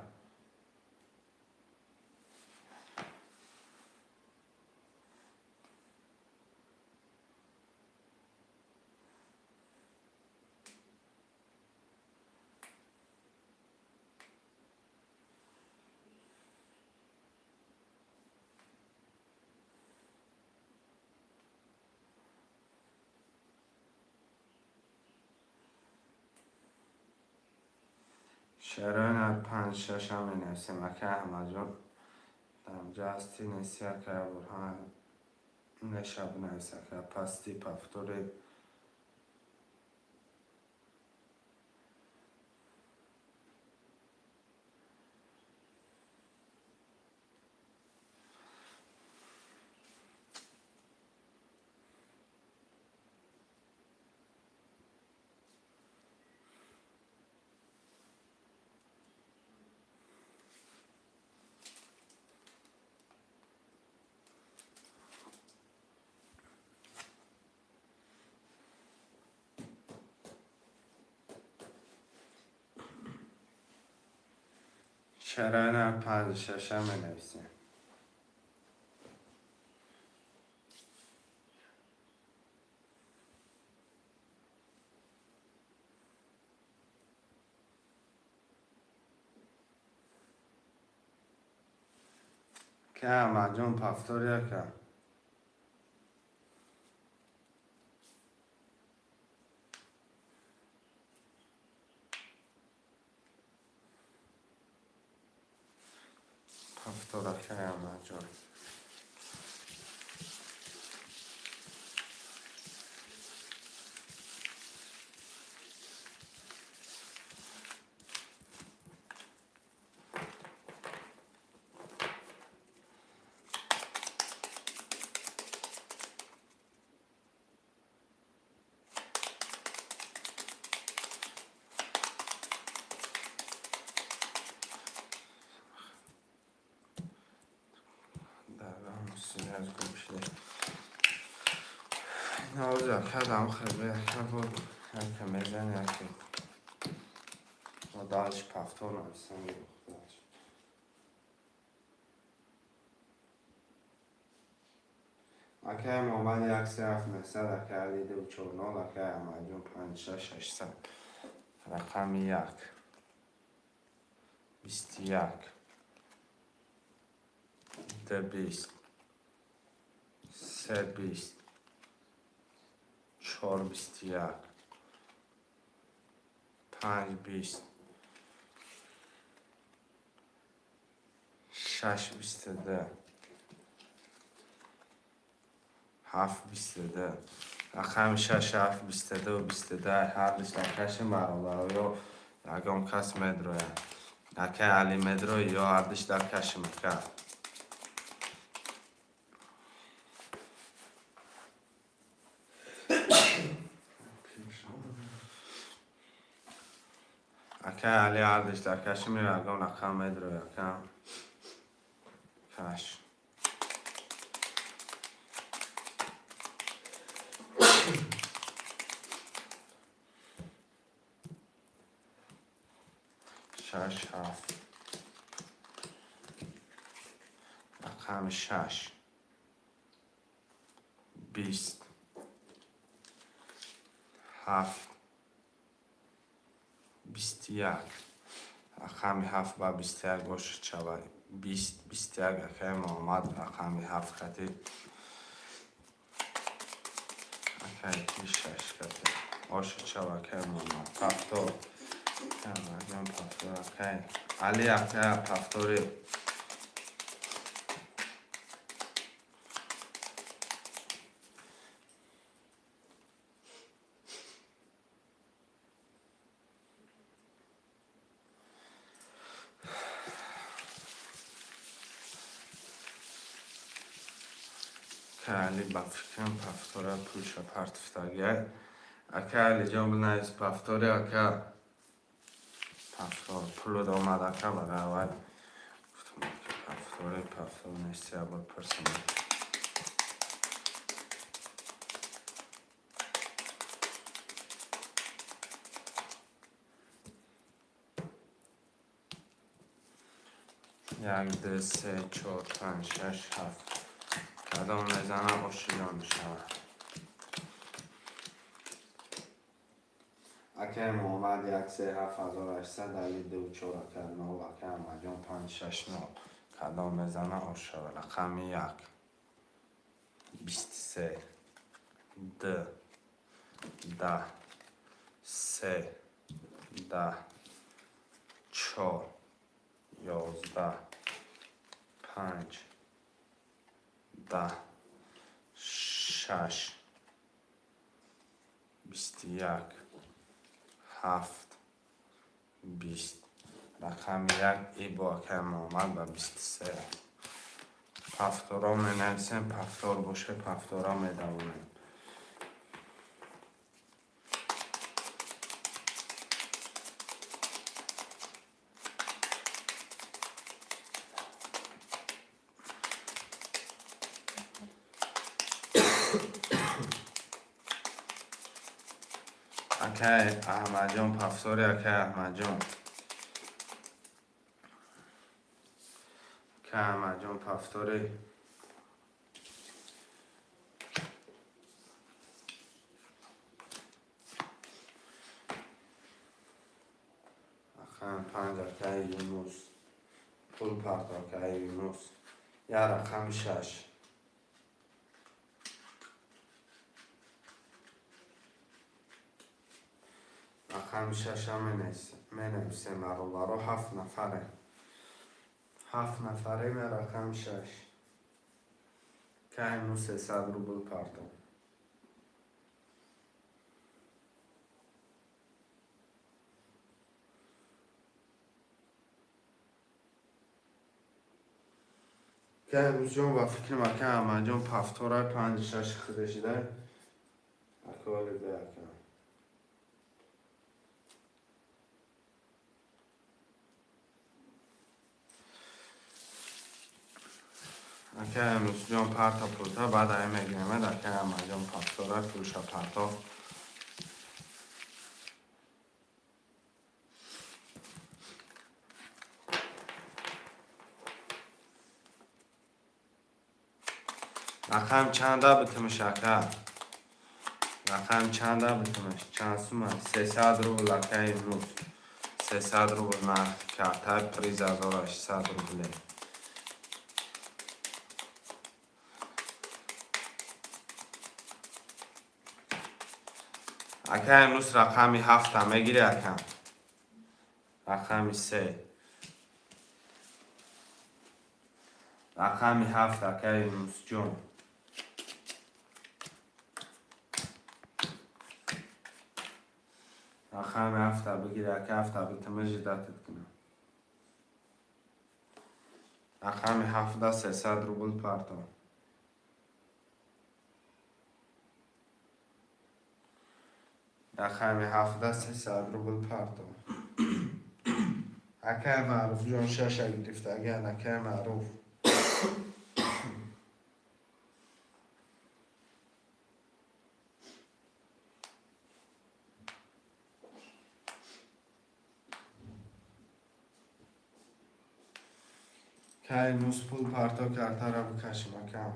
A: شرایط پنج شش هم می نویسیم اکه احمد جان دم جاستی نیستی که برهان نشب نویسه که پستی پفتوری شرایط پنج شش هم می نویسیم که احمد جان پفتوری که پفتوره که احمد جان از گوشه نوزا کدام خیلی که بود که میزن یکی و دالش پفتور نویسم اکه محمد یک سه هفت نسد اکه علی دو چور نال اکه احمد جون پنج شش هشتصد رقم یک بیست یک ده بیست سه بیست چهار بیست یک پنج بیست شش بیست ده هفت بیست ده رقم شش هفت بیست ده و بیست ده هر بیست کش برابر یا یکم کس مدروی اکه علی مدروی یا هردش در کش مکر اکه علی هردش در کش میره اگم رقم مدروی اکم کش شش هفت رقم شش بیست هفت بیست یک رقم هفت با بیست یک باشه چوه بیست یک اکه محمد رقم هفت کتی اکه تی شش کتی باشه چوه اکه محمد پفتور جان پفتور اکه علی اکه پفتوری علی با فکرم پفتوره پولش پرت افتاده. اکا علی جان بنایست پفتوره اکا پفتور پولو دا اومد اکا برای اول گفتم که پفتور نیستی اول پرسیم. یک دو سه چهار پنج شش هفت کدام میزنه آشیان شود. اکه محمد یک سه هفت هزار هشتصد علی دو چهار اکه نو اکه مجان پنج شش نو کدام میزنه آش شود. رقم یک 23 ده 3 10 4 11 5 10 6 21 7 20 رقم یک ای با که محمد و 23 پفتورا می نویسیم پفتور باشه پفتورا می دوانیم. اکه احمد جان پفتوری اکه احمد جان که احمد جان پفتوری اخم پنج اکه یونوس پول پرت اکه یونوس یا رقم 6 رقم 6 هم می نویسیم برو 7 نفره 7 نفره می رقم 6 که اینو 300 روبل پردم. که امروز جان با فکر مکه همه جان پفتوره 5-6 خودشیده اکوالی ده اکم اکه امروز جان پرتا پولتا بعد همه گیرمه اکه همه جان پفتوره پولشا پرتا رقم چنده بتمش اکه رقم چنده بتمش چند سومه 300 روبل اکه امروز 300 روبل نرخ کرده پریز 1800 روبله اکه امروز رقمی 7 هم میگیری اکه رقمی 3 رقمی 7 اکه امروز جون رقم 7 بگیری اکه 7 بتمه جدتت کنم رقمی 7 300 روبل پرتا رقمی 7 300 روبل پرتا اکه معروف جان 6 گرفته اگر اکه معروف که اینوز پول پرتا کرده را بکشیم اکم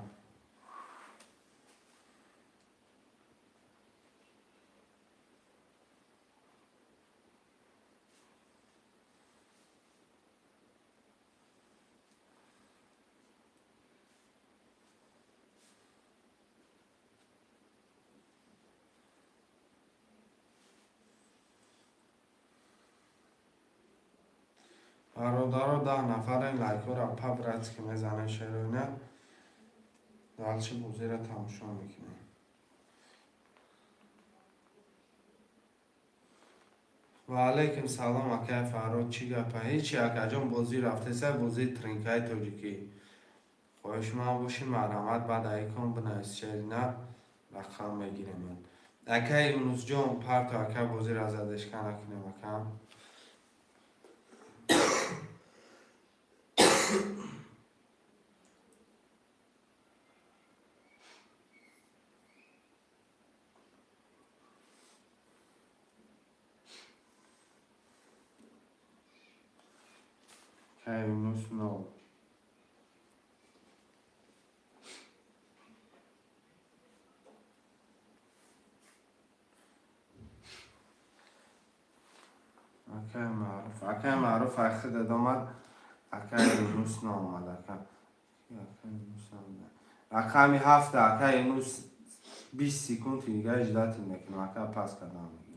A: برادر 10 نفر این لایکو را پا برد که میزنه شروعنه دالچه بوزی را تماشا میکنه و علیکم سلام اکه فراد چی گپه هیچی اکه جان بازی رفته سه بازی ترینکای توجیکی خواهش ما باشی مرحمت بعد ایکون بنویس شعر نه رقم میگیریم اکه یونس جان پرت اکه بازی را زدش کنه کنیم اکم اکه یونس نو اکه معروف اخی داد آمد اکه یونس نو آمد اکه همی هفته اکه یونس 20 سکوند دیگه اجداتی میکنم اکه پس کدام میگم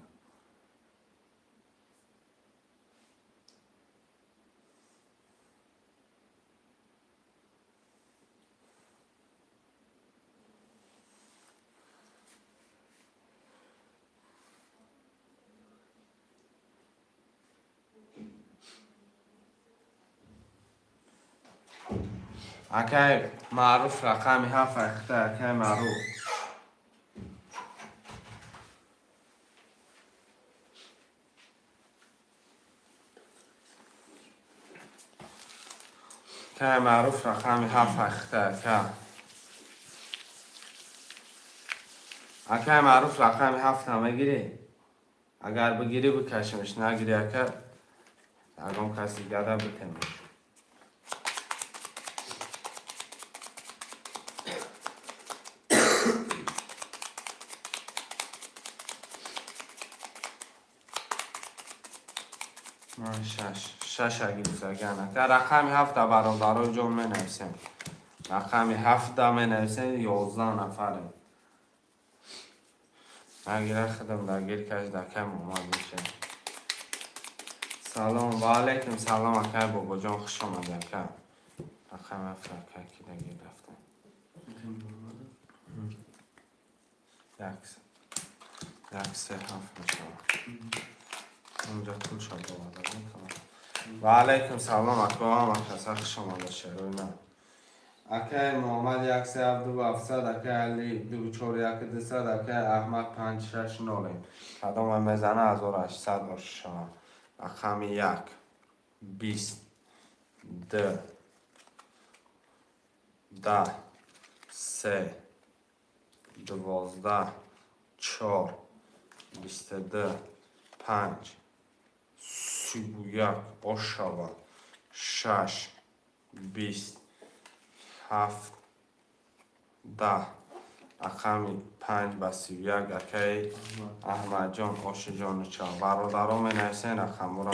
A: اکه معروف رقمی هفت اخته اکه معروف که معروف رقمی هفت اخته اکه معروف رقمی هفت همه گیری اگر بگیری بکشمش نگیری اکه اگم کسی گده بتمش من شش اگه بزرگن اکه رقمی هفت برادرای جون می نویسیم رقمی هفت می نویسیم 11 نفریم اگر خودم درگیر کش دکم اومد میشه سلام و علیکم سلام اکه بابا جان خوش آمده اکه رقم هفت اکه کی درگیر رفته یک سه هفت میشه اونجا طول شد بابا و علیکم سلام اکه اکه سر خوش آمده شروع نه اکه محمد یک سه هفت دو هفتصد اکه علی دو چور یک دوصد اکه احمد پنج شش نولیم کدام میزنه 1800 باشه شما رقم یک 20 ده 10 سه 12 4 22 5 31 آشاوا 6 20 7 10 رقم 5 به 31 اکه احمد جان آش جان چا برادرها می نویسین رقم را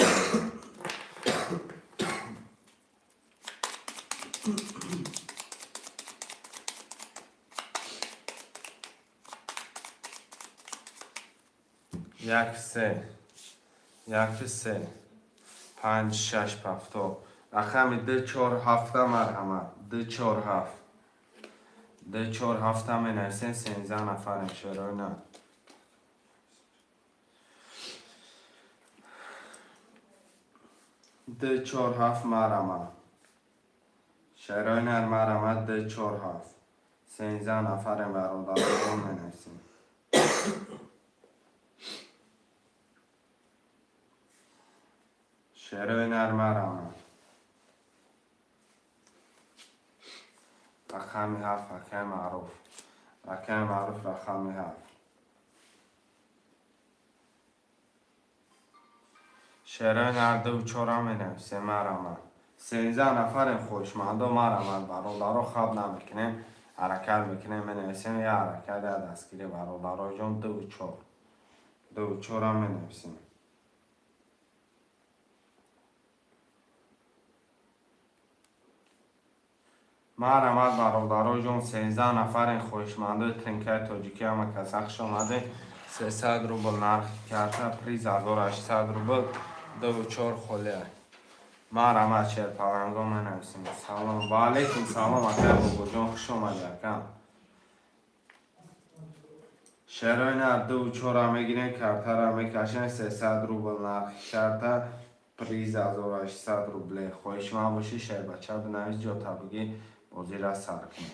A: یک سه 5 6 هفته رقم 2 4 هفته مرحمت 2 4 هفت 2 4 هفته می نویسین 13 نفر شروع نه 2 4 هفت مرحمت شروع نه مرحمت 2 4 هفت 13 نفر برادر می نویسین شعر نرمرم رقم هفت رقم معروف رقم هفت شعر نرده و چورا می نویسه مرمه 13 نفر خوشمند و مرمه برادرها خواب نمیکنیم حرکت میکنیم می نویسیم یه حرکت دستگیری برادرها جان دو و چورا می نویسیم مرحمت برادرای جان 13 نفر خوشمنده تنکه تاجیکی هم کسخش آمده 300 روبل نرخ کرده پریز 1800 روبل 2 و 4 خوله مرحمت شیر پاونگا من نویسیم سلام و علیکم سلام اکر بابا جان خوش آمده اکم شیرای نر 2 و 4 هم میگیرین کرده را میکشن 300 روبل نرخ کرده پریز 1800 روبله خواهش من باشی شیر بچه بنویس جا تا بگی بازی را سر کنیم.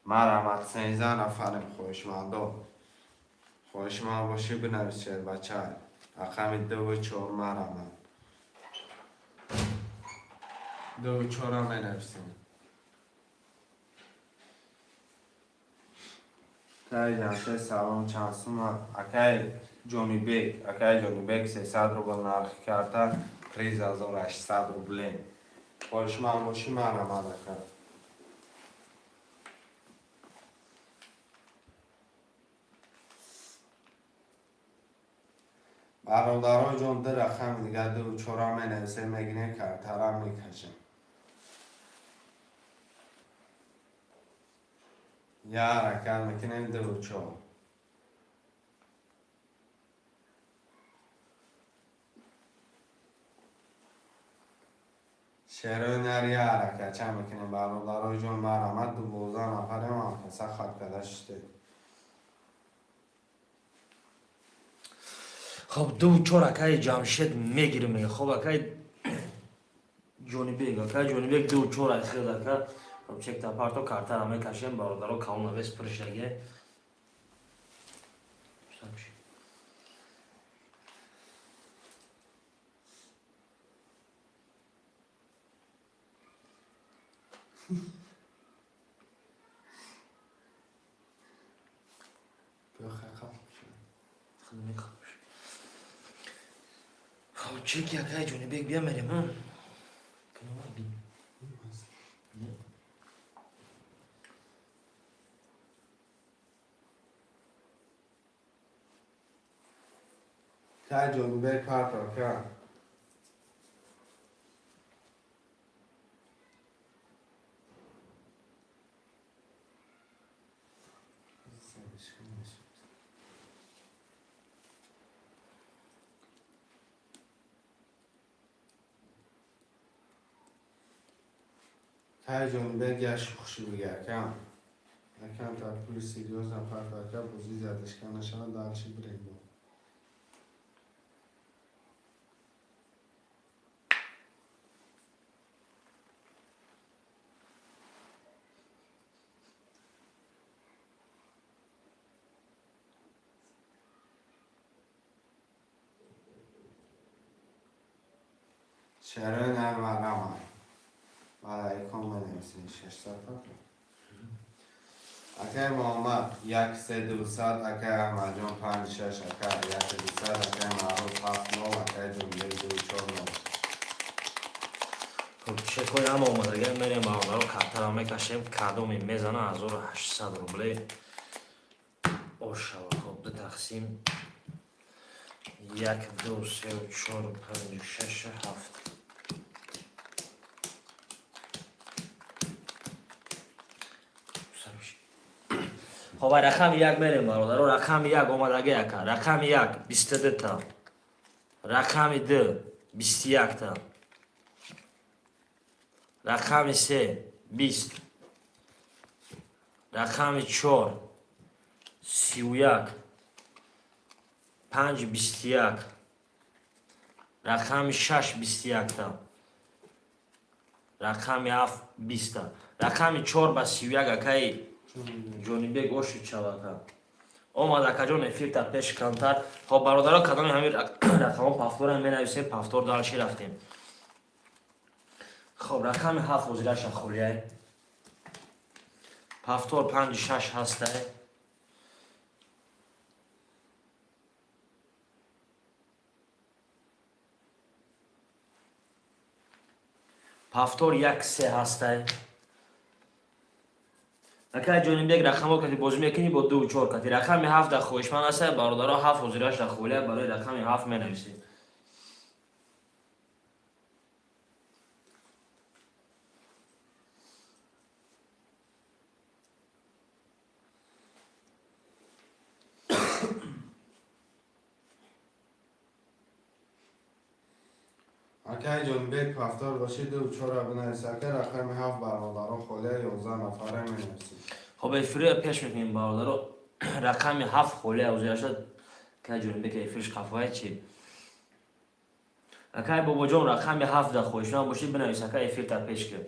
A: مرحمت 13 نفریم خوشمند باشی بنویس شعر بچه های. رقم 2 و 4 مرحمت 2 و 4 هم بنویسیم. اکای جمشه سلام چند سوم اکای جونی بیگ 300 روبل نرخ کرده 3800 روبله خوشمند باشی مرحمت اکای. برادرای جان در رقم دیگه 2 و 4 هم بنویسیم میگیریم کرتر هم میکشیم. یا حرکت میکنیم 2 و 4. شعرهای نری حرکت چه میکنیم برادرای جان مرحمت 12 نفریم هم کسا خط کده شده.
D: خب 2 و 4 اکای جمشید میگیریم. خب اکای جونی بیگ 2 و 4 اخیر اکا خب چک تا پارتو کارتر هم میکشیم برادرها کاملا بس پرشگه. خب چک اکای جونی بیگ بیا میریم ها.
A: که جون بیگ پرتا که جون بیگ گشت خوشی بگه کم یکم تا پولی سیریوز هم پرتا که بوزی زیادش که نشانه دارشی بریم. شعرهای نر مرم بعد ایکون بنویسین 600 اکای محمد 1 3 200 اکای احمد جان 5 6 اکای 1 200 اکای معروف 7 9 اکای جمله 2 4 9.
D: خب چکای هم آمدگه میریم برادرها کارتر هم میکشیم کادومی میزنه 1800 روبله باشه. خب 2 تقسیم 1 2 3 4 5 6 7. خب رقم 1 میریم برادرها. رقم 1 آمدگه اکا. رقم 1 22 تا. رقم 2 21 تا. رقم 3 20. رقم 4 31. 5 21. رقم 6 21 تا. رقم 7 20 تا. رقم 4 با 31 اکای جونی بیگ اوشو چواکا اومد اکا جون افیر تا پیش کانتر. خب برادرها کدام همین رقم پافتور هم بنویسیم پافتور دالشی رفتیم. خب رقم 7 وزیرش خولیه پافتور 5 6 هسته. پافتور 1 3 هسته. اکای جونی بیگ رقم کتی بازی میکنی با 2 و 4 کتی. رقم 7 در خوشمند است برادرها 7 وزیرش در خولیه برای رقم 7 مینویسیم.
A: اکای جون بیگ پافتور باشی 2 و 4 بنویس اکای رقم 7 برادران خوله 11 نفره بنویسیم.
D: خب افری پیش میکنیم برادرها رقم 7 خولیه وزیرش که جونی بیگ افریش خفای چی اکای بابا جون رقم 7 در خوشمند باشی بنویس اکای افیر تا پیش کرد.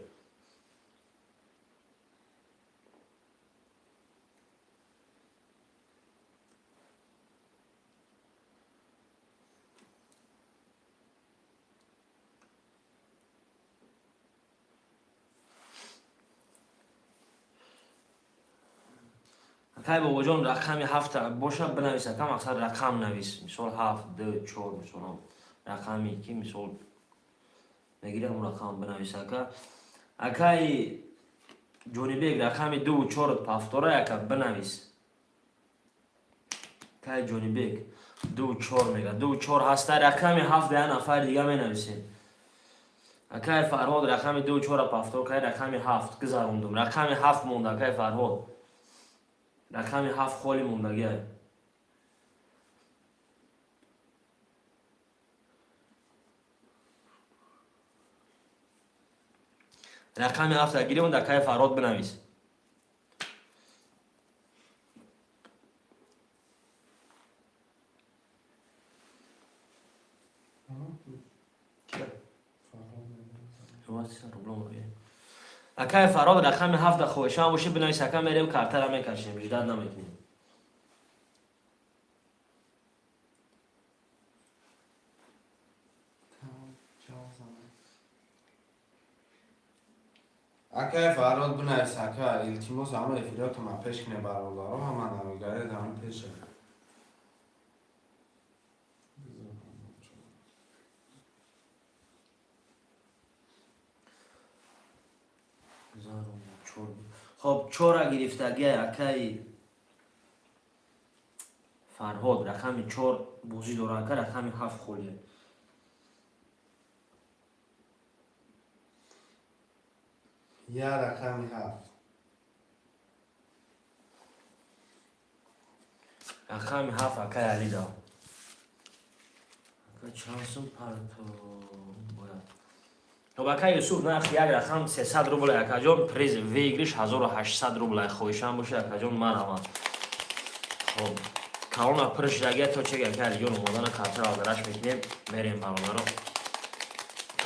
D: акай бобоҷон рақами 7 боша бинавис, ака мақсад рақам навис. Мисол 7, 2, 4 мисол рақами ки мисол мегирам рақам бинавис ака. Акай Ҷонибек рақами 2 4 пафтора ака бинавис. Акай Ҷонибек 2 4 мега 2 4 ҳаста рақами 7 я нафар дига менависем. Акай Фарҳод рақами 2 4 пафтор кай рақами 7 гузарондум. Рақами 7 монда акай Фарҳод. Рақами 7 холи мондагия. Рақами 7 гирем да акай Фарҳод бинавис. акай Фарҳод рақами 7 хоҳишам боши бинавис, ака мерем картара мекашем, жидат намекунем.
A: Акай Фарҳод бинавис ака илтимос ҳама эфиротама пеш кине бародаро ҳама намегаред ҳама пеша. خب 4 گرفتگی اکای فرهاد رقم 4 بازی داره اکا رقم 7 خولیه. یا رقم 7
D: رقم 7 اکای علی دا اکا چانسون پرتو باید خب اکای یوسف نرخ یک رقم 300 روبل اکا جان پریز ویگریش 1800 روبل خویشان باشه اکا جان من هم خب کلون پرش جگه تا چه اکا علی جان اومدن کارتر آدرش میکنیم بریم برامه رو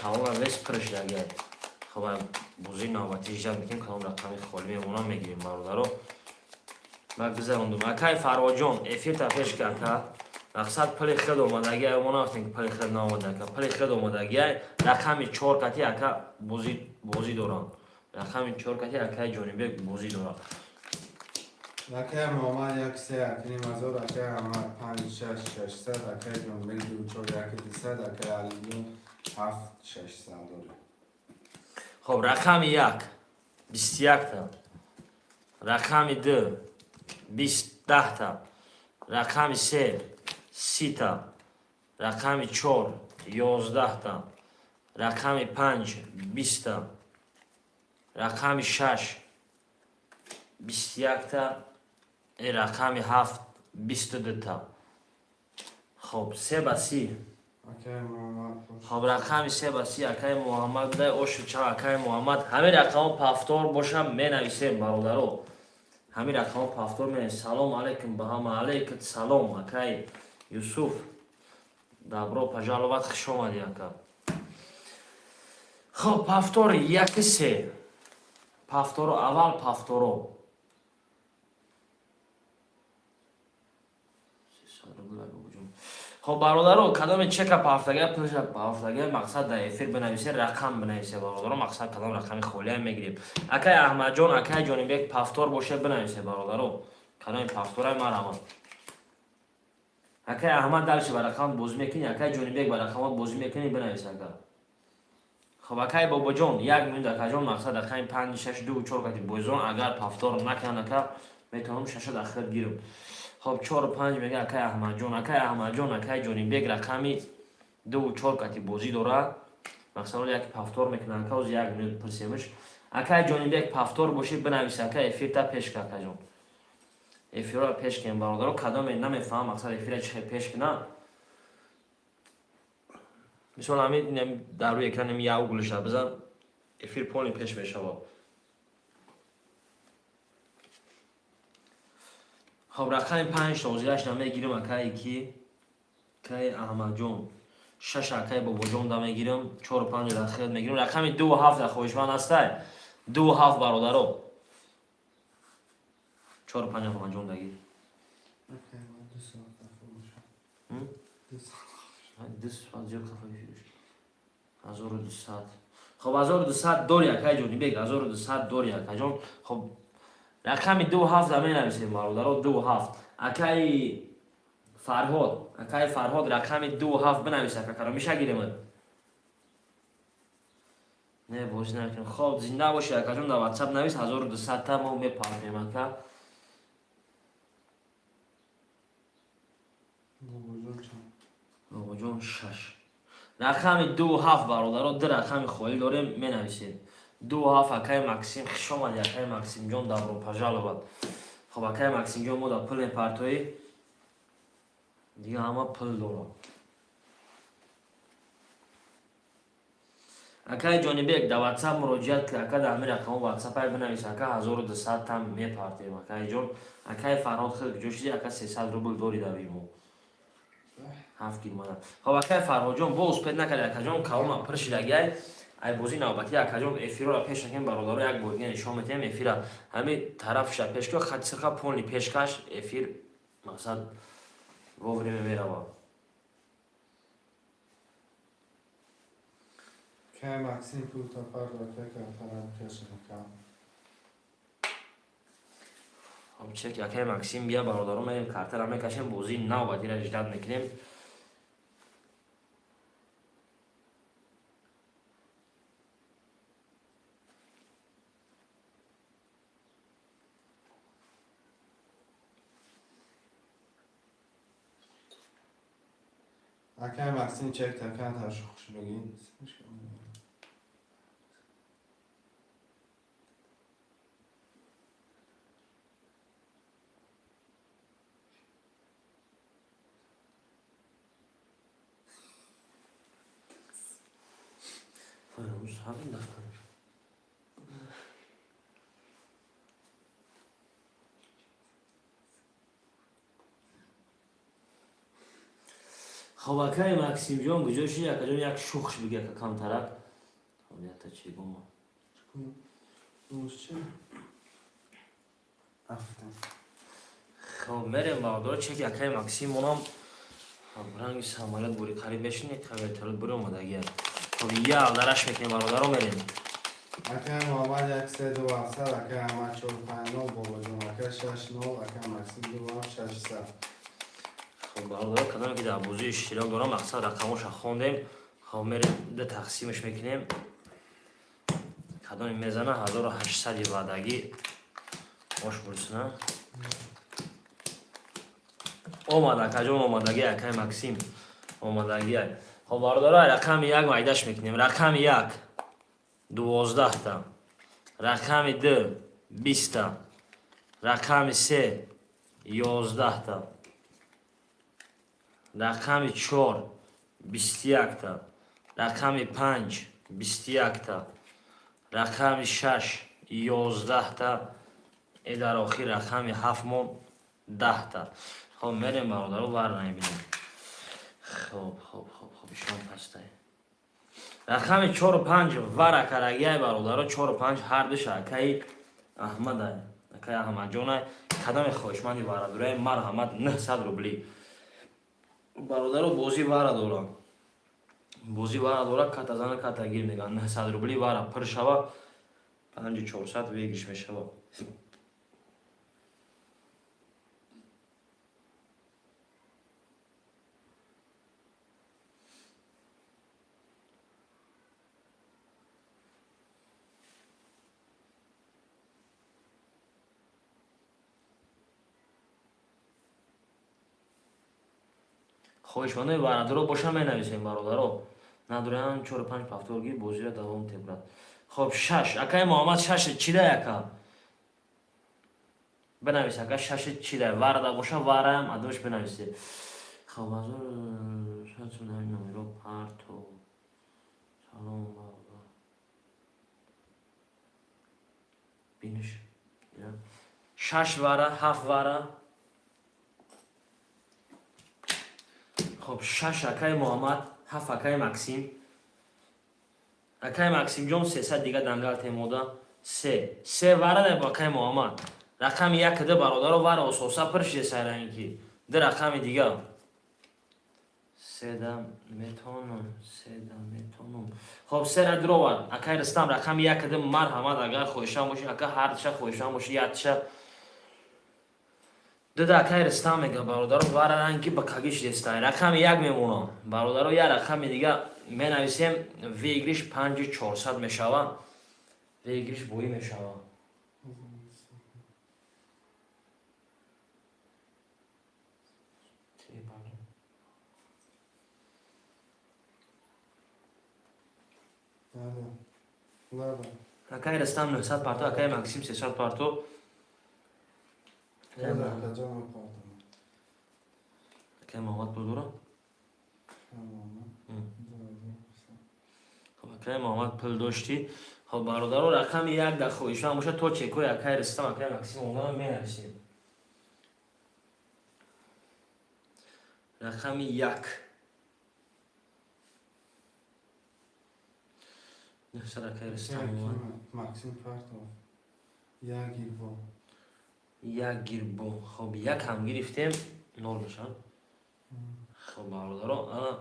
D: کلون ویس پرش جگه خب بوزی نوبتی جمع میکنیم کلون رقمی خالی میمونم میگیریم برادر رو بگذاروندم اکای فرهاد جان افیر تفیش که اکا مقصد پلی خود اومدگی اونا وقتی که پلی خود نامده که پلی خود اومدگی رقمی 4 کتی اکا بازی دارن رقمی 4 کتی اکای جانبک بازی دارن
A: اکای محمد 1 3 اکنیم هزار اکای احمد 5 6 600 اکای جانبک 2 4 1 200 اکای علی جون 7 600 داره.
D: خب رقم 1 21 تا رقم 2 20 10 تا رقم 3 30 تا رقم 4 11 تا رقم 5 20 تا رقم 6 21 تا رقم 7 22 تا خب 3 با 30
A: اکای محمد
D: خب رقم 3 با 30 اکای محمد ده اوشو چا اکای محمد همه رقم پافتور باشم می نویسیم برادرو همه رقم پافتور می سلام علیکم به همه علیکم سلام اکای یوسف добро пожаловать خوش اومدی اکا خب پافتور 1 3 پافتور اول پافتورو خب برادرو کدام چک پافتگی پلش پافتگی مقصد در افیر بنویسه رقم بنویسه برادرو مقصد کدام رقم خالی هم میگیریم اکای احمد جان اکای جانبک پافتور باشه بنویسه برادرو کدام پافتور مرام اکای احمد دلش بر رقم بازی میکنی اکای جانبک بر رقم بازی میکنی بنویسه اکا خب اکای بابا جان 1 میلیون اکای جان مقصد اکای 5 6 2 4 کتی بوزون اگر پافتور نکنه اکا میتونم 6 داخل گیرم خب 4 و 5 میگه اکای احمد جان اکای جانبک رقمی 2 و 4 کتی بازی داره مثلا یک پافتور میکنه اکا از 1 میلیون پرسیمش اکای جانبک پافتور باشه بنویسه اکای افیر تا پیش که اکای جان افیر رو پیش کنیم برادرو کدام نمیفهم مقصد افیر چه پیش کنه مثلا همین در روی اکران نمی یاو گلش بزن افیر پونی پیش میشه با خب رقم 5 توضیحش نمیگیرم اکای کی اکای احمد جان 6 اکای بابا جان دا میگیرم 4 و 5 داخل میگیرم رقم 2 و 7 خوشبان هست 2 و 7 برادرو 4 و 5 احمد جان دگیر
A: اکای من 2 ساعت نفر باشم
D: 2 ساعت زیاد خفایی شدش 1200 خب 1200 داری اکای جانی بگ 1200 داری اکای جان خب رقم 27 می نویسیم برادرها. 27 اکای فرهاد رقم 27 بنویسه که کرا میشه گیریم. نه بازی نکنم. خب زنده باشی اکا جون در واتساپ نویس 1200 تا ما میپردیم اکا. بابا جون 6 رقم 27 برادرها. در رقم خواهی داریم می نویسیم. 27 اکای مکسیم خوش آمدی اکای مکسیم جون در پژالوباد. خب اکای مکسیم جون ما در پل پرتوی دیگه همه پل دارم. اکای جانبی در واتساپ مراجعت که اکا در همین رقم واتساپ های بنویس اکا 1200 تا میپردیم اکای جون. اکای فرهاد خیلی جوشیدی اکا 300 روبل داری در بیمو 7 گیر مادر. خب اکای فرهاد جون باز پید نکرد اکا جون کاوم پرشی لگای ای بازی نوبتی اکا جون افیرو را پیش نکنیم برادر یک بودین نشان میتیم افیر همین طرف شد پیش که خط سرخه پونی پیشکش افیر مقصد ووری میره با
A: که مکسیم پول تا پر را که کنم کسی نکم.
D: خب چک اکای مکسیم بیا برادرم میریم کارتر هم میکشیم بازی نوبتی را اجداد میکنیم.
A: اکای مکسیم چک تکن تا خوش بگین.
D: فراموش همین دفتر. خب اکای مکسیم جون بجوشی اکا جون یک شوخش بگه که کم طرف. خب نیتا چی بوم
A: دوست چه؟ افتن
D: خب میریم برادر چک اکای مکسیم مونم رنگ سمایت بوری قریب بشینی که اطلاعات بوری اومده گیر. خب یه درش میکنیم برادر رو میریم.
A: اکای محمد 127 اکای احمد 459 بابا جون اکای 69 اکای مکسیم 2600.
D: خب برادر کدام که در بازی اشتراک دارم مقصد رقمش خوندیم. خب میریم ده تقسیمش میکنیم. کدام میزنه 1800 بعدگی باش برسونه. اومده کجا اومدگی اکای مکسیم اومدگی. خب برادر رقم 1 معیدش میکنیم. رقم 1 12 تا. رقم 2 20 تا. رقم 3 11 تا. رقم 4 21 تا. رقم 5 21 تا. رقم 6 11 تا. ای در آخر رقم 7 مون 10 تا. خب میریم برادر رو بر نمیبینیم. خب ایشان پسته رقم 4 و 5 ور کرگیه برادر رو 4 و 5 هر دوش اکای احمد اکای احمد جونه کدام خوشمندی برادره مرحمت 900 روبلی برادر رو بازی وارد دارم. بازی وارد دارم کتا زن کتا گیر میگن 900 روبلی وارد پر شوا 5400 ویگیش میشه با. خوشمنده برادر رو باشم می نویسیم برادر رو ندارن 4 و 5 پفتورگی بازی را دوام تبرد. خب 6 اکای محمد 6 چی ده اکا بنویس اکا 6 چی ده وارد باشه وارم ادوش بنویسی. خب از اون شانسون همین نمیرو پرتو سلام برادر بینش 6 واره 7 واره. خب 6 اکای محمد 7 اکای مکسیم. اکای مکسیم جون 300 دیگه دنگل تیموده 3 وارد با اکای محمد. رقم 1 ده برادر رو وارد اساسا پرشی سر اینکی ده رقم دیگه 3 سه متونم خب سه درو اکای رستم رقم یک کدم مرحمت اگر خوشم باشی اگر هر چه خوشم باشی یا چه دو اکای رستم میگه برادر وارانکی با کاگیش دستای رقم یک میمونه برادر یا رقم دیگه می نویسیم ویگریش 5400 میشوه ویگریش بویی میشوه اکای رستم 900 پارتو اکای مکسیم 300 پارتو اکای محمد پول خب اکای محمد پول داشتی خب برادر رقم یک در خویشان باشه تو چکوی اکای رستم اکای مکسیم اونها می نویسیم رقم یک نفسر اکای رستم اومد
E: مکسیم پارتو یک گیربو
D: یک گیربو خب یک هم گرفتیم نول میشن خب برادر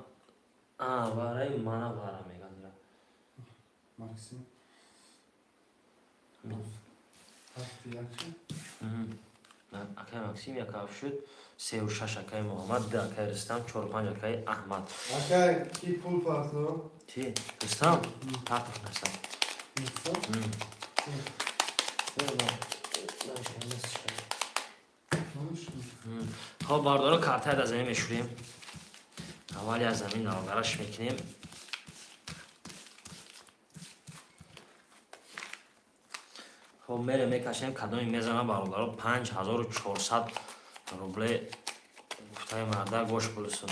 D: برای منو برا میگن
E: مکسیم
D: می-
E: هفت یک چه؟
D: اکای مکسیم یک هفت شد 3 و 6 اکای محمد 2 اکای رستم 4 و 5 اکای احمد
E: اکای کی پول پارتو؟
D: چی؟ رستم؟ حقش رستم
E: نیستا؟
D: خب باردارو کارتای از زمین میشوریم اولی از زمین نوگرش میکنیم خب میره میکشیم کدامی میزنم باردارو 5400 روبل گفتای مرده گوش بلسون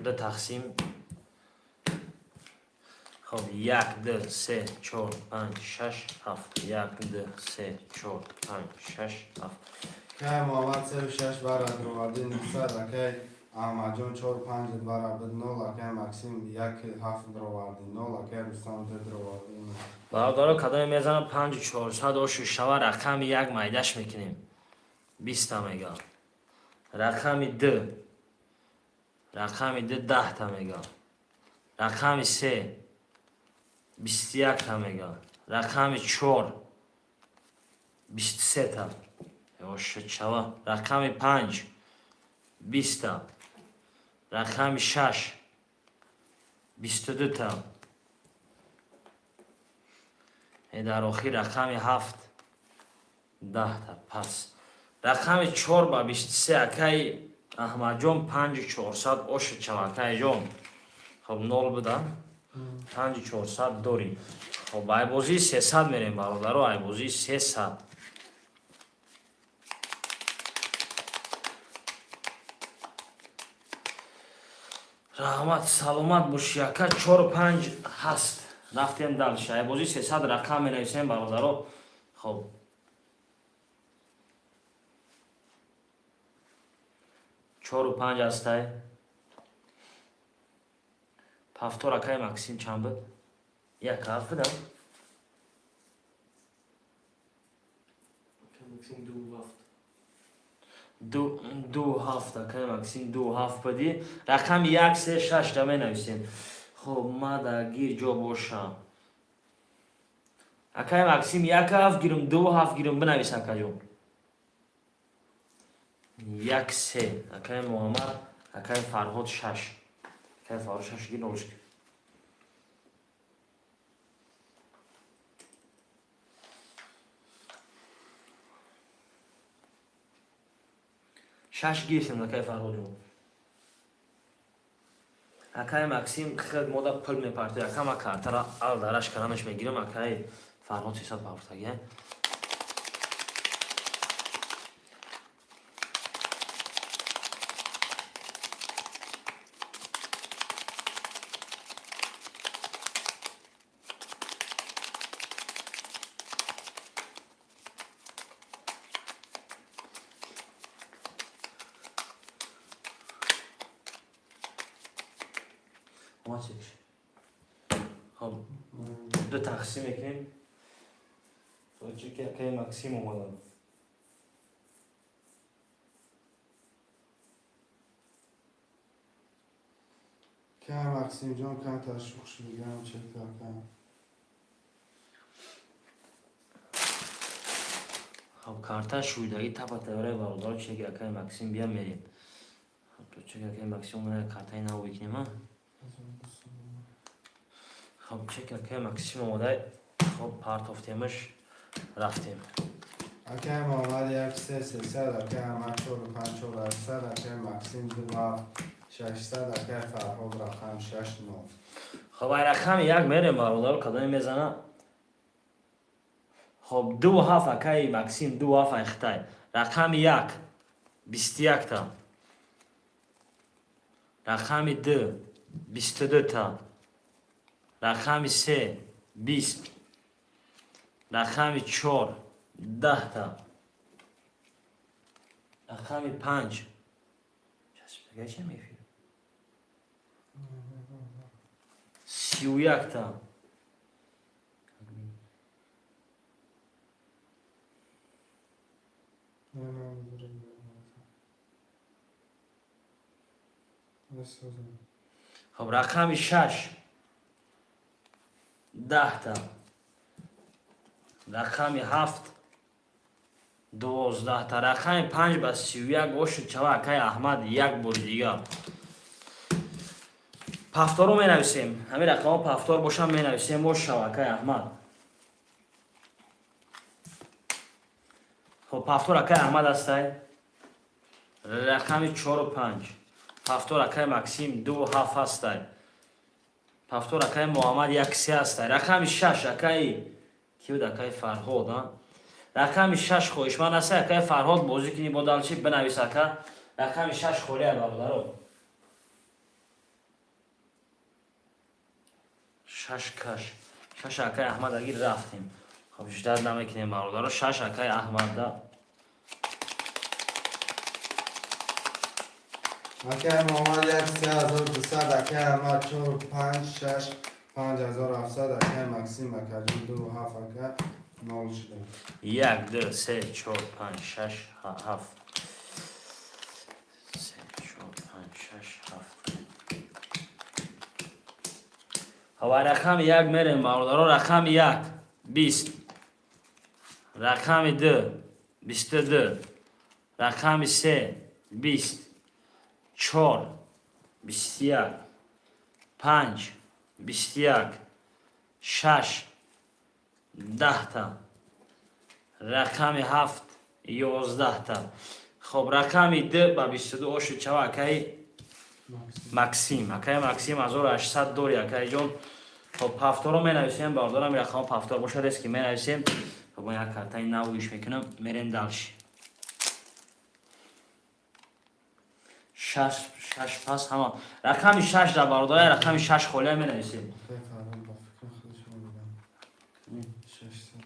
D: دو تقسیم خب 1 2 3 4 5 6 7 1 2 3 4 5 6 7
E: اکای محمد 36 برا دروادی نفسد اکای احمد جان 4 و 5 برا بد نول اکای مکسیم یک هفت دروادی نول اکای رستم 2 دروادی نول
D: باردارو کدامی میزنم 5400 و شوه رقم یک میدش میکنیم 20 تا میگه رقم 2 10 تا میگه رقم 3 21 تا میگه رقم 4 23 تا یوش شوه رقم 5 20 تا رقم 6 22 تا در آخر رقم 7 10 تا پس رقم 4 با 23 اکای احمد جان 5400 اوش چوا اکای جان خب نول بدم 5400 داریم خب بای بازی 300 میریم برادر ای بازی 300 رحمت سلامت باشی اکا 4 و 5 هست رفتیم دلش ای بازی 300 رقم می نویسیم برادر خب 4 و 5 هسته پفتور اکای مکسیم چند بود؟ یک حرف بدم
B: مکسیم 2 هفت
D: دو هفت اکای مکسیم 2 هفت بدی رقم 1 3 6 تا می نویسیم خب ما در گیر جا باشم اکای مکسیم 1 هفت گیرم 2 هفت گیرم بنویس اکا جون 1 3 اکای محمد اکای فرهاد 6 اکای فرهاد 6 گیر نوشت شش گیریم اکای فرهاد جون اکای مکسیم خیلی مودا پل میپرده اکا ما کارتا را آل دارش کنمش میگیرم اکای فرهاد 300 پافتگیه خب دو تقسیم میکنیم تو چی که اکای مکسیم اومدن
E: Akan Maksim John kan tashviq shilgan chekdi akan.
D: خب کارتا شویدگی تپا تبره برادر چه که اکای مکسیم بیا میریم. خب تو چه که اکای مکسیم اومده کارتای نو بکنیم ها. خب چه که اکای مکسیم اومده خب پارت افتیمش رفتیم.
E: Akan Mohammad 1300 akan Ahmad 45800 akan Maksim 2600 akan Farhod raqam 69.
D: خب این رقم یک میریم برادر کدام میزنه. خب دو هفت اکای مکسیم دو هفت اختای. رقم یک 21 تا. رقم دو 22 تا. رقم سه 20. رقم چهار 10 تا. رقم پنج چه چه میفید 31 تا. خب رقم 6 10 تا. رقم 7 12 تا. رقم 5 با 31 گوشت چوا که احمد یک بار دیگه پفتار رو می نویسیم. همین رقم پفتار باشم می نویسیم و شوکه احمد. خب پفتار اکای احمد هسته رقم 4 و 5. پفتار اکای مکسیم 2 و 7 هسته. پفتار اکای محمد 1 3 هسته. رقم 6 اکای کی بود اکای فرهاد. رقم 6 خویش من هسته اکای فرهاد بازی کنی با دالچی بنویس اکا. رقم 6 خوله برادرو 6 کش 6 اکای احمد اگه رفتیم. خب بیشتر نمیکنیم برادرو 6 اکای احمد دا.
E: Akan Mohammad 3200 akan Ahmad 456 5700 akan Maksim Akajun 27 akan 0 shida.
D: 1 2 3 4 5 6 7 3 4 5 6 7. هوا رقم 1 میریم برادرو. رقم 1 20. رقم 2 22. رقم 3 20. 4 21 5 21 6 10 تا. رقم 7 11 تا. خب رقم 2 با 22 اوشو چوا اکای مکسیم. اکای مکسیم 1800 دوری اکای جون. خب پفتار رو می نویسیم باردارم رقم پفتار باشه است که می نویسیم. خب من یک کارتای نویش میکنم میریم دالش 6 پس همه رقم 6 در باردار رقم 6 خوله می نویسیم.
E: Akan Farhod ba fikr khudsh midan. 600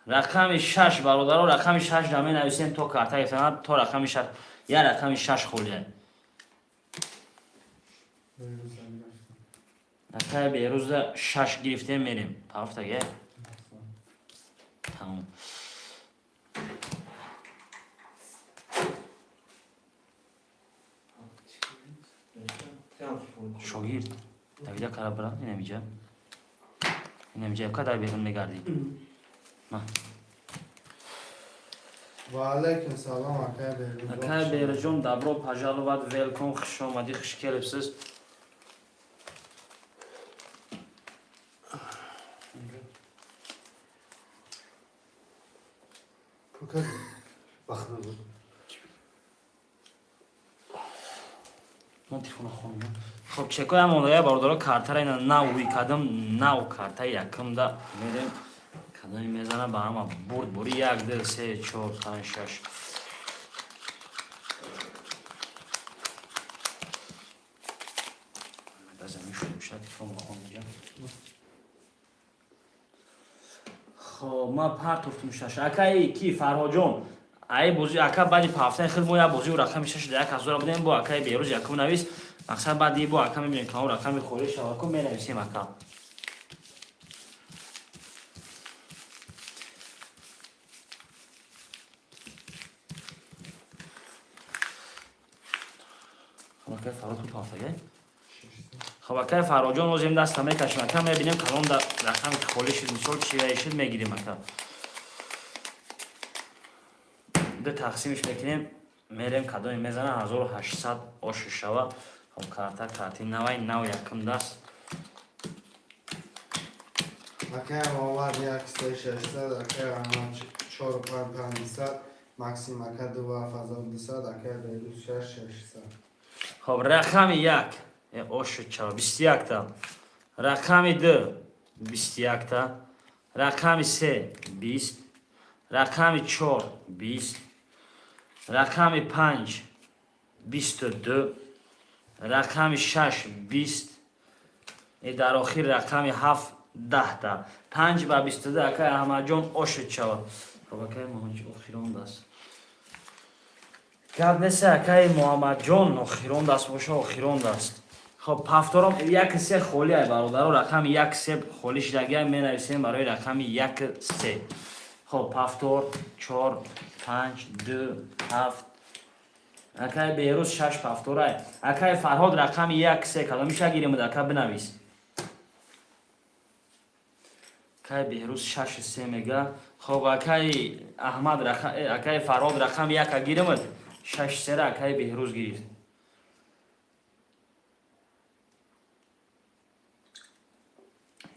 D: رقم 6 برادر رقم 6 در می نویسیم تو کارتای افتنار تو رقم 6 یا رقم 6 خوله. اکای بیروز 6 گرفته میریم. طرف دیگه تمام. شاگرد دیگه کار برام نمیجا کدای بیرون میگردی.
E: Va alaykum salom akan Behruz.
D: اکای بیرجون دبرو پاجالو بعد ویلکون خوش اومدی خوش کلبسز.
C: Pukad. Bakın.
D: من تلفن خونم. خب چکای امادای باردارو کارتر اینا نوی کدام نو کارتای یکم دا میریم کدامی میزنه با همه برد بوری 1 2 3 4 5 6. بزنی شد میشه تلفن خونم. خب ما پارت افتم شش اکای کی فرهاد جون ای بوزی اکا بعدی پافتن خیلی مویا بوزی و رقم 6 در یک از دور بودیم با اکای بیروز یکم نویس مقصد بعدی با اکا میبینیم که اون رقم خوری شواکو می نویسیم اکا. که فراد تو پافتگه خب اکای فراد جان روزیم دست میکشیم اکا میبینیم کلام در رقم که خالی شد مثال چی شد میگیریم اکا دو تقسیمش میکنیم میریم کدوم میزنه 1800 آش شوه خب کارتی نو یکم دست
E: اکای آمد 1600 اکای آمد 4500 مکسیم اکای 2200 اکای بیروز 6600
D: خب رقم یک آش شوه 21 تا رقم دو 21 تا رقم سه 20 رقم 4 20 رقم 5 22 رقم 6 20 در آخر رقم 7 10 تا 5 و 22 اکای احمد جان آشد شود خب اکای محمد جان آخران دست گرد نیست اکای محمد جان آخران دست باشه آخران دست خب پفتارم یک سه خالی های برادر رقم یک سه خالی شدگی می نویسیم برای رقم یک سه خب پفتار 4 5 2 7 اکای بیروز 6 پفتاره اکای فرهاد رقم یک سه کدامیشه گیریم اکای بنویس اکای بیروز 6 سه میگه خب اکای احمد اکای فرهاد رقم یک گیریم 6 سه را اکای بیروز گیرید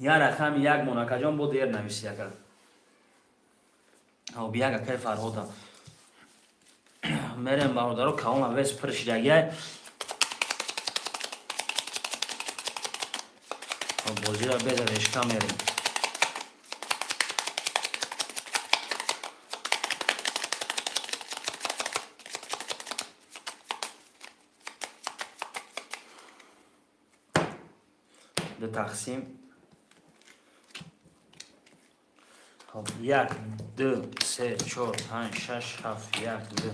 D: یا رقم یک مناکه جان بود دیر نویسی اکای او بیاگ اکای فرهاد میریم برادرو کام اویس پرشیدگی بازی را بزر اشکا میریم دو تقسیم خب 1 2 3 4 5 6 7 1 2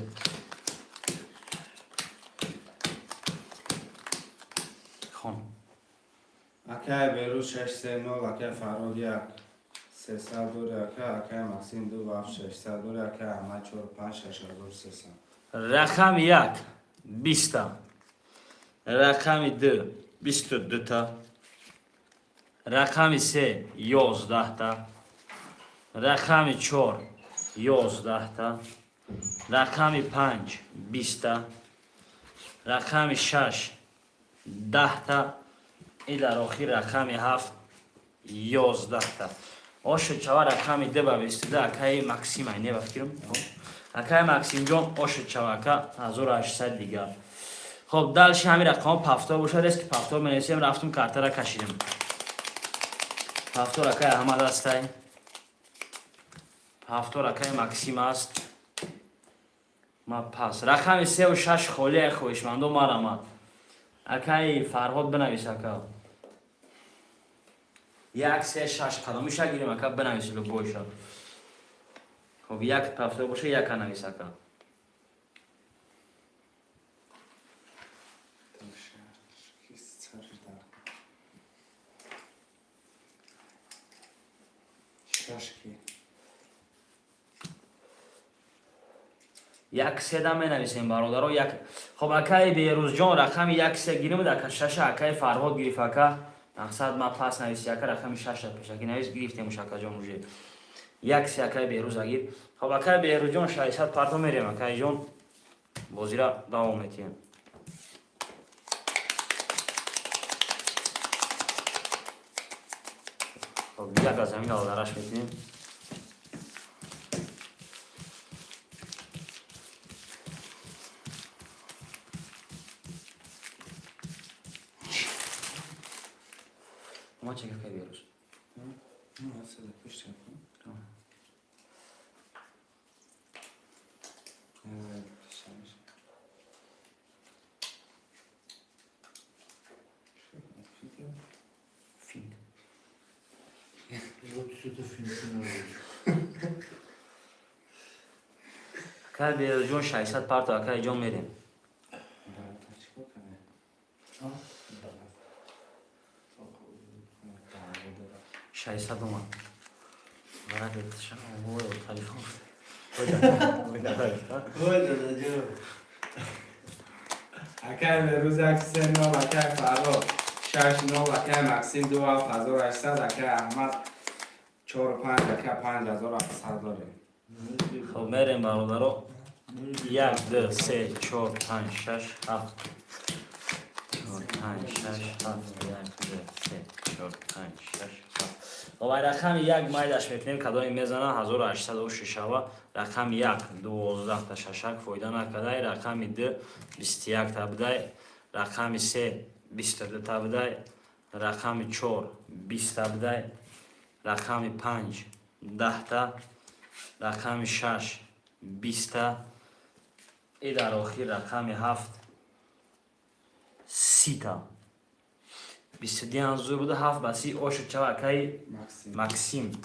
D: خون
E: اکای بیروز 630 اکای فراد 1 300 دوره اکای مکسیم 2 و 600 دوره اکای احمد 45 6300
D: رقم 1 20 تا رقم 2 22 تا رقم 3 11 تا رقم 4 11 تا رقم 5 20 تا رقم 6 10 تا ای در آخر رقم 7 11 تا آشد چوا رقم 2 و 22 اکای مکسیم اینه بفکرم اکای مکسیم جان آشد چوا اکا 1800 دیگر خب دلش همین رقم پفتار باشه است که پفتار منویسیم رفتم کارت را کشیدم پفتار اکای احمد هستای پفتار اکای مکسیم است ما پس رقم 3 و 6 خالی خوشمندو مرامد اکای فرهاد بنویس اکا 1 3 6 کدامیشه گیریم اکا بنویس لگوشه خب یک پفتار باشه یک نویس اکا یک سه دم می نویسیم برادرها یک خب اکای بیروز جان رقم یک سه گیریم در شش اکای فرهاد گریف اکا مقصد ما پس نویسی اکا رقم 6 پیشکی نویس گرفتیم مشکل جان موجه یک سه اکای بیروز اگیر خب اکای بیروز جان 600 پرتو میریم اکای جان بازی را دوام میتیم خب یک از زمین آدرش میتیم ما چه که بیروز
E: نه اصلا پشت
D: فیلم اکای بیروز جان 600 پرتو اکای جان میریم 600 اومد برات شما هو تلفن
E: اکای روزک 3 نول اکای فراد 6 نول اکای مکسیم 2800 اکای احمد 4 و 5 اکای 5800 داریم.
D: خب میریم برادرها. 1 2 3 4 5 6 7 4 5 6 7 1 2 3 4 5 6 7. خب رقم 1 مایدش میکنیم کدای میزنه 1806 و رقم 1 12 تا ششک فایده نکده. رقم 2 21 تا بده. رقم 3 22 تا بده. رقم 4 20 تا بده. رقم 5 10 تا. رقم 6 20 تا. ای در آخر رقم 7 30 تا. 22 انزور بوده 7 بسی آشو چوکای مکسیم.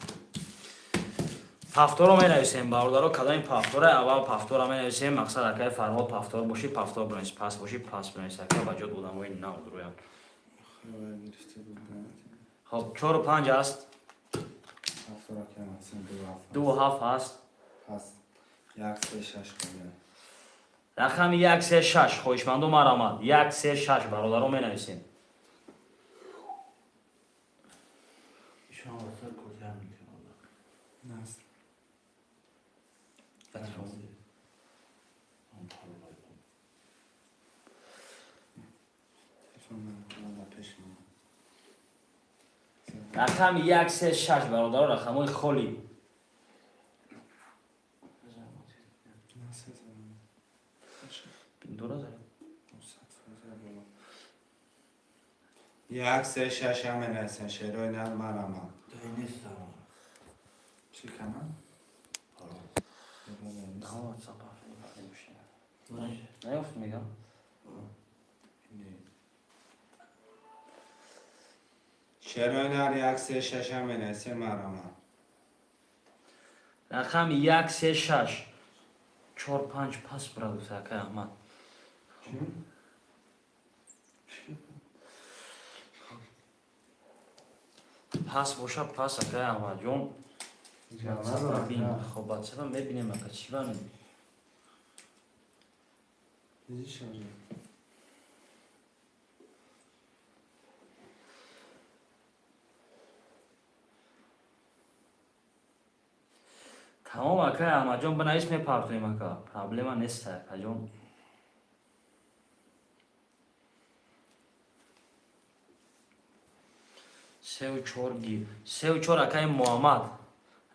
D: پفتار رو می نویسیم برادرها. کدام پفتار اول پفتار رو می نویسیم. مقصد اکای فرماد پفتار باشی پفتار بنویس، پس باشی پس بنویس. اکای بجا بودم وی نه درویم. خب 4 و 5 است. 2 و 7 است.
E: پس 1 3 6 کنیم.
D: رقم 1 3 6 خویشمندو مرامد 1 3 6 برادرها می نویسیم.
C: ایشان واسه کجا میکنه
E: نه
D: رقم 1 3 6 برادرها رقم های خالی. درست
E: 1 3 6 هم نویسن شعرهای نه مرامد.
C: دایی نیستم
E: چی کنم؟
D: نیفت میگم.
E: شعرهای نه 1 3 6 هم نویسن مرامد.
D: رقم 1 3 6 4 5 پس برادر ساکای احمد. پس باشه پس اکای احمد جون. خب بچه هم ببینیم اکا چی بانیم. تمام اکای احمد جون بنایش میپرتویم اکا. پرابلم نیست اکا جون. سه و چهار گیر. 3 و 4 اکای محمد.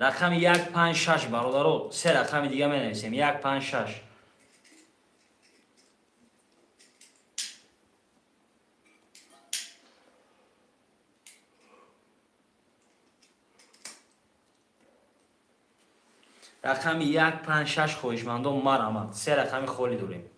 D: رقم 1 5 6 برادرو. 3 رقم دیگه می نویسیم. 1 5 6. رقم 1 5 6 خویشمندو مرامد. 3 رقم خالی داریم.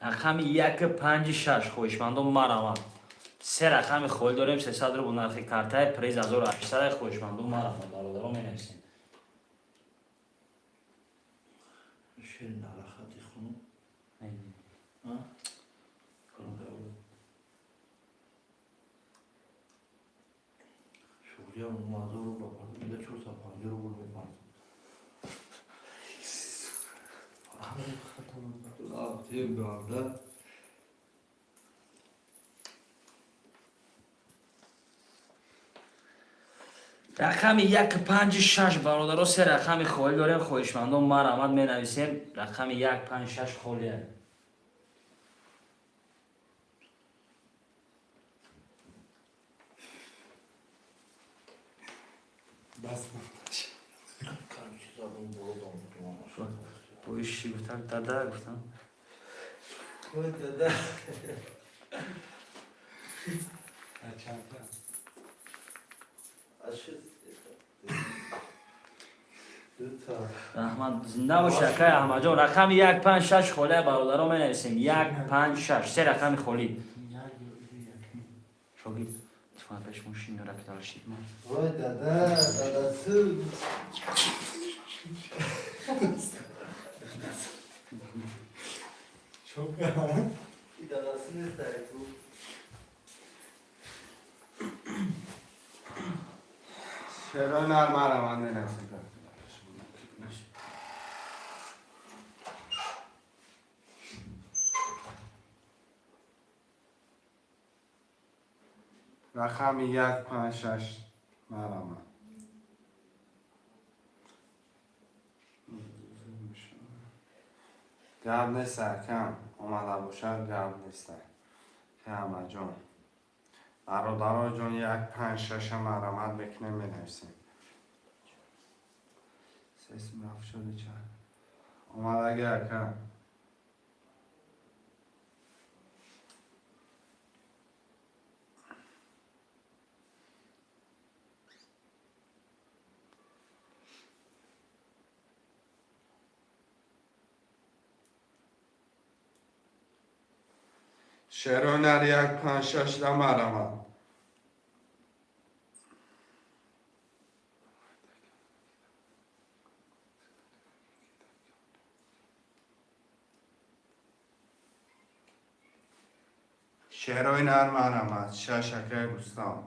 D: رقم 1 5 6 خویشمندو مرامد. 3 رقم خالی داریم. 300 رو بنرخی کارتای پریز 1800 خویشمندو مرامد. برادرها می نویسیم.
C: شیر نرختی خونو شغلی هم معذور رو بپرد میده 450 رو بود بپرد آختی گارده
D: رقم 1 5 6 برادرها. 3 رقم خالی داریم. خویشمندان مرامد می نویسیم. رقم 1 5 6 خالی هست.
E: بس
C: کمی چیزا اون برو دام
D: بایش چی گفتن؟ داده گفتن؟
C: خود داده
D: احمد زنده باشه اکای احمد جان. رقم 1 5 6 خالی برادرها می نویسیم. 1 5 6 3 رقم خالی. شاگی فاتش ماشین را که داشتید ما
C: وای دادا تو
E: çok
C: این داداسی نیست تو
E: şeroy narmar aman ne nefsin رقم 156 مرامه گرد نیست کم آمده باشد گرد نیست که همه جون برادرها جون 156 مرامت بکنه می نویسیم سیسم رفت شده چند آمده گر کم شروع 156 مرامت شروع مرامت ششکه رستم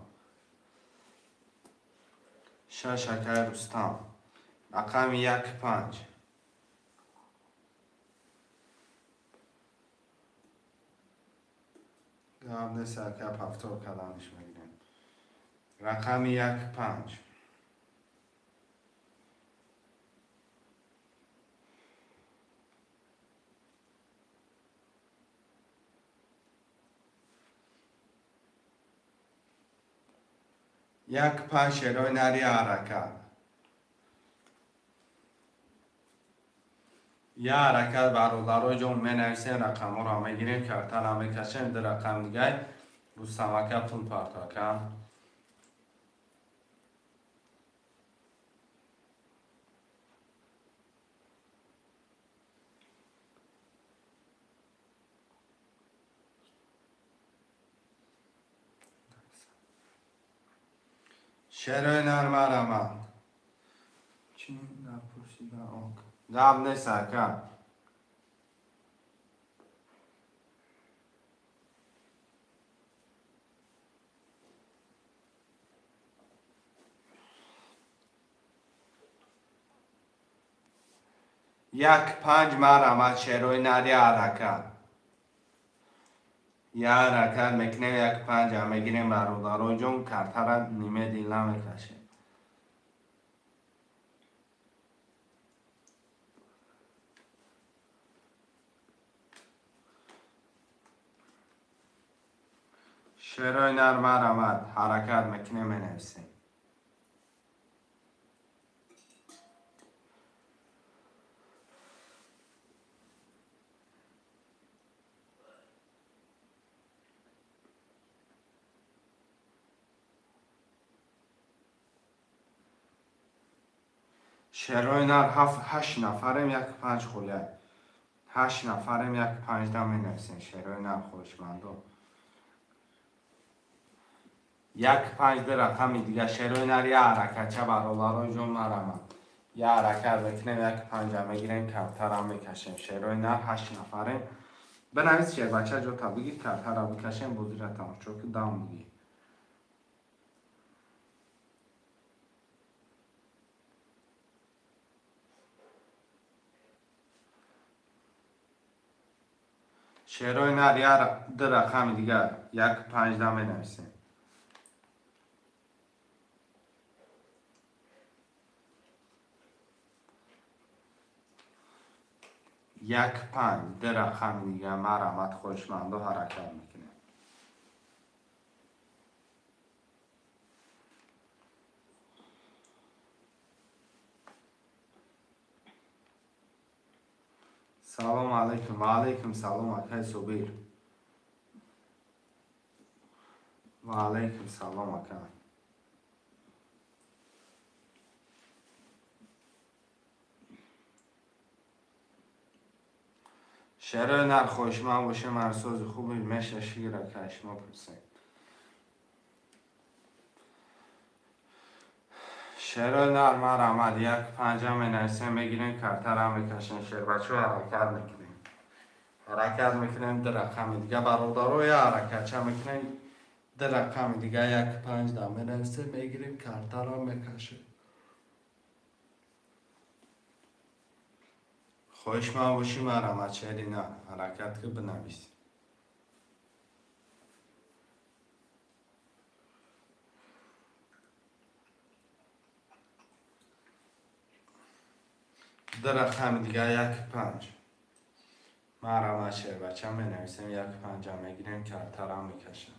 E: ششکه رستم رقم 15 گرد سرکب هفتار کلمش بگیریم رقم 15 15 شروع نری حرکت یه حرکت برادرها جون می نویسیم رقم ها را می گیریم کرتر را می کشیم در رقم دیگه روستمکه تون پرتاکه شروع نرمه رمه چی نپرسیده آنک قبل نیست که یک 5 مرامت شروع نری حرکت یه حرکت میکنیم 1 5 هم میگیریم برادرها جون کرتر نیمه دیله میکشیم شروع نرمه رمت حرکت میکنیم می نویسیم شروع نر 8 نفریم 1 5 خوله 8 نفریم 1 5 می نویسیم شروع نر خوشمندو 1 5 در رقم دیگه شروع نر یه حرکت چه برادرها جون مرمه یه حرکت بکنیم 1 5 میگیریم کرتر هم میکشیم شروع نر 8 نفریم بنویس شیر بچه جو تا بگید کرتر هم میکشیم بودی را تمام چون که دام بگید شروع نر یه در رقم دیگه 1 5 می نویسیم 1 5 در رقم دیگه مرمت خوشمند و حرکت میکنه سلام علیکم و علیکم سلام اکای صبیر و علیکم سلام اکای شروع نر خوشمند باشه مرسوز خوبی میشه شیر کشما پرسیم شعر نرمار آمد یک پنجه می نویسیم بگیریم کارتا را میکشیم شعر بچه حرکت میکنیم حرکت میکنیم در رقم دیگه برادرو یا حرکت چه میکنیم در رقم دیگه یک پنج دا می نویسیم بگیریم کارتا را میکشیم خوش ما باشیم آرامت شعری نه حرکت که بنویسیم در رقم دیگه یک پنج مرا شعر بچه می نویسیم یک پنجه می گیریم کارتا را میکشیم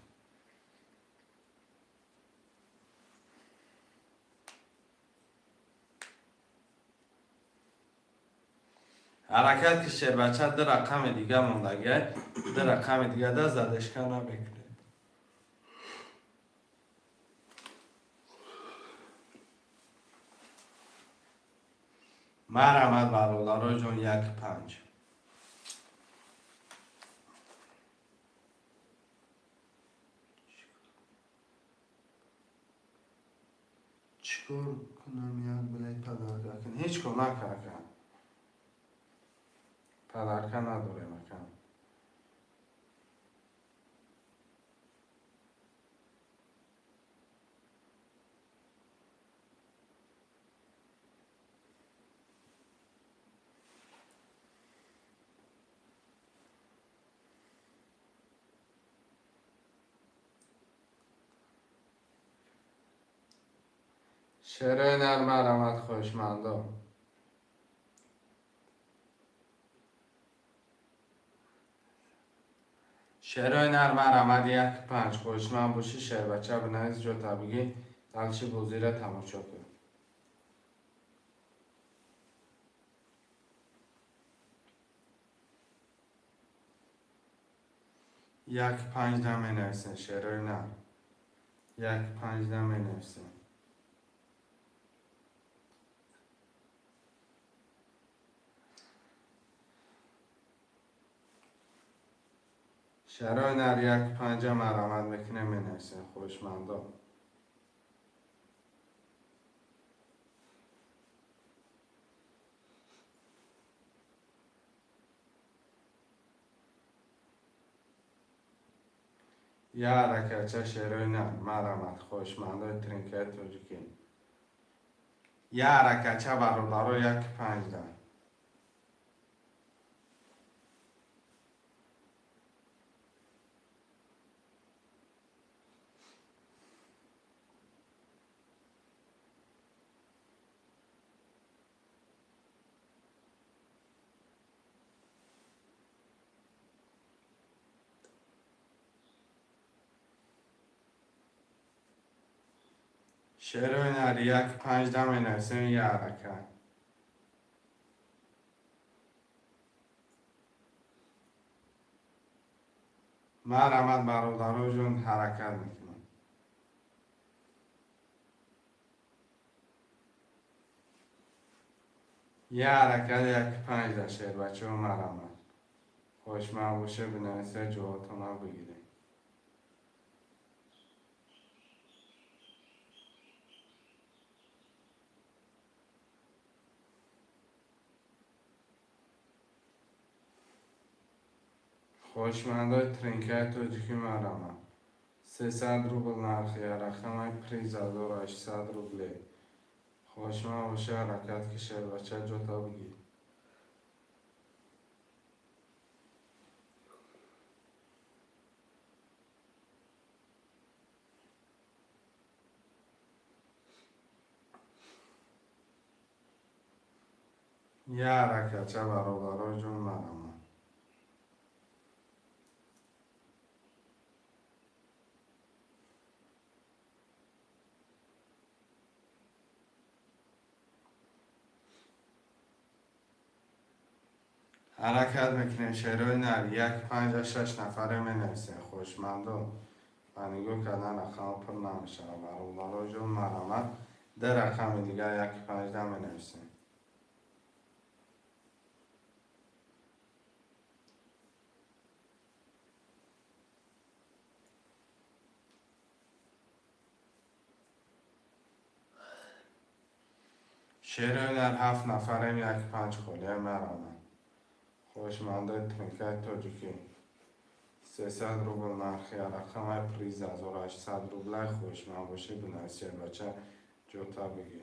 E: حرکت که شعر بچه در رقم دیگه موندگه در رقم دیگه ده زدشکه نبکنه مرحمت برادر جون یک پنج چیکار کنم یاد بلای پدرکه کن هیچ کمک کن پدرکه نداره مکن شعر نرم علامت خوشمندا شعر نرم علامت یک پنج خوشمند باشی شعر بچه بنویس جو طبیعی دلچی بزیره تماشا کن یک پنج دم نویسین شعر نرم یک پنج دم نویسین شعر نر یک پنجه مرامت میکنه می نویسین خوشمندا یا حرکت شعر نر مرامت خوشمندا ترینکه توجیکین یا حرکت برادرو یک پنج دم شعر نر یک پنج دم نویسیم یا حرکت مرحمت برادرو جون حرکت میکنم یه حرکت یک پنج ده شعر بچه و مرحمت خوشمند باشه بنویسه جواتون رو بگیریم خوشمندای ترینکه توجیکی مرحمت 300 روبل نرخی رقم پریزادور 800 روبله خوشمند باشه حرکت که شعر بچه جوتا بگیر یه حرکت چه برادرای جون مرحمت حرکت میکنیم شعرهای نر یک پنج شش نفره می نویسیم خوشمندو و نگاه کردن رقم پر نمیشه برادرای جون مرحمت در رقم دیگه یک پنج ده می نویسیم شعر هنر 7 نفریم 1-5 خاله مرامن خوشمنده تنکه تاجیکی 300 روبل نرخی رقم پریز 1800 روبل خوشمند باشه بنویسید بچه جوتا بگی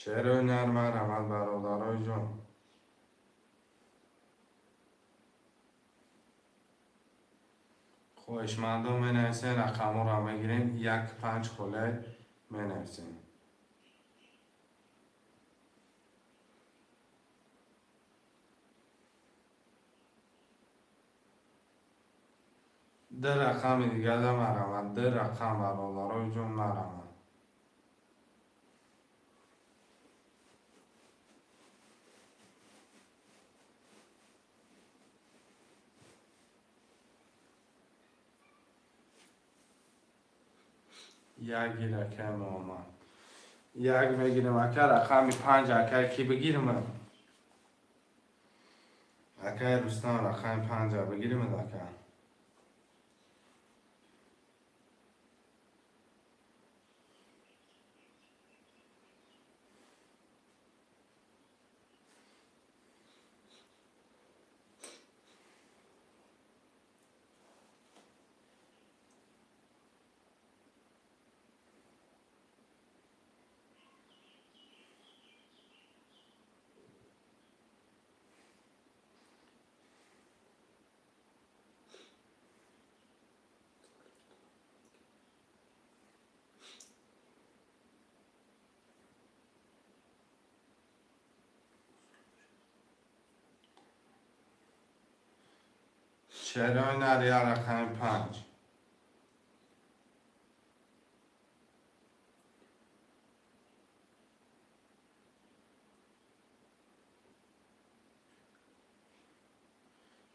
E: شعر هنر مرامن برادرای جان خوشمندم منویسین رقم را میگیریم 1-5 خاله منویسین ده رقم دیگه ده مرامن ده رقم برادرای جان مرامن یک گیرکه محمد یک بگیرم اکه رقم 5 اکه کی بگیرم اکه رستم رقم 5 بگیرم اکه شعرهای نری رقم 5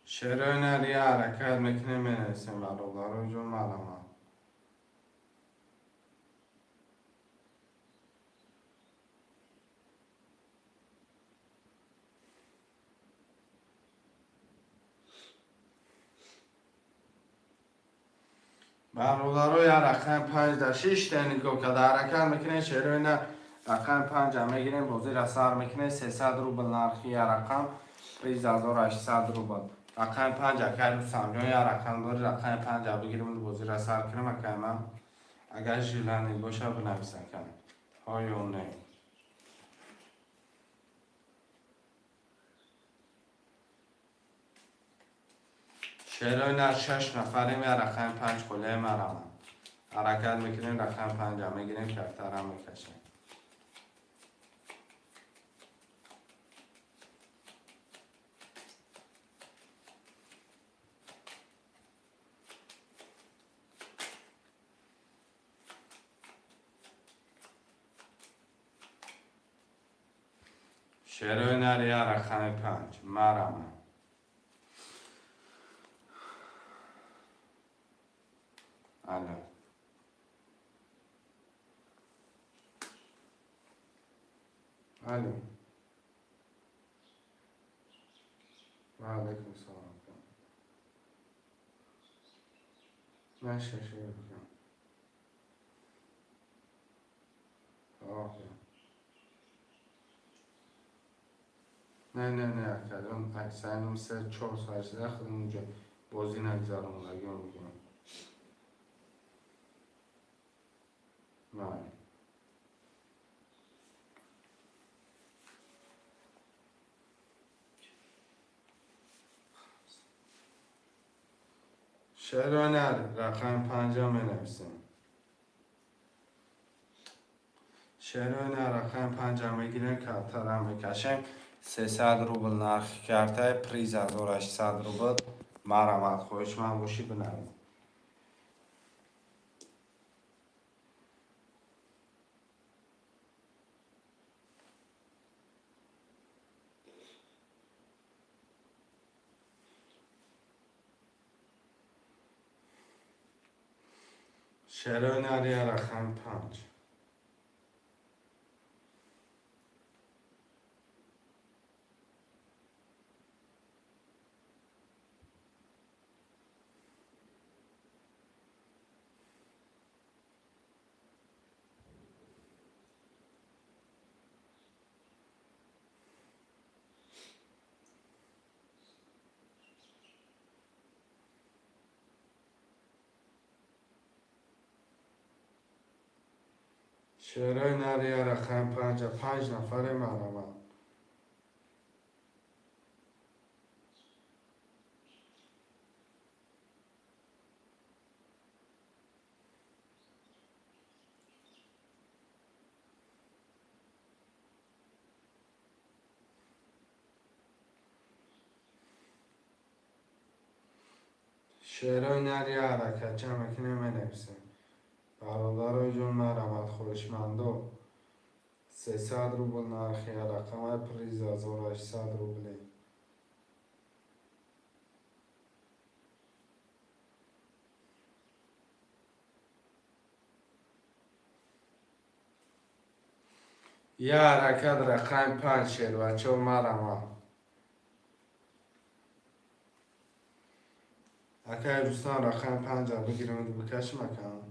E: شعرهای نری حرکت میکنه منویسیم برادرای جان مرامن برادرای رقم 5 در 6 تنیکو که در حرکت میکنه شعرهای نر رقم 5 میگیریم بازی را سر میکنه 300 روبل نرخی رقم 1800 روبل رقم 5 اکه رو سمجان یا رقم داری رقم 5 بگیریم بازی را سر کنم اکه من اگر جیلانی باشه بنویسم کنم های اون نیم شعرهای نر 6 نفریم یا رقم 5 خله مرامن حرکت میکنیم رقم 5 میگیریم کفتر هم میکشیم شعرهای نر یا رقم 5 مرامن الو الو و علیکم سلام من ششه بکنم نه اکرم اکسانم 3-4 ساعت شده خودم اونجا بازی نگذارم لگه میگم نه شعر نر رقم 5 منویسیم شعر نر رقم 5 میگیریم کفتر هم میکشیم 300 روبل نرخ کرده پریز 1800 روبل مرامت خوش من باشی بنویسیم شعر نری رقم 5 شعرهای نری رقم 5 نفر مرمت. شعرهای نری حرکت چمکنه منویسه. برادرای جون مرمت خوشمندو 300 روبل نرخی رقم پریز 1800 روبله. یه حرکت رقم 5 شعر بچه مرمت. اکه دوستان رقم 5 بگیرم بکش مکان.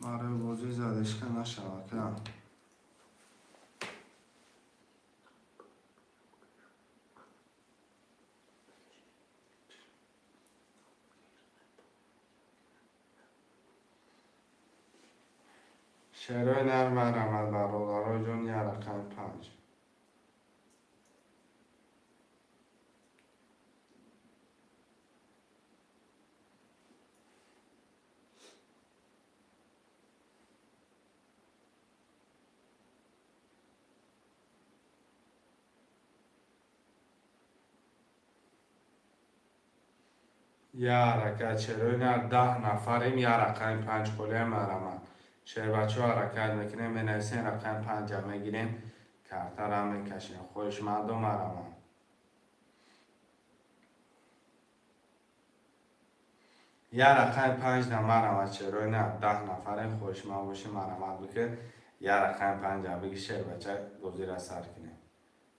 E: ماره بازی زدش که نشود که شعرهای نرم مرمت برادرای جون یه رقم 5. یه حرکت شعرهای نرم 10 نفریم یه رقم 5 کله مرمت. شعر بچه ها حرکت میکنیم منویسین رقم 5 میگیریم کارتر هم میکشیم. خوشمندو مرمت. یه رقم 5 مرمت شعرهای نرم 10 نفریم خوشمند باشیم مرمت بکن. یه رقم 5 بگی شعر بچه گزیر از سر کنیم.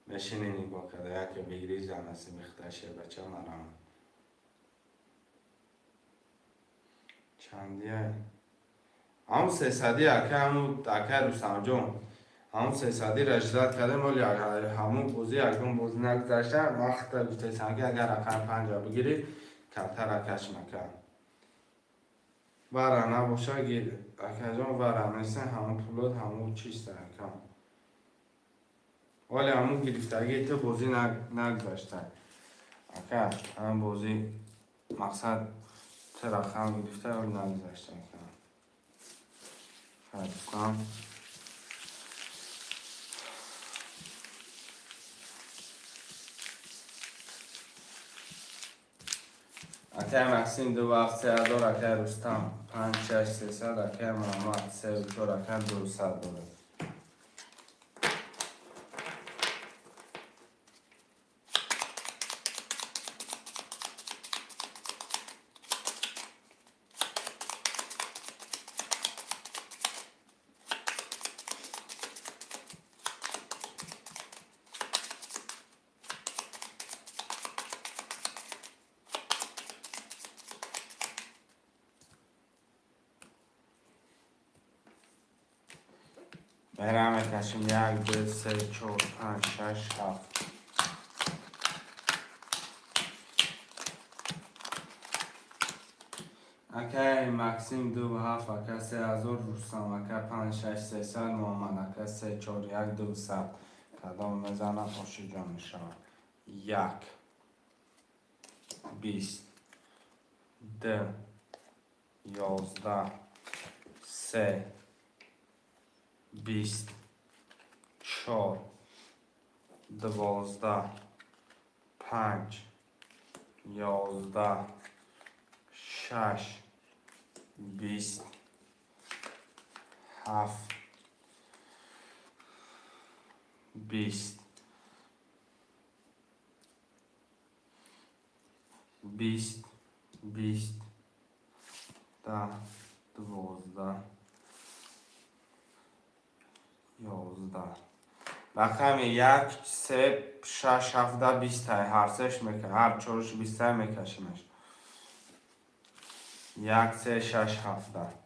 E: میشینین با کده یکی بگیری زنسی میخته شعر بچه مرمت. چندیه همون 300 اکه همون اکه روستم جون همون 300 رجزت کردیم ولی همون بوزی اکون بوزی نگذاشته مخت بیشتر سنگی اگر رقم 5 بگیری کمتر اکش مکن برا نباشه گیر اکه جون برا نیسته همون پولاد همون چیسته اکم ولی همون گرفتگی تو بوزی نگذاشته اکه همون بوزی مقصد چه رقم گرفته ولی نگذاشته دوستان اکه مکسیم 2 وقت 3000 اکه رستم 5 6 300 اکه محمد 3 4 اکه 200 دلار. برام میکشیم 1 2 3 4 5 6 7 اکه مکسیم 2 و 7 اکه 3000 روستم اکه 5 6 300 محمد اکه 3 4 1 200 کدام میزنم خوشی جان میشود 1 20 2 11 3 20 4 12 5 11 6 20 7 20 20 20 10 12 11 رقم 1 3 6 7 20 هر سهش میکنه هر چورش 20 میکشیمش 1 3 6 7 1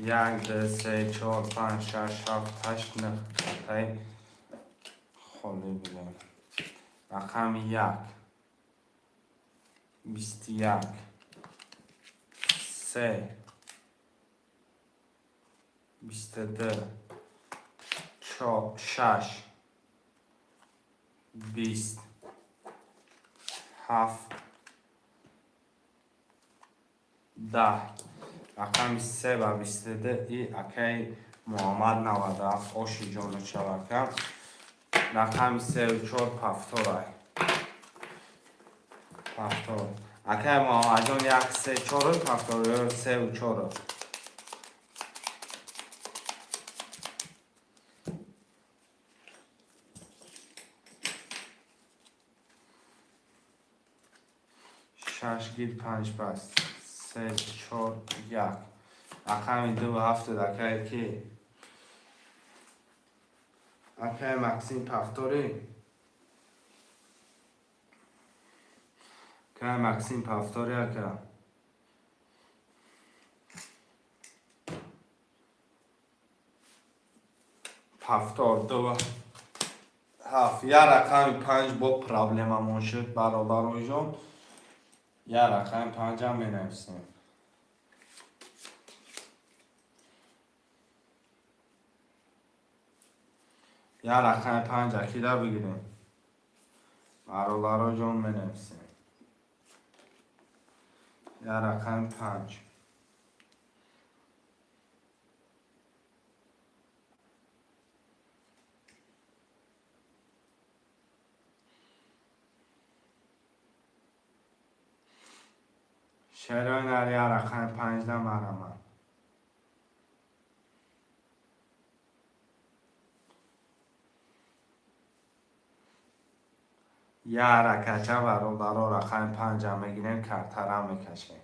E: یک دو سه چهار پنج شش هفت هشت نه تایی خالی بگیم رقم یک 21 3 22 4 6 20 7 10 رقم 3 و 22 ای اکی محمد 97 آشی جانو چوکم رقم 3 و 4 پفتورای پفتور اکی محمد جان 1 3 4 پفتور 3 و 4 6 گیر 5 بست 3 4 1 رقم 2 و 7 اکی کی اکی مکسیم پفتوری که مکسیم پفتوری اکی پفتور 2 7 یا رقم 5 با پرابلم همون شد برادر جان یا رقم 5 هم بنویسیم یا رقم 5 اکی در بگیریم برادر جان بنویسیم یا رقم 5 شعرهای نری یا رقم 5 در مرمم یا حرکته برادر رقم 5 هم بگیریم کرتر هم میکشیم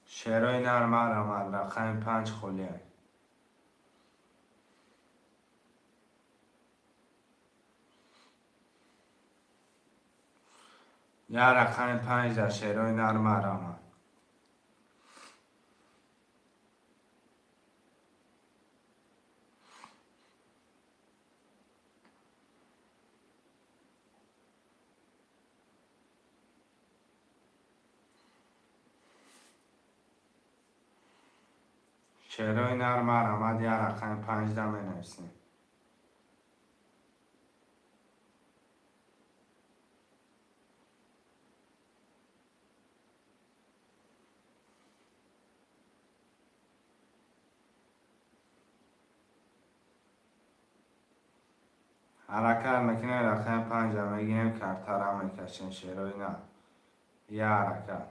E: شعرهای نرم مرمم رقم 5 خولیم یا رقم 5 در شعرهای نرم مرمم شعرهای نرم مرمد یا رقم 5 در بنویسیم حرکت میکنه رقم 5 هم بگیریم کرتر هم میکشیم شعرهای نرم یا حرکت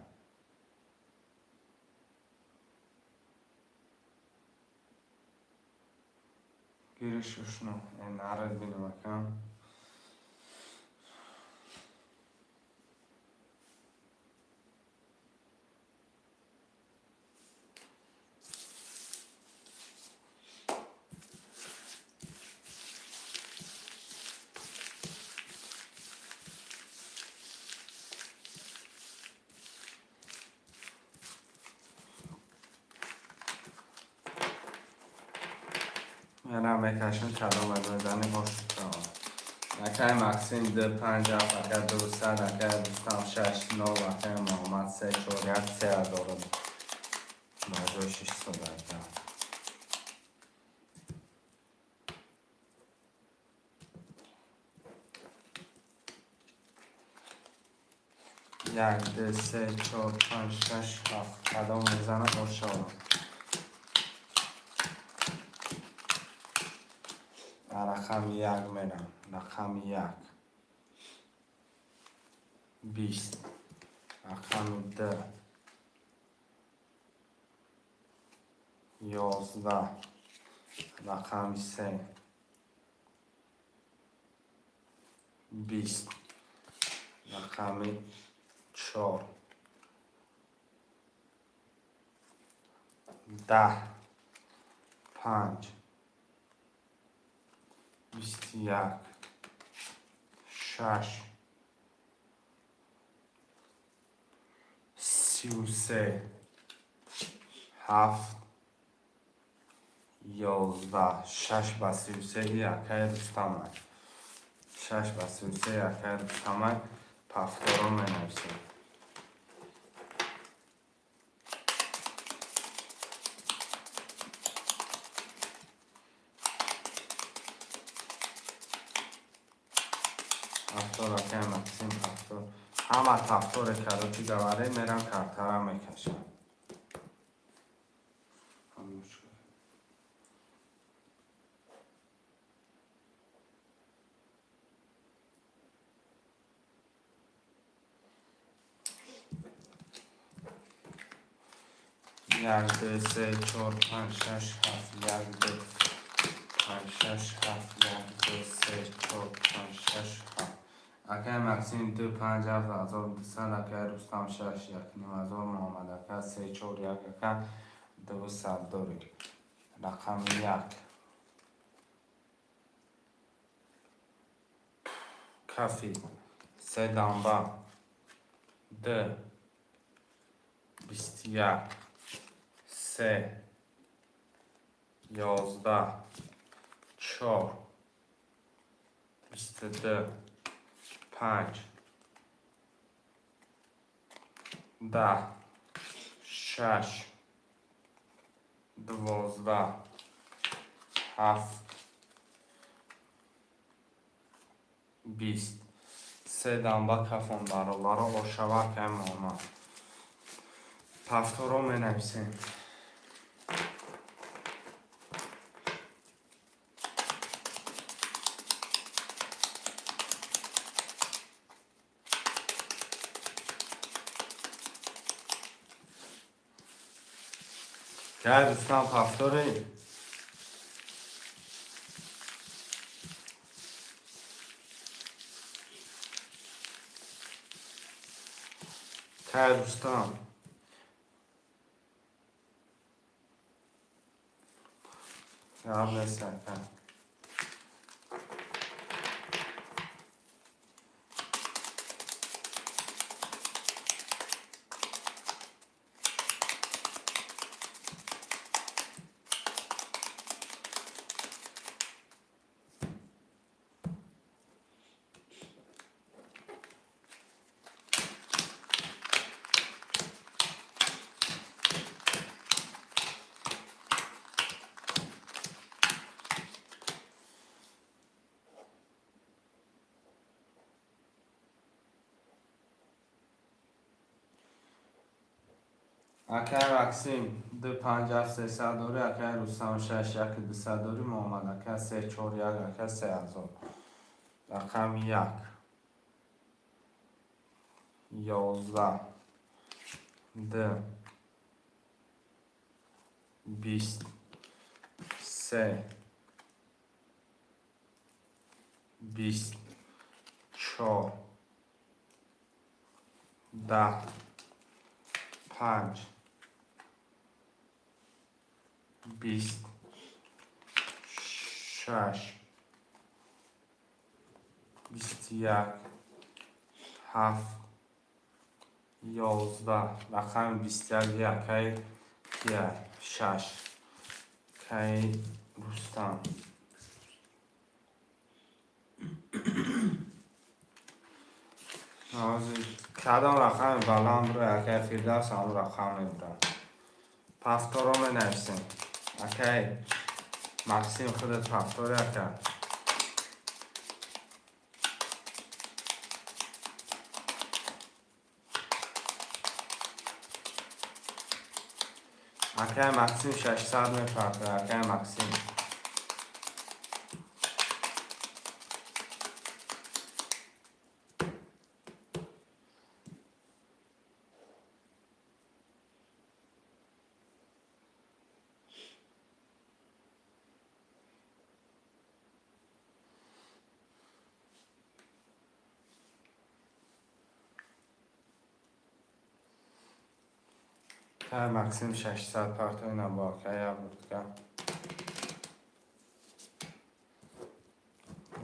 E: گیرشش نو این نرد بینم اکم منم میکشم کلام از مزنی باش اکی مکسیم 2 5 7 اکی 200 اکی 26 9 اکی محمد 3 4 1 3 دارم مجای 600 یک دو سه چهار پنج شش هفت کدام میزنم ماشاءالله رقم 1 میرم رقم 1 20 رقم 2 11 رقم 3 20 رقم 4 10 5 21 6 33 7 11 6 با 33 یکای رستم 6 با 33 یکای رستم پفتارو منویسیم پفتار اکای مکسیم پفتار همه پفتار کروچی گواره میرم کارتارا میکشم یک دو سه چهار پنج شش هفت یک دو پنج شش هفت یک دو سه چهار پنج شش هفت اکای مکسیم 2 5 7 1200 اکای رستم 6 1 نیم هزار محمد اکای 3 4 1 اکای 200 دوری رقم 1 کافی 3 دنبه 2 21 3 11 4 22 5 10 6 12 7 20 سه دنبه کفون برابر با شبکه ماما پفتارو می نویسیم که دوستان پفتاری که دوستان جواب نستن اکای مکسیم 2 5 7 300 دوری اکای رستم 6 1 200 دوری محمد اکای 3 4 1 اکای 3000 رقم 1 11 2 20 3 20 4 10 5 20 6 21 7 11 رقم 21 یکای 6 کی رستم کدام رقم بلند رو اکای فیردوس هم رقم میبرم پفتار رو می نویسیم اکای مکسیم خودت پفتار اکای اکای مکسیم 600 می پفتار اکای مکسیم که مکسیم 600 پرتوی نباکه بود که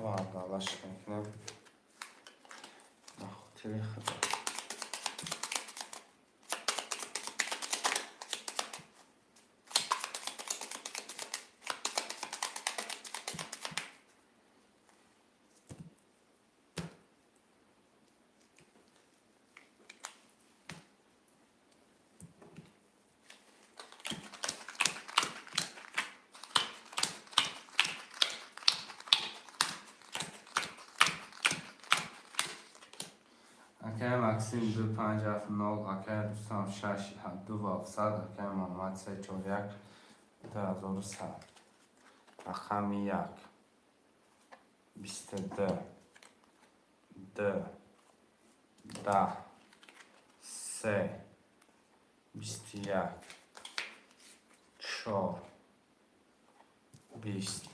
E: و عدالش کنیم خیلی خدا. اکه مکسیم 2579 اکه دوستان 6 2 و 700 اکه محمد 341 2100 رقم 1 22 2 10 3 21 4 20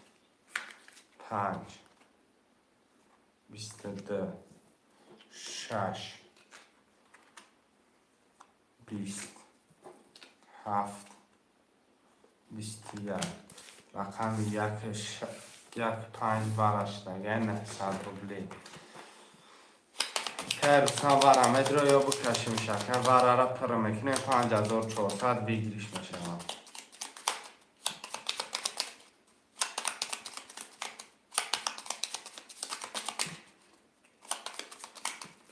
E: 5 22 6 20 7 21 رقم 1 5 دیگه 900 روبلی که دوستان ورمه رو یا بکشیم شکر وره را پر میکنه 5400 بگیریش میشه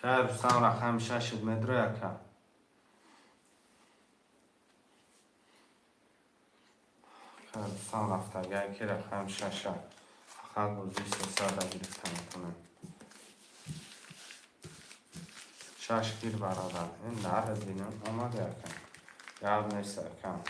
E: که دوستان رقم 6 متر یکم که دوستان رفته که رقم 6 فقط بوزی 300 گرفتن میتونم 6 گیر برادر این در بینم اومد یکم یاد نیست یکم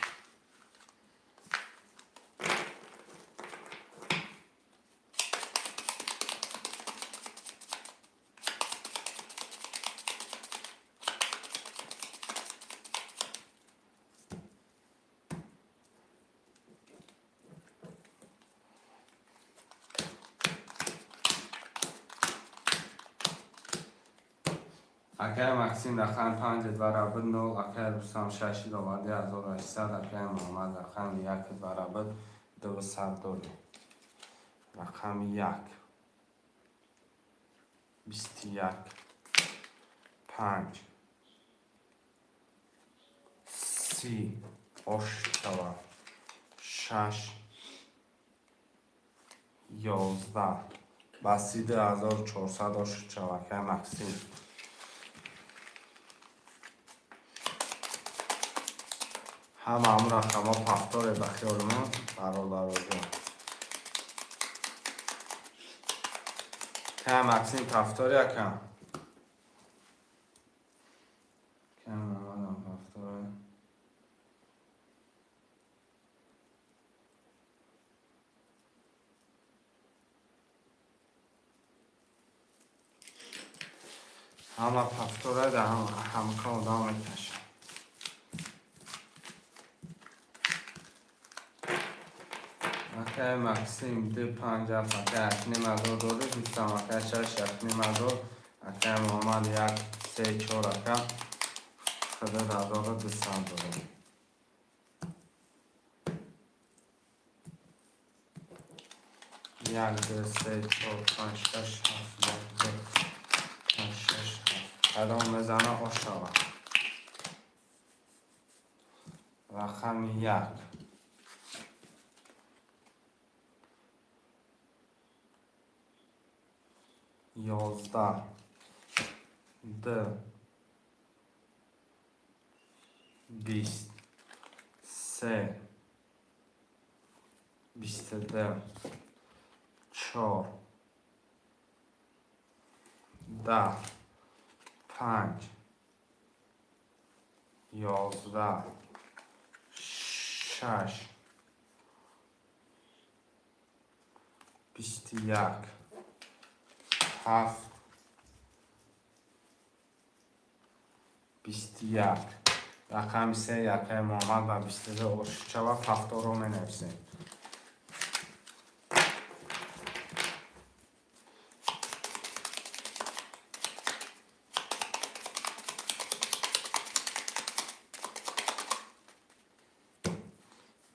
E: اکه مکسیم رقم 5 برابر 0 اکه دوستان 6 دوادی 1800 اکه محمد رقم 1 برابر 200 دلار رقم 1 21 5 30 8 6 11 بسیده 1400 اکه مکسیم همه همون رقم ها پفتاره بخیال من برادر جان که مکسیم پفتاره یکم که محمد هم پفتاره همه پفتاره ده همه کن دام میکشم اکه مکسیم 250 اکه نیم داره دوستم اکه 6 نیم اکه محمد 1 3 4 اکه خدا داره 200 داره 1 2 3 4 5 6 7 8 6 الان میزنه آشاوا رقم 1 11 2 20 3 22 4 10 5 11 6 21 7 21 رقم 3 یکه محمد و 22 چه وقت 7 رو می نویسیم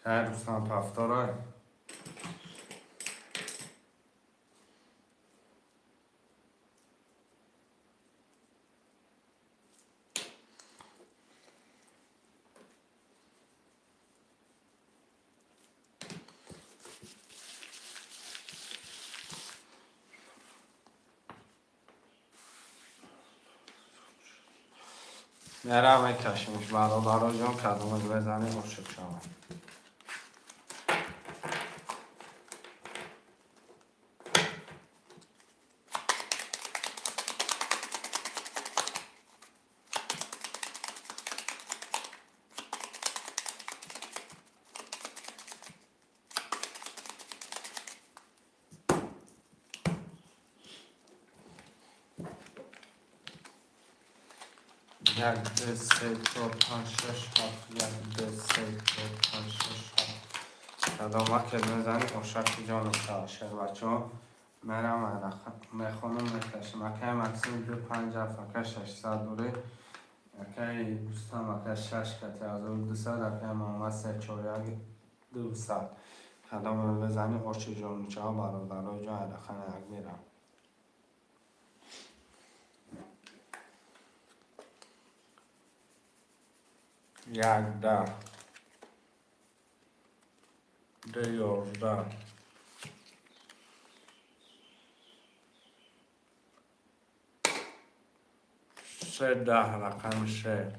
E: که دوستان پفتاره مرا میکشیمش برادر جان کدومش بزنیم و شد شما. یک دو سه چهار پنج شش هفت یک دو سه چهار پنج شش هفت کدام که بزنی اشک جان شهر بچه ها میرم میخونم میکشم اکی مکسیم دو پنج هفت اکی 600 دوره اکی دوستان اکی 6 کتی از اون 200 اکی محمد سه چهار یک 200 کدام بزنی اشک جان شهر برادرای جان ادخانه یک میرم یک ده ده 11 سه ده رقم سه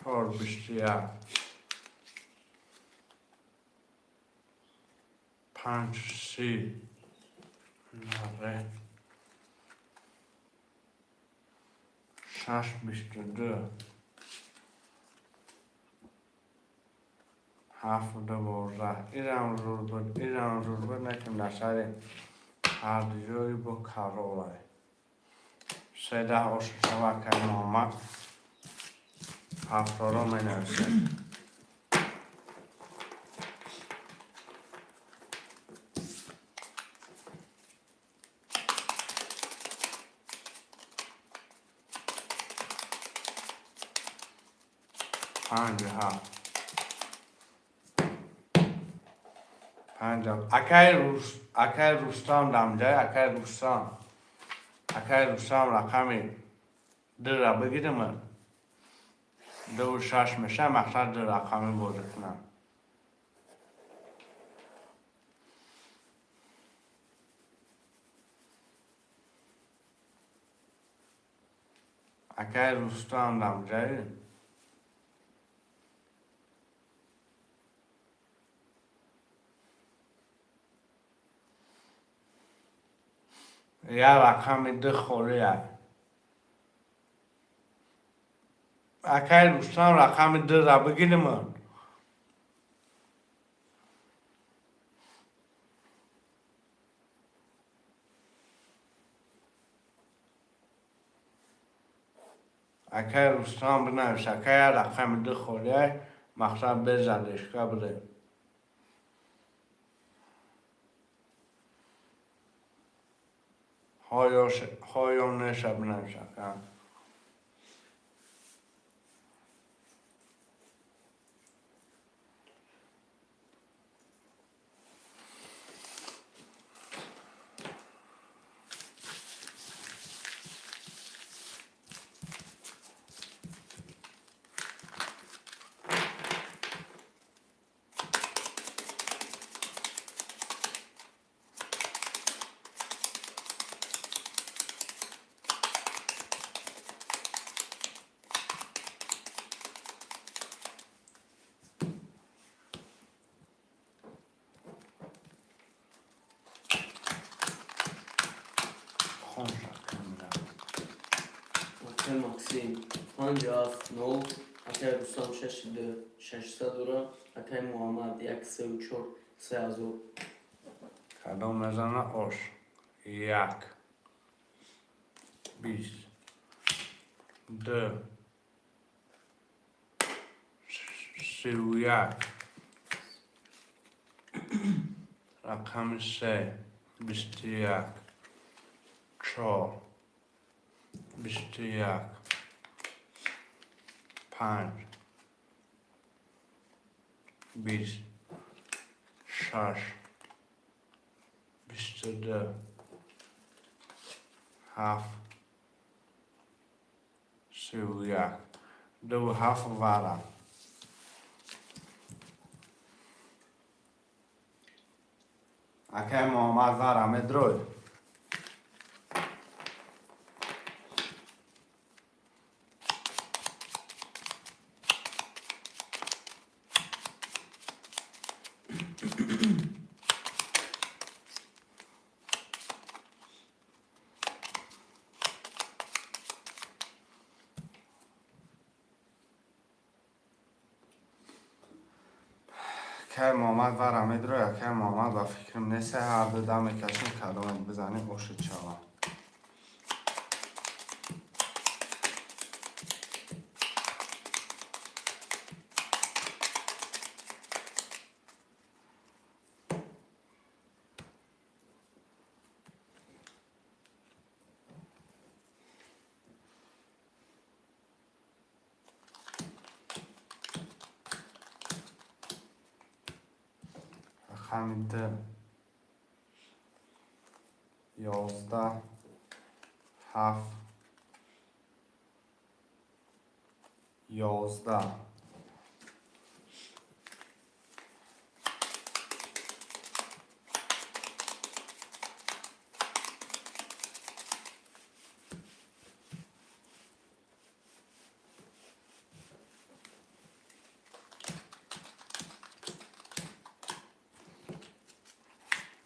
E: 4 21 5 30 9 6 22 7 12 ایران رو بود نکم نشده هر جایی با کرولای 13 آش شما که محمد 7 رو می نویسه 5 7 اکی روستان دمجای اکی روستان رقمی دو را بگیرم 2 و 6 میشه مقصد دو رقمی بوده کنم اکی روستان دمجای یا رقم دو خوریه اکی روستان رقم دو را بگیرم اکی روستان بنویش اکی رقم دو خوریه مقصد بزدش که بده هایون نشه بنویش اکی
B: اکی مکسیم 5 7 9 اکی روستان 6 2 600 دوره اکی محمد 1 3 و 4 3 از او
E: کدام میزنه آش 1 20 2 31 رقم 3 21 4 21 5 20 6 22 7 31 2 7 وارم اکی محمد وارم ادروی محمد و رامید رو یکی محمد با فکرم نیست هر دو دم میکشیم کدام بزنیم اوشت شوم. رقم 10 11 7 11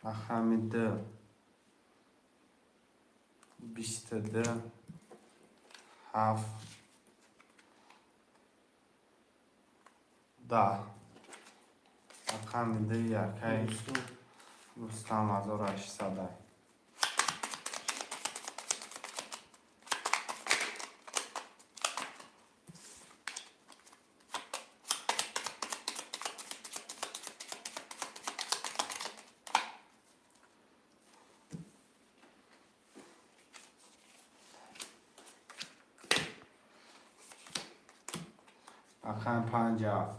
E: رقم 10 22 7 10 رقم 10 یکی رستم 1800 رقم 50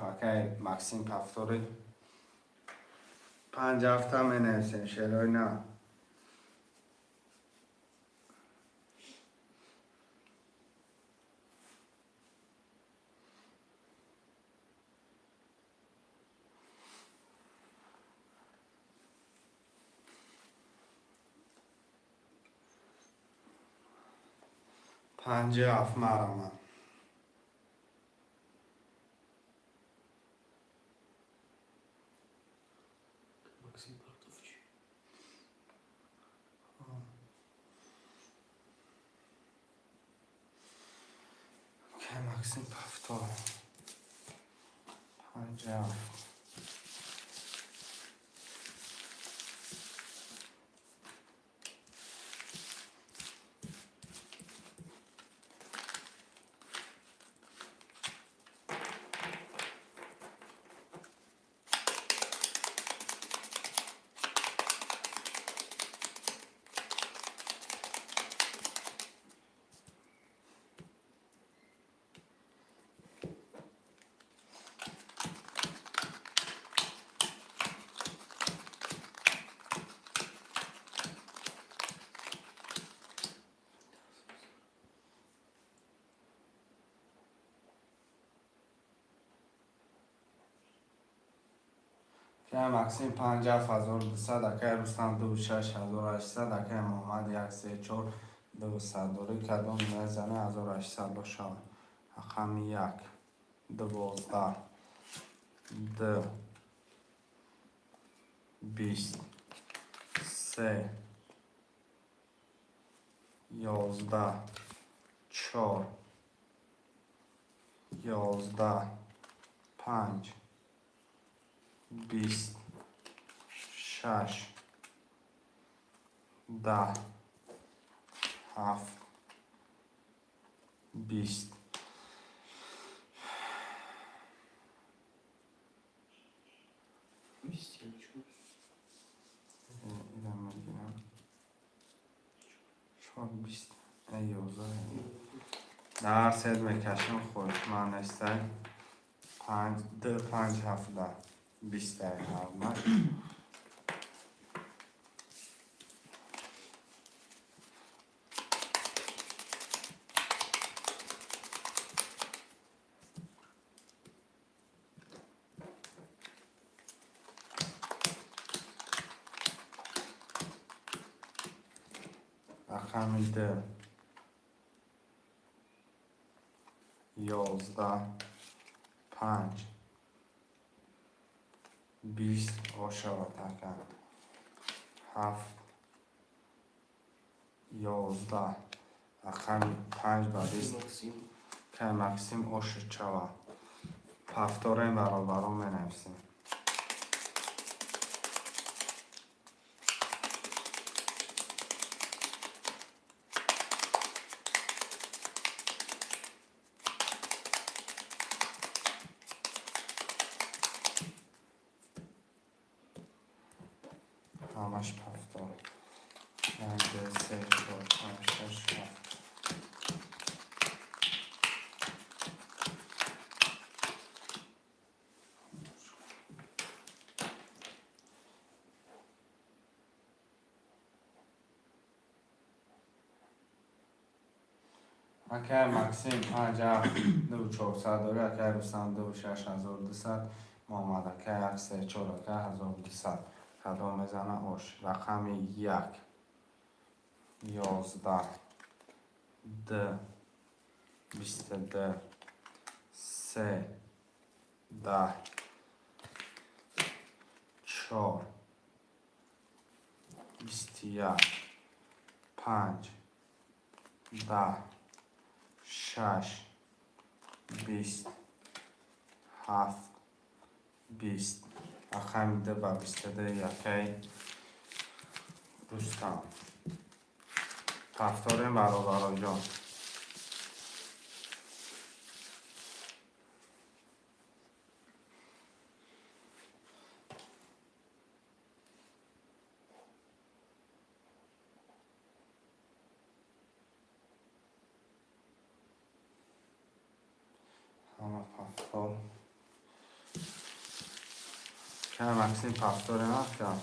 E: اوکی مکسیم پفتوری 50 تا می نویسیم شروع نه 50 مرا
B: Максим Бартович.
E: که مکسیم پفتور 50 که مکسیم 50,200 دکه رستم 26,800 دکه محمد 134 200 دوری کدوم میزنه 1800 باشه رقم 1 12 2 20 3 11 4 11 5 20 6 10 7 20
B: Бестия, чё?
E: اینم میگیرم 4 20 ایوزا در سید میکشم خود من نسته 5 2 5 7 10 20 هر رقم 10 11 5 20 آشارا تکن 7 11 رقم 5 با 20
B: Максим.
E: که مکسیم اوش چوا پفتاره برابرون بنویسیم. همش پفتار. 1 2 3 4 5 6 7. اگر مکسیم 5 دو 400 داره، اگر رستم دو 6200 محمد اگر 1 3 4 اگر 1200 کدام بزنه آش. رقم 1 11 2 22 3 10 4 21 5 10 6 20 7 20 رقم 2 و 22 یکی رستم. پفتار برابر جان. همه پفتار که مکسیم پفتار نکرد.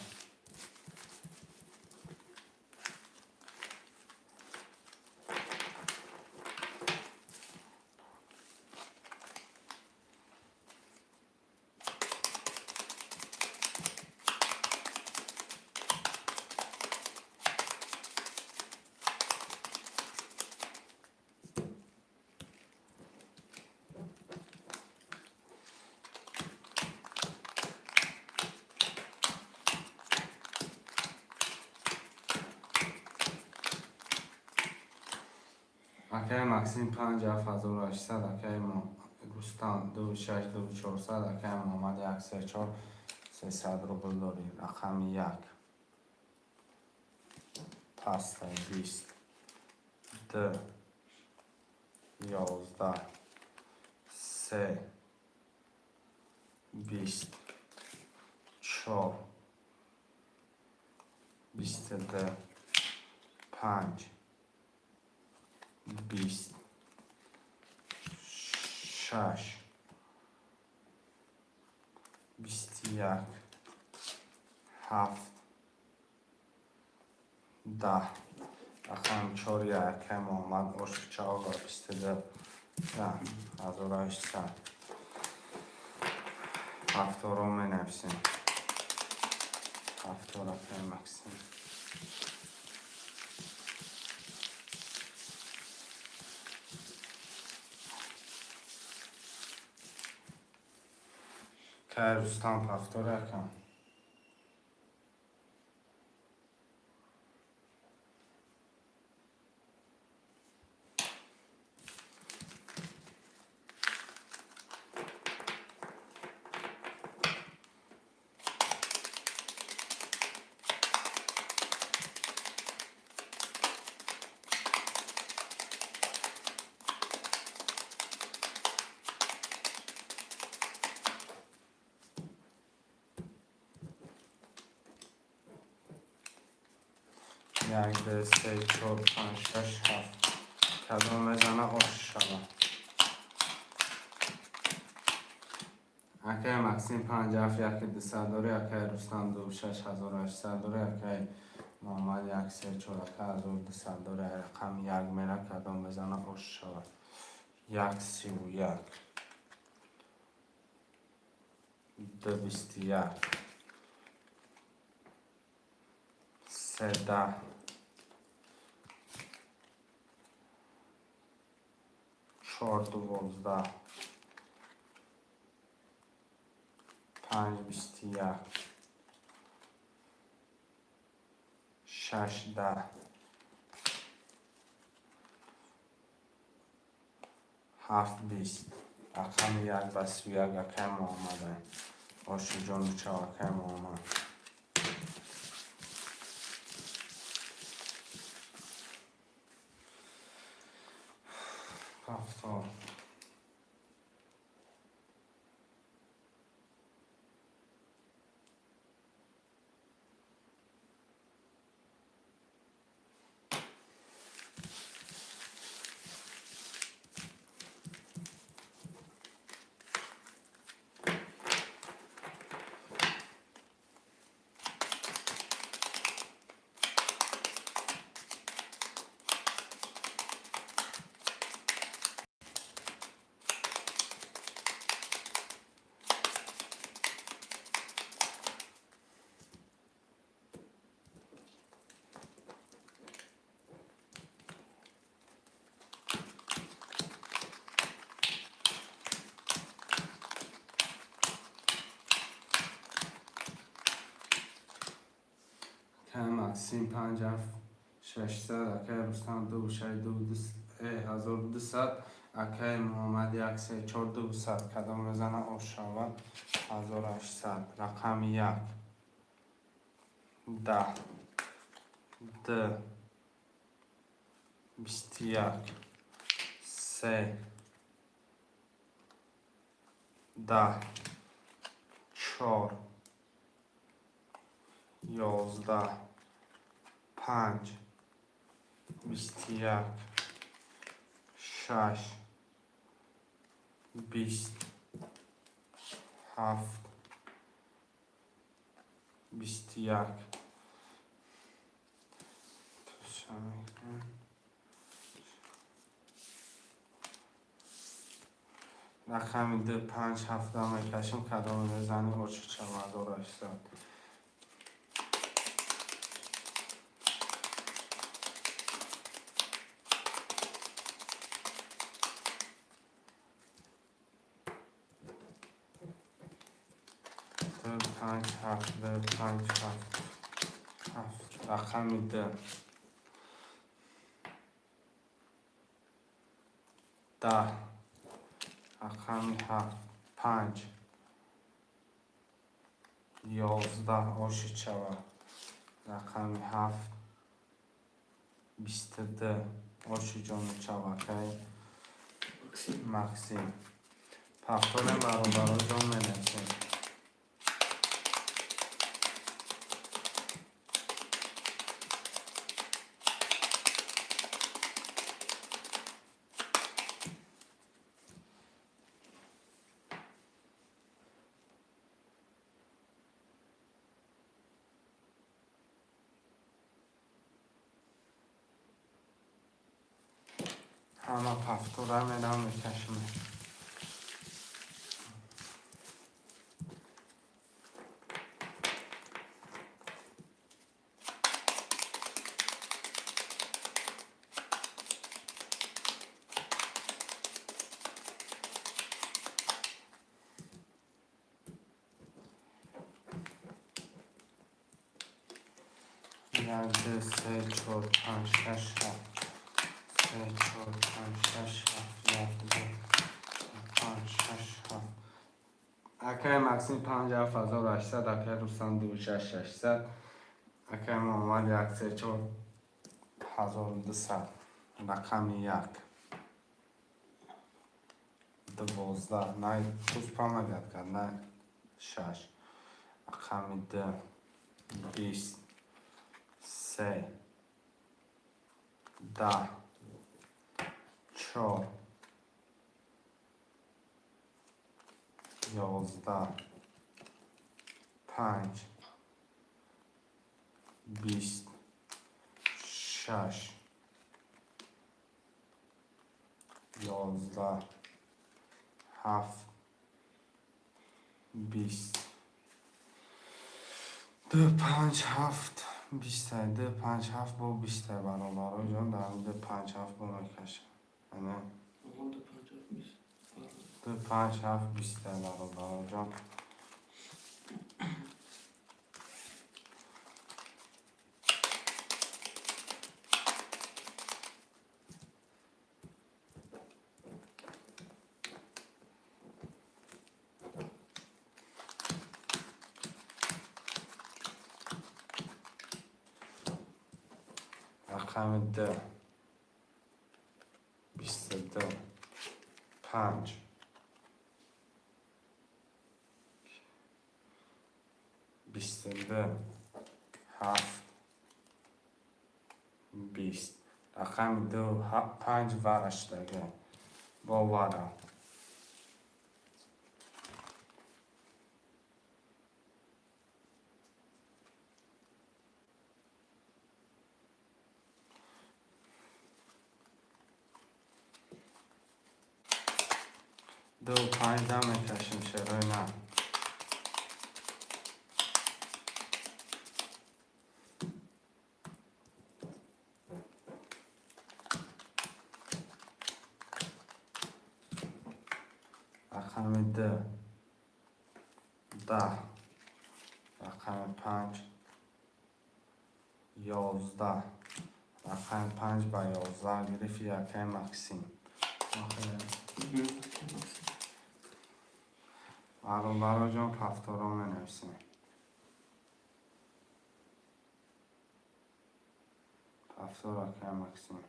E: اگر مکسیم 5 7800 اگر رستم 2 6 2 400 اگر محمد 1 3 4 300 روبل داری. رقم 1 پسته 20 2 11 3 20 4 22 5 20 6 21 7 10 رقم 4 یک محمد عشق چاق 22 1800 پفتار رو می نویسیم. پفتار اکه مکسیم که رستم پفتار اکم. یک دو سه چهار پنج شش هفت کدام بزنه آش شود. اکه مکسیم 5 7 1 200 داره، اکه رستم 2 6800 داره، اکه محمد 1 3 4 1200 داره. رقم 1 میره کدام بزنه آش شود. 1 31 2 21 3 10 4 12 5 21 6 10 7 20 رقم یک به 31 اکای محمد آشو جان چه اکای محمد هفتاد مکسیم 5600 اکای رستم 2200 اکای محمد 134 کدام بزنه آشاون 1800 رقم 1 10 2 21 3 10 4 11 5 21 6 20 7 21 رقم 2 5 7 میکشیم کدام بزنیم با چه چمدار 800 5 7 5 7 رقم 2 10 رقم 7 5 11 آشی شود رقم 7 22 آشی جان شود مکسیم پفتان برابر جان منسیم همه پفتوره میدم میکشیم یک دو سه چهار پنج شش هفت سه چهار پنج شش هفت یک دو پنج شش هفت اکای مکسیم 57,800 اکای رستم 26,600 اکای محمد 134,200 رقم 1 12 نه توز پامگرد کرد نه 6 رقم 2 20 3 10 4 11 5 20 6 11 7 20 2 5 7 20 2 5 7 با 20 برابر جان در 2 5 7 با میکشه نه 2 5 7 20 برابر جان رقم 10 22 5 22 7 20 رقم 2 5 ورش دیگه با ورا دو 5 دم میکشیم شروع نه رقم 10 رقم 5 11 رقم 5 با 11 گرفت یکی مکسیم برا جان پفتارا می نویسیم پفتارا که مکسیم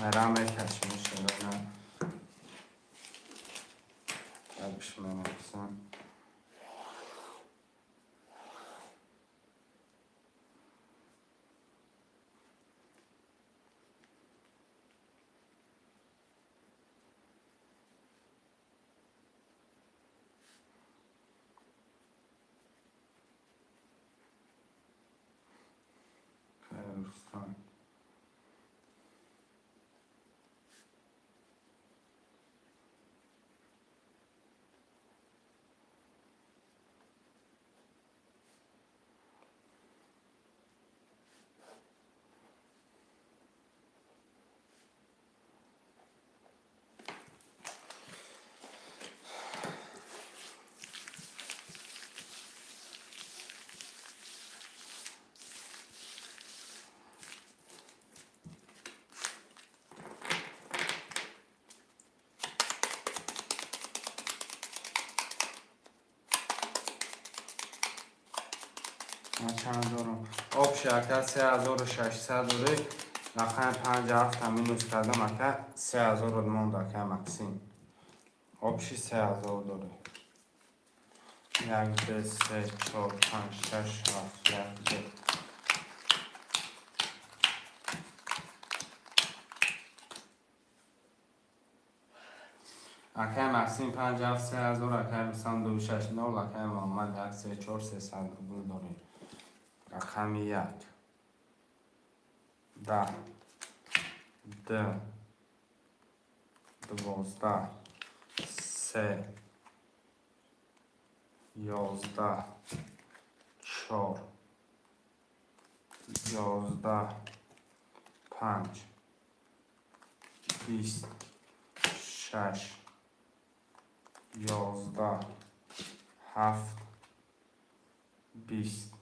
E: مرا میکشیم شده نه تبش می نویسیم خیرستان چند دارم آب شکر 3600 دوری رقم 57 همینوز کردم اکه 3000 مونده که مکسیم آبشی 3000 دوری 1 2 3 4 5 6 7 8 اکه مکسیم 57 3000 اکه بسان 269 اکه محمد 1 3 4 300 دوری رقم 1 10 2 12 3 11 4 11 5 20 6 11 7 20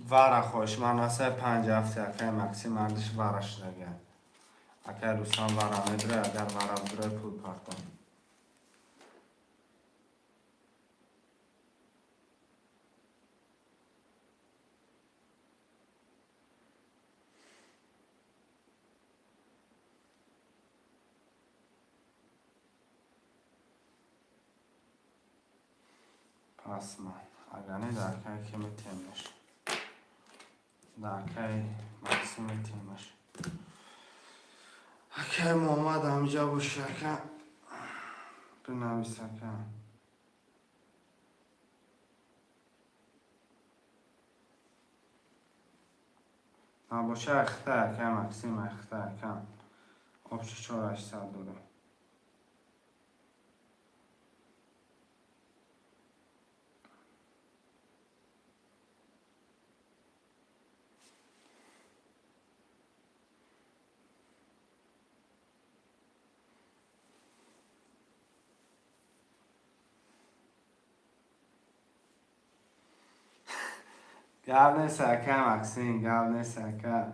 E: وارا خوش مناسه 5 هفته اکه مکسیم مردش وارش دیگه اکه دوستان وارا میدره اگر وارا بدره پول پردن پس من اگر نه درکه که میتیمش درکه مکسیم میتیمش اکه محمد همجا باشه اکه بنویس اکه نباشه اخته اکه مکسیم اخته اکه آبش 4800 دوره گل نیست اکه مکسیم گل نیست اکه.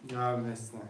E: گل نیست نه.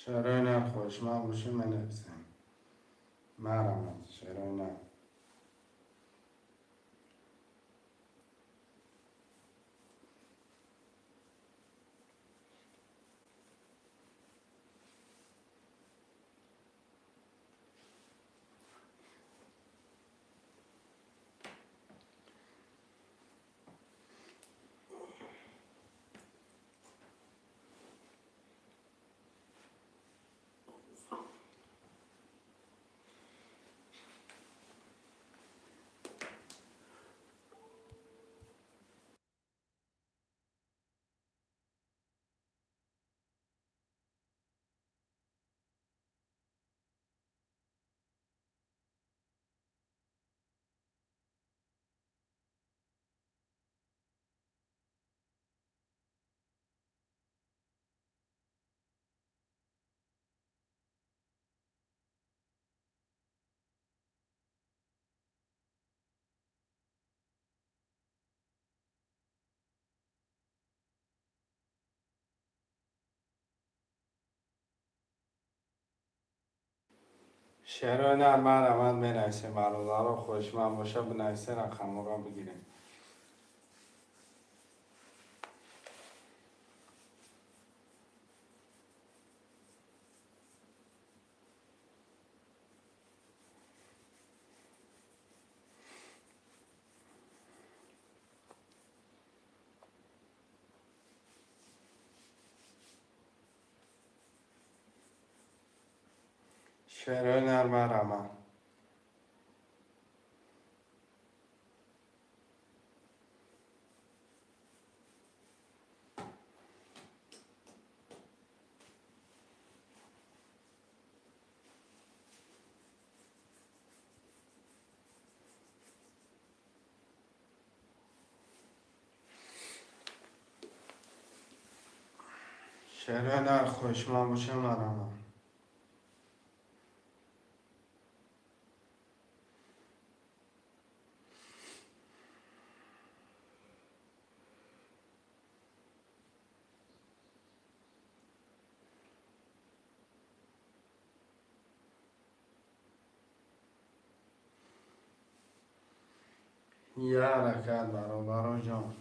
E: شعرهای نه خوش من باشه من نفسم مرمت شعرهای نه. شعرهای نه مرمت می نویسیم برادر خوش من باشه بنویسه رقم را بگیریم. شعرهای نرم مرمت شعرهای نر خوش من باشه مرمت. یه حرکت برادر جان.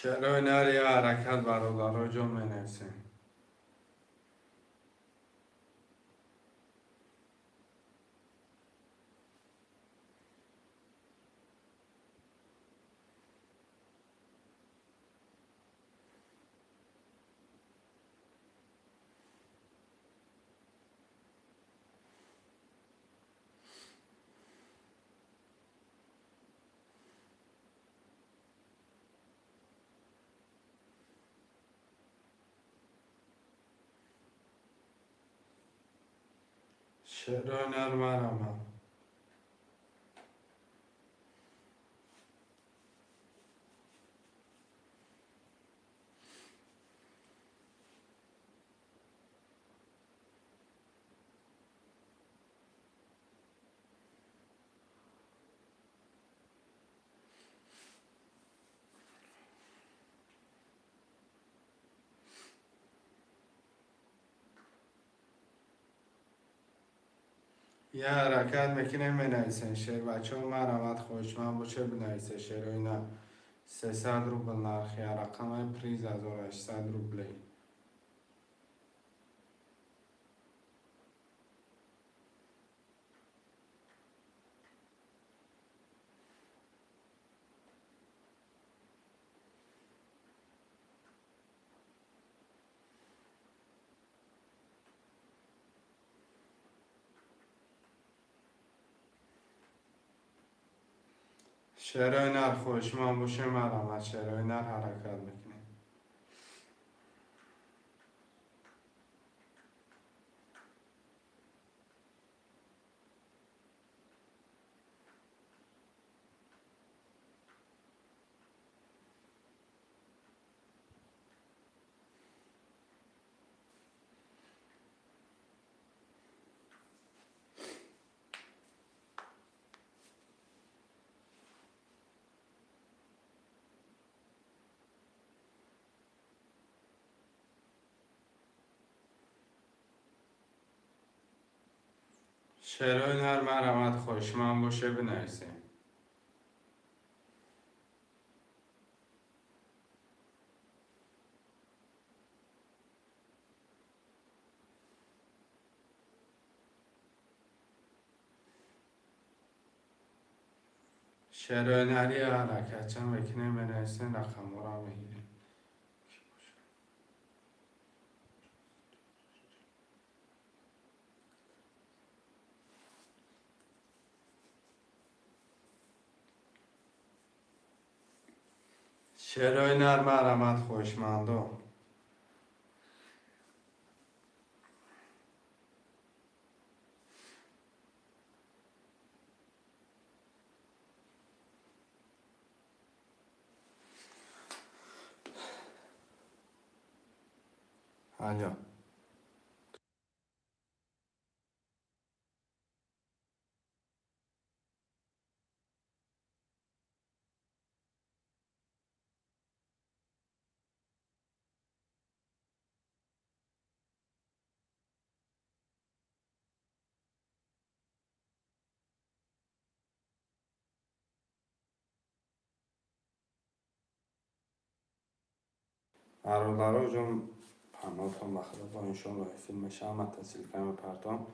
E: Şer oynar ya hareket baroları hocam menevsin. Şer oynar marama. یا حرکت میکنه بنویسن شعر بچه ها مرامت خوشمند باشه بنویسه شعر و اینا 300 روبل نرخی رقم پریز 1800 روبلی شعر و اینا خوشمند باشه مرامت شعر و اینا حرکت میکنه شعر و اینا مرامت خوشمند باشه بنویسه شعر و اینا حرکت چند میکنه بنویسه رقم را بگیره شعر و اینا مرامت خوشمندم الو برادر جون پناه تا مخلب با انشالله فیلم شما تصل کنم پرتام